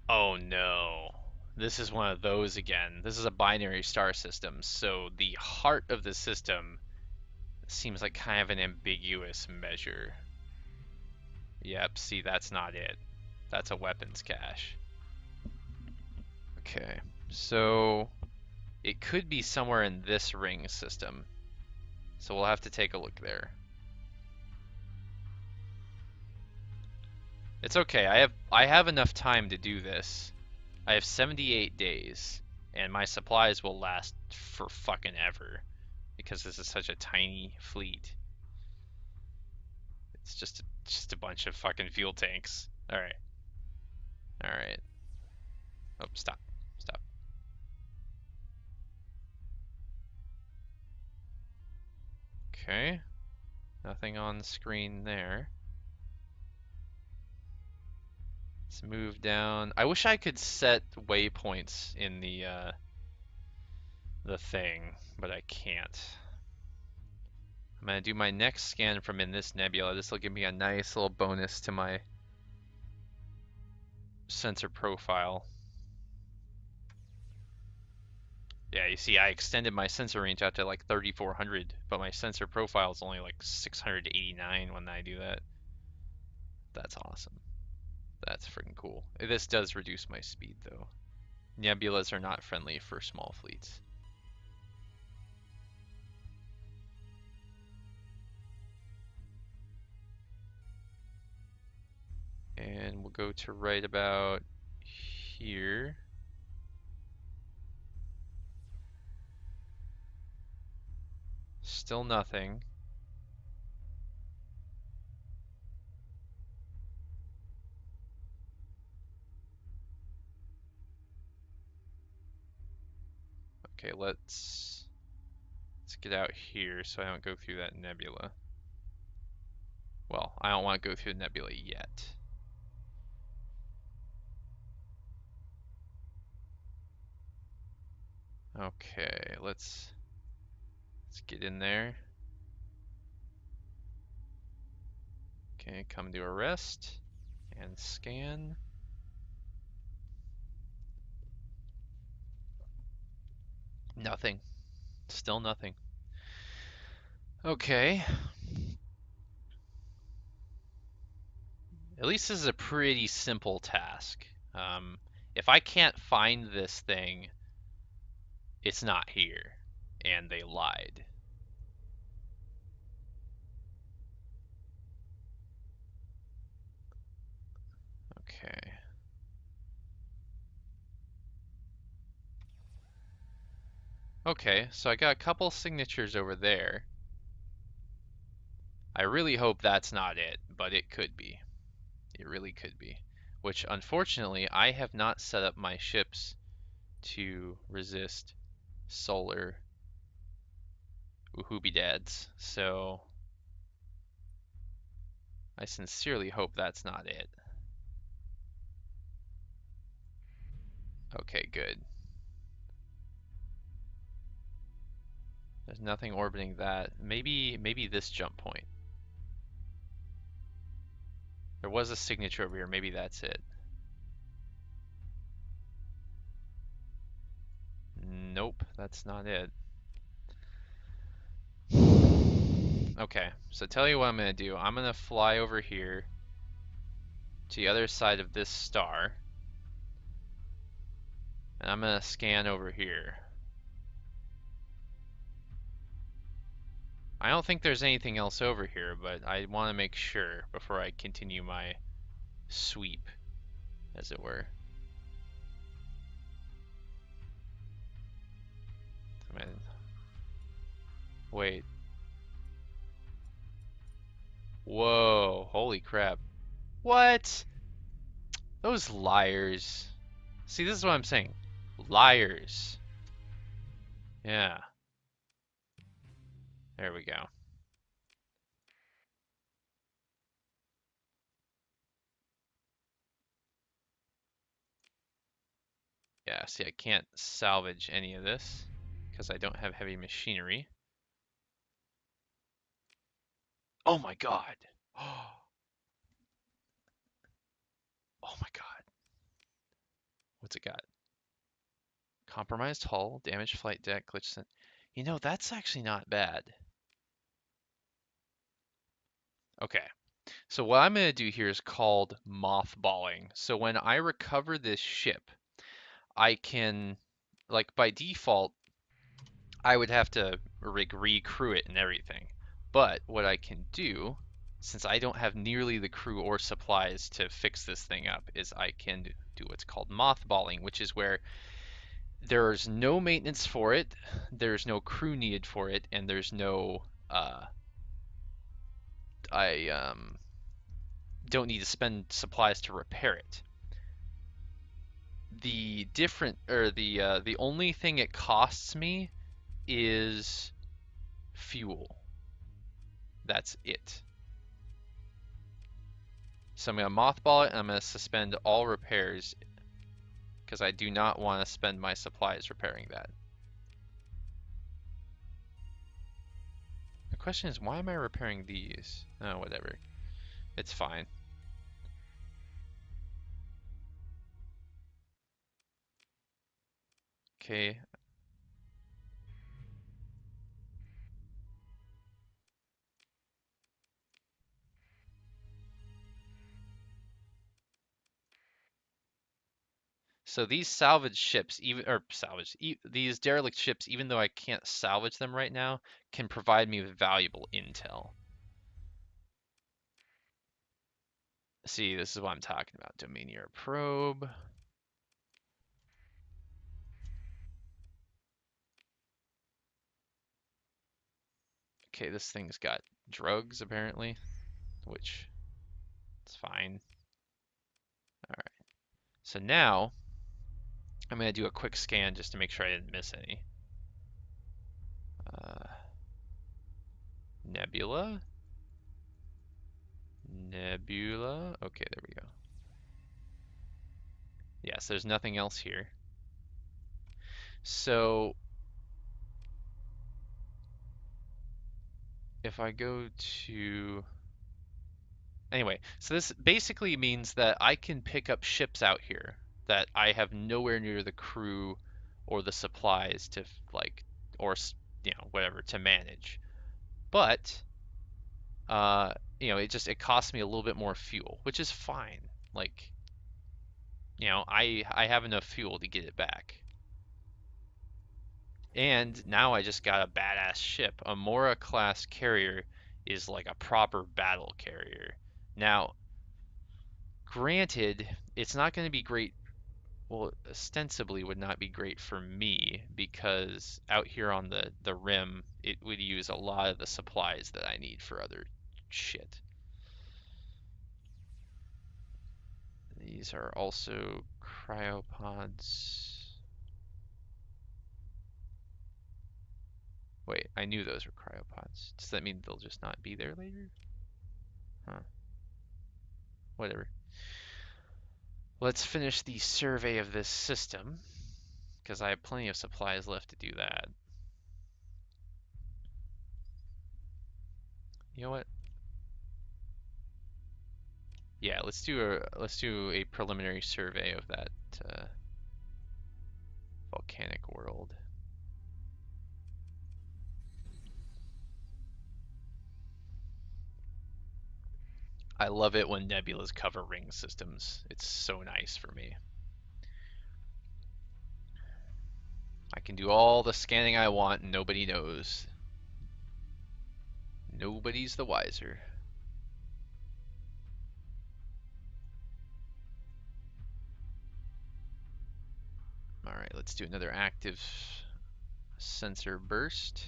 Oh no. This is one of those again. This is a binary star system, so the heart of the system seems like kind of an ambiguous measure. Yep, see, that's not it. That's a weapons cache. Okay, so it could be somewhere in this ring system. So we'll have to take a look there. It's okay. I have enough time to do this. I have 78 days, and my supplies will last for fucking ever because this is such a tiny fleet. It's just a bunch of fucking fuel tanks. All right. All right. Oh, stop. Stop. Okay. Nothing on the screen there. Let's move down. I wish I could set waypoints in the thing, but I can't. I'm gonna do my next scan from in this nebula. This will give me a nice little bonus to my sensor profile. Yeah, you see, I extended my sensor range out to like 3,400, but my sensor profile is only like 689 when I do that. That's awesome. That's freaking cool. This does reduce my speed though. Nebulas are not friendly for small fleets. And we'll go to right about here. Still nothing. Okay, let's get out here so I don't go through that nebula. Well, I don't want to go through the nebula yet. Okay, let's get in there. Okay, come to a rest and scan. Nothing. Still nothing. Okay. At least this is a pretty simple task. If I can't find this thing, it's not here. And they lied. Okay. Okay, so I got a couple signatures over there. I really hope that's not it, but it could be. It really could be. Which, unfortunately, I have not set up my ships to resist solar woohooby dads. So I sincerely hope that's not it. Okay, good. There's nothing orbiting that. Maybe this jump point. There was a signature over here. Maybe that's it. Nope, that's not it. Okay, so tell you what I'm gonna do. I'm gonna fly over here to the other side of this star, and I'm gonna scan over here. I don't think there's anything else over here, but I want to make sure before I continue my sweep, as it were. Wait. Whoa, holy crap. What? Those liars. See, this is what I'm saying. Liars. Yeah. There we go. Yeah, see, I can't salvage any of this because I don't have heavy machinery. Oh my god! Oh my god. What's it got? Compromised hull, damaged flight deck, glitch. You know, that's actually not bad. Okay, so what I'm going to do here is called mothballing. So when I recover this ship, I can, like by default, I would have to recrew it and everything. But what I can do, since I don't have nearly the crew or supplies to fix this thing up, is I can do what's called mothballing, which is where there's no maintenance for it, there's no crew needed for it, and there's no I don't need to spend supplies to repair it. The only thing it costs me is fuel. That's it. So I'm gonna mothball it and I'm gonna suspend all repairs because I do not want to spend my supplies repairing that. The question is, why am I repairing these? Oh, whatever. It's fine. Okay. So these salvage ships, these derelict ships, even though I can't salvage them right now, can provide me with valuable intel. See, this is what I'm talking about. Dominier probe. Okay, this thing's got drugs apparently, which is fine. All right. So now I'm gonna do a quick scan just to make sure I didn't miss any. Nebula. Nebula. Okay, there we go. Yes, there's nothing else here. So if I go to anyway, so this basically means that I can pick up ships out here that I have nowhere near the crew or the supplies to like, or whatever to manage. But it costs me a little bit more fuel, which is fine. Like, I have enough fuel to get it back. And now I just got a badass ship. A Mora class carrier is like a proper battle carrier. Now, granted, it's not going to be great. Well, ostensibly would not be great for me because out here on the rim, it would use a lot of the supplies that I need for other shit. These are also cryopods. Wait, I knew those were cryopods. Does that mean they'll just not be there later? Huh. Whatever. Let's finish the survey of this system, because I have plenty of supplies left to do that. You know what? Yeah, let's do a preliminary survey of that volcanic world. I love it when nebulas cover ring systems. It's so nice for me. I can do all the scanning I want and nobody knows. Nobody's the wiser. Alright, let's do another active sensor burst.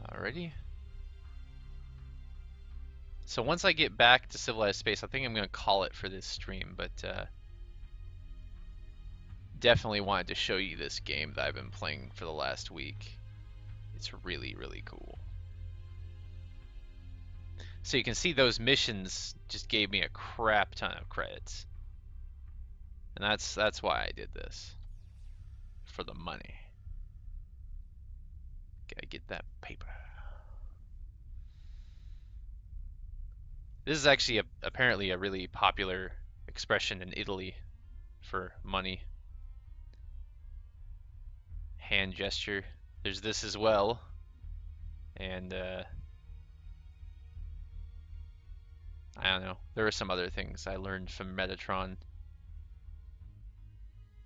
Alrighty. So once I get back to civilized space, I think I'm going to call it for this stream, but definitely wanted to show you this game that I've been playing for the last week. It's really, really cool. So you can see those missions just gave me a crap ton of credits. And that's why I did this. For the money. Gotta get that paper. This is actually apparently a really popular expression in Italy for money. Hand gesture. There's this as well. And I don't know. There are some other things I learned from Metatron.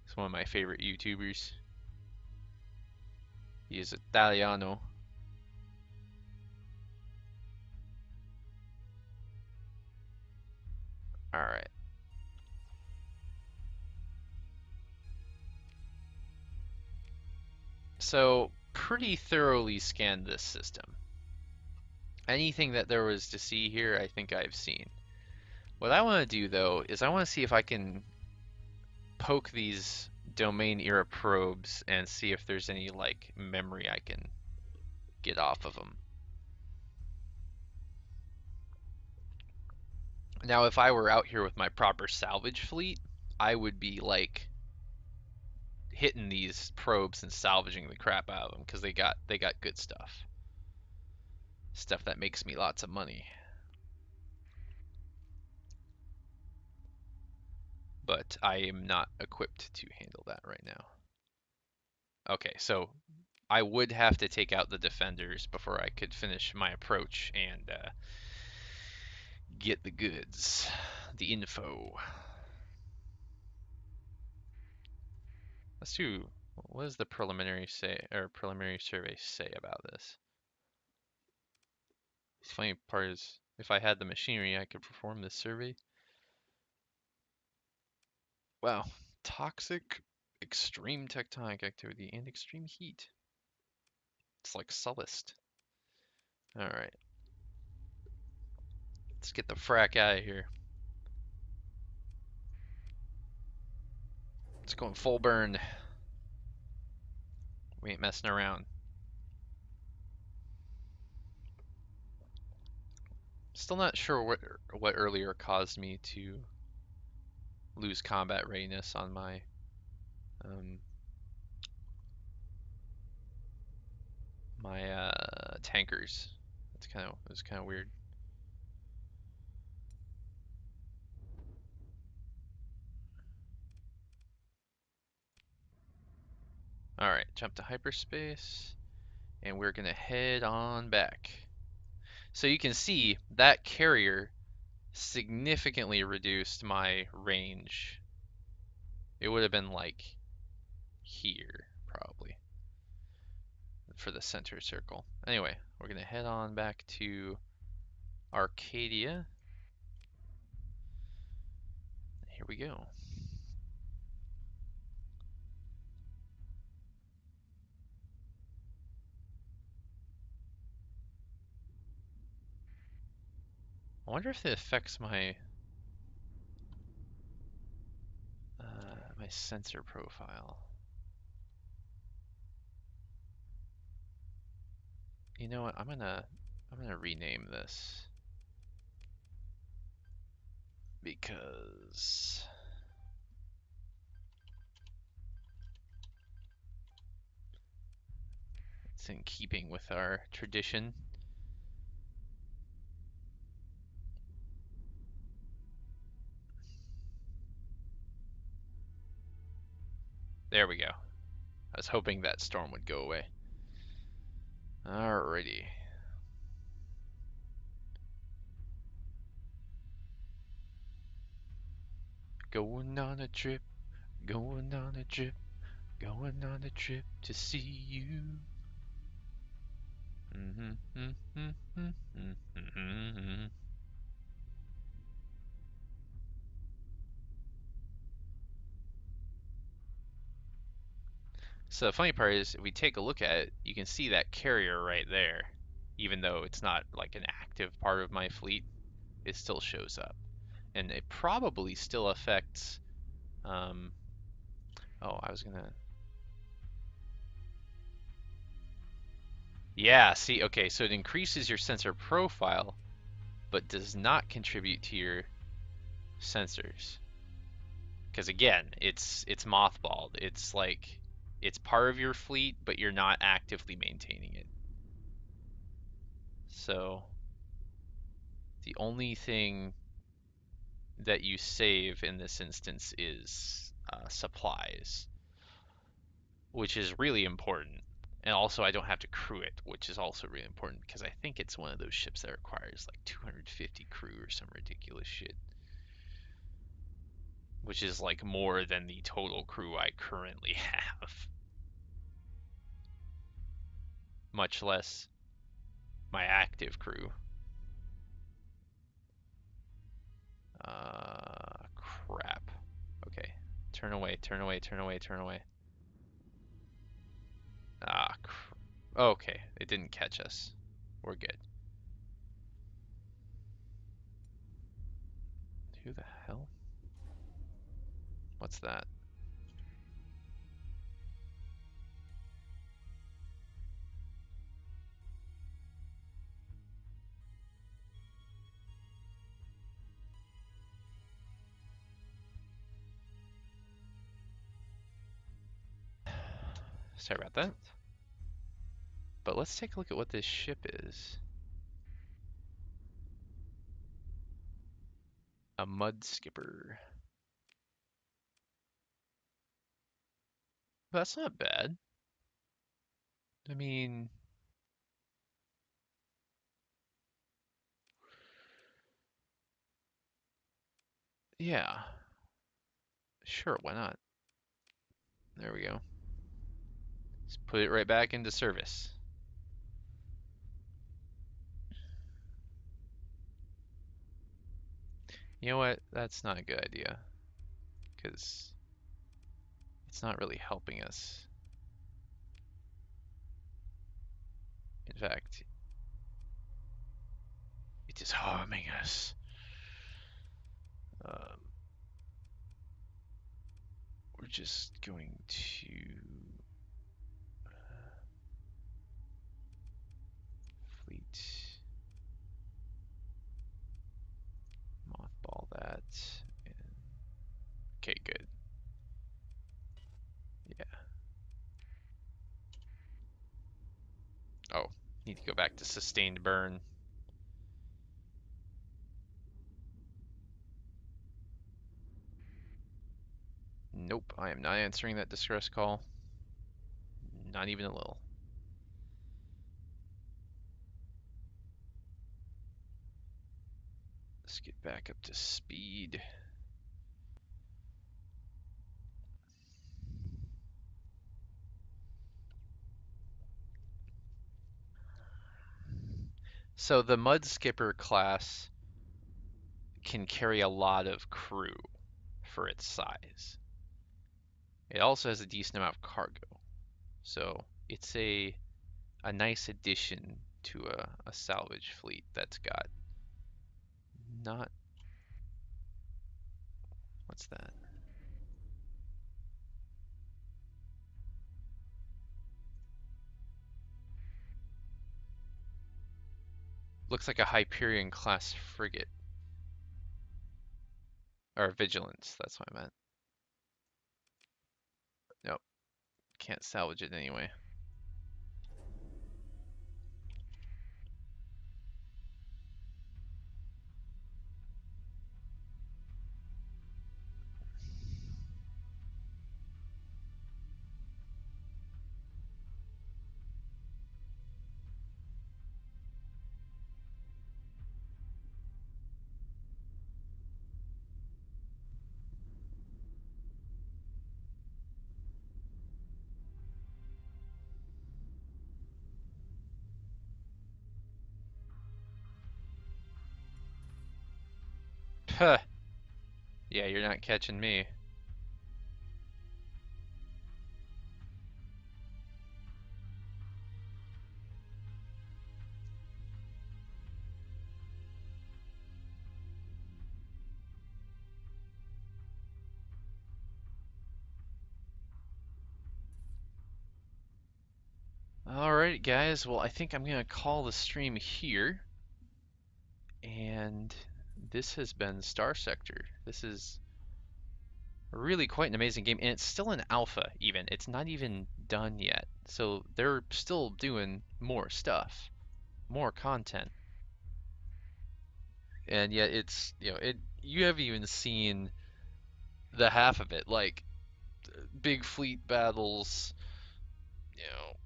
He's one of my favorite YouTubers. He is Italiano. Alright. So, pretty thoroughly scanned this system. Anything that there was to see here, I think I've seen. What I want to do, though, is I want to see if I can poke these domain era probes and see if there's any, like, memory I can get off of them. Now, if I were out here with my proper salvage fleet, I would be, like, hitting these probes and salvaging the crap out of them because they got good stuff. Stuff that makes me lots of money. But I am not equipped to handle that right now. Okay, so I would have to take out the defenders before I could finish my approach and get the goods, the info. Let's do. What does the preliminary survey say about this? The funny part is, if I had the machinery, I could perform this survey. Wow, toxic, extreme tectonic activity, and extreme heat. It's like Sullust. All right, let's get the frack out of here. It's going full burn. We ain't messing around. Still not sure what earlier caused me to lose combat readiness on my tankers. It's kind of weird. All right, jump to hyperspace, and we're gonna head on back. So you can see that carrier significantly reduced my range. It would have been like here, probably, for the center circle. Anyway, we're gonna head on back to Arcadia. Here we go. I wonder if it affects my my sensor profile. You know what? I'm gonna rename this because it's in keeping with our tradition. There we go. I was hoping that storm would go away. Alrighty. Going on a trip, going on a trip, going on a trip to see you. So the funny part is, if we take a look at it, you can see that carrier right there. Even though it's not like an active part of my fleet, it still shows up. And it probably still affects, oh, I was gonna, yeah, see, okay, so it increases your sensor profile, but does not contribute to your sensors. Because again, it's mothballed. It's like it's part of your fleet, but you're not actively maintaining it. So the only thing that you save in this instance is supplies, which is really important. And also, I don't have to crew it, which is also really important because I think it's one of those ships that requires like 250 crew or some ridiculous shit, which is like more than the total crew I currently have, much less my active crew. Crap. Okay. Turn away, turn away, turn away, turn away. Okay. It didn't catch us. We're good. Who the hell? What's that? Sorry about that. But let's take a look at what this ship is. A mud skipper. That's not bad. I mean, yeah. Sure, why not? There we go. Let's put it right back into service. You know what? That's not a good idea. Because it's not really helping us. In fact, it is harming us. Um, we're just going to fleet mothball that. And, okay, good. Yeah. Oh, need to go back to sustained burn. Nope, I am not answering that distress call. Not even a little. Let's get back up to speed. So the Mud Skipper class can carry a lot of crew for its size. It also has a decent amount of cargo. So it's a nice addition to a salvage fleet that's got not what's that? Looks like a Hyperion class frigate. Or Vigilance, that's what I meant. Nope, can't salvage it anyway. Puh. Yeah, you're not catching me. Alright guys, well I think I'm gonna call the stream here. And this has been Star Sector. This is really quite an amazing game, and it's still in alpha even. It's not even done yet. So they're still doing more stuff, more content. And yet it's, you haven't even seen the half of it, like big fleet battles, you know,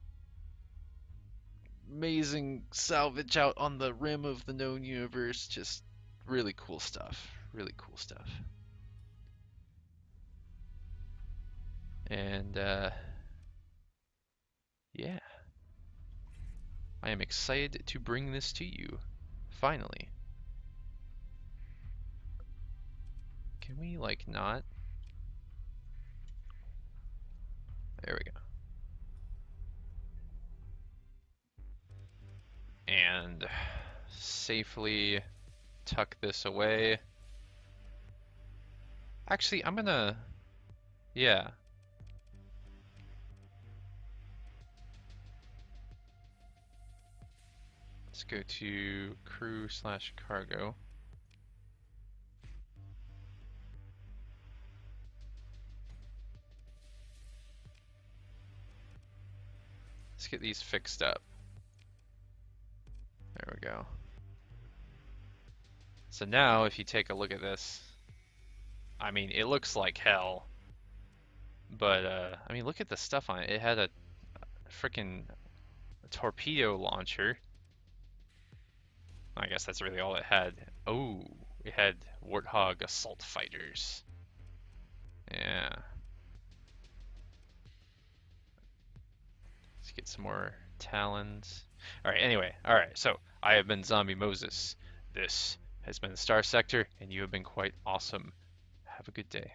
amazing salvage out on the rim of the known universe, just really cool stuff. Really cool stuff. And yeah, I am excited to bring this to you. Finally. Can we like not? There we go. And safely tuck this away. Actually, I'm gonna, yeah. Let's go to crew/cargo. Let's get these fixed up. There we go. So now, if you take a look at this, I mean, it looks like hell, but I mean, look at the stuff on it. It had a freaking torpedo launcher. I guess that's really all it had. Oh, it had Warthog assault fighters. Yeah. Let's get some more Talons. Alright, anyway. Alright, so I have been Zombie Moses. This has been Star Sector, and you have been quite awesome. Have a good day.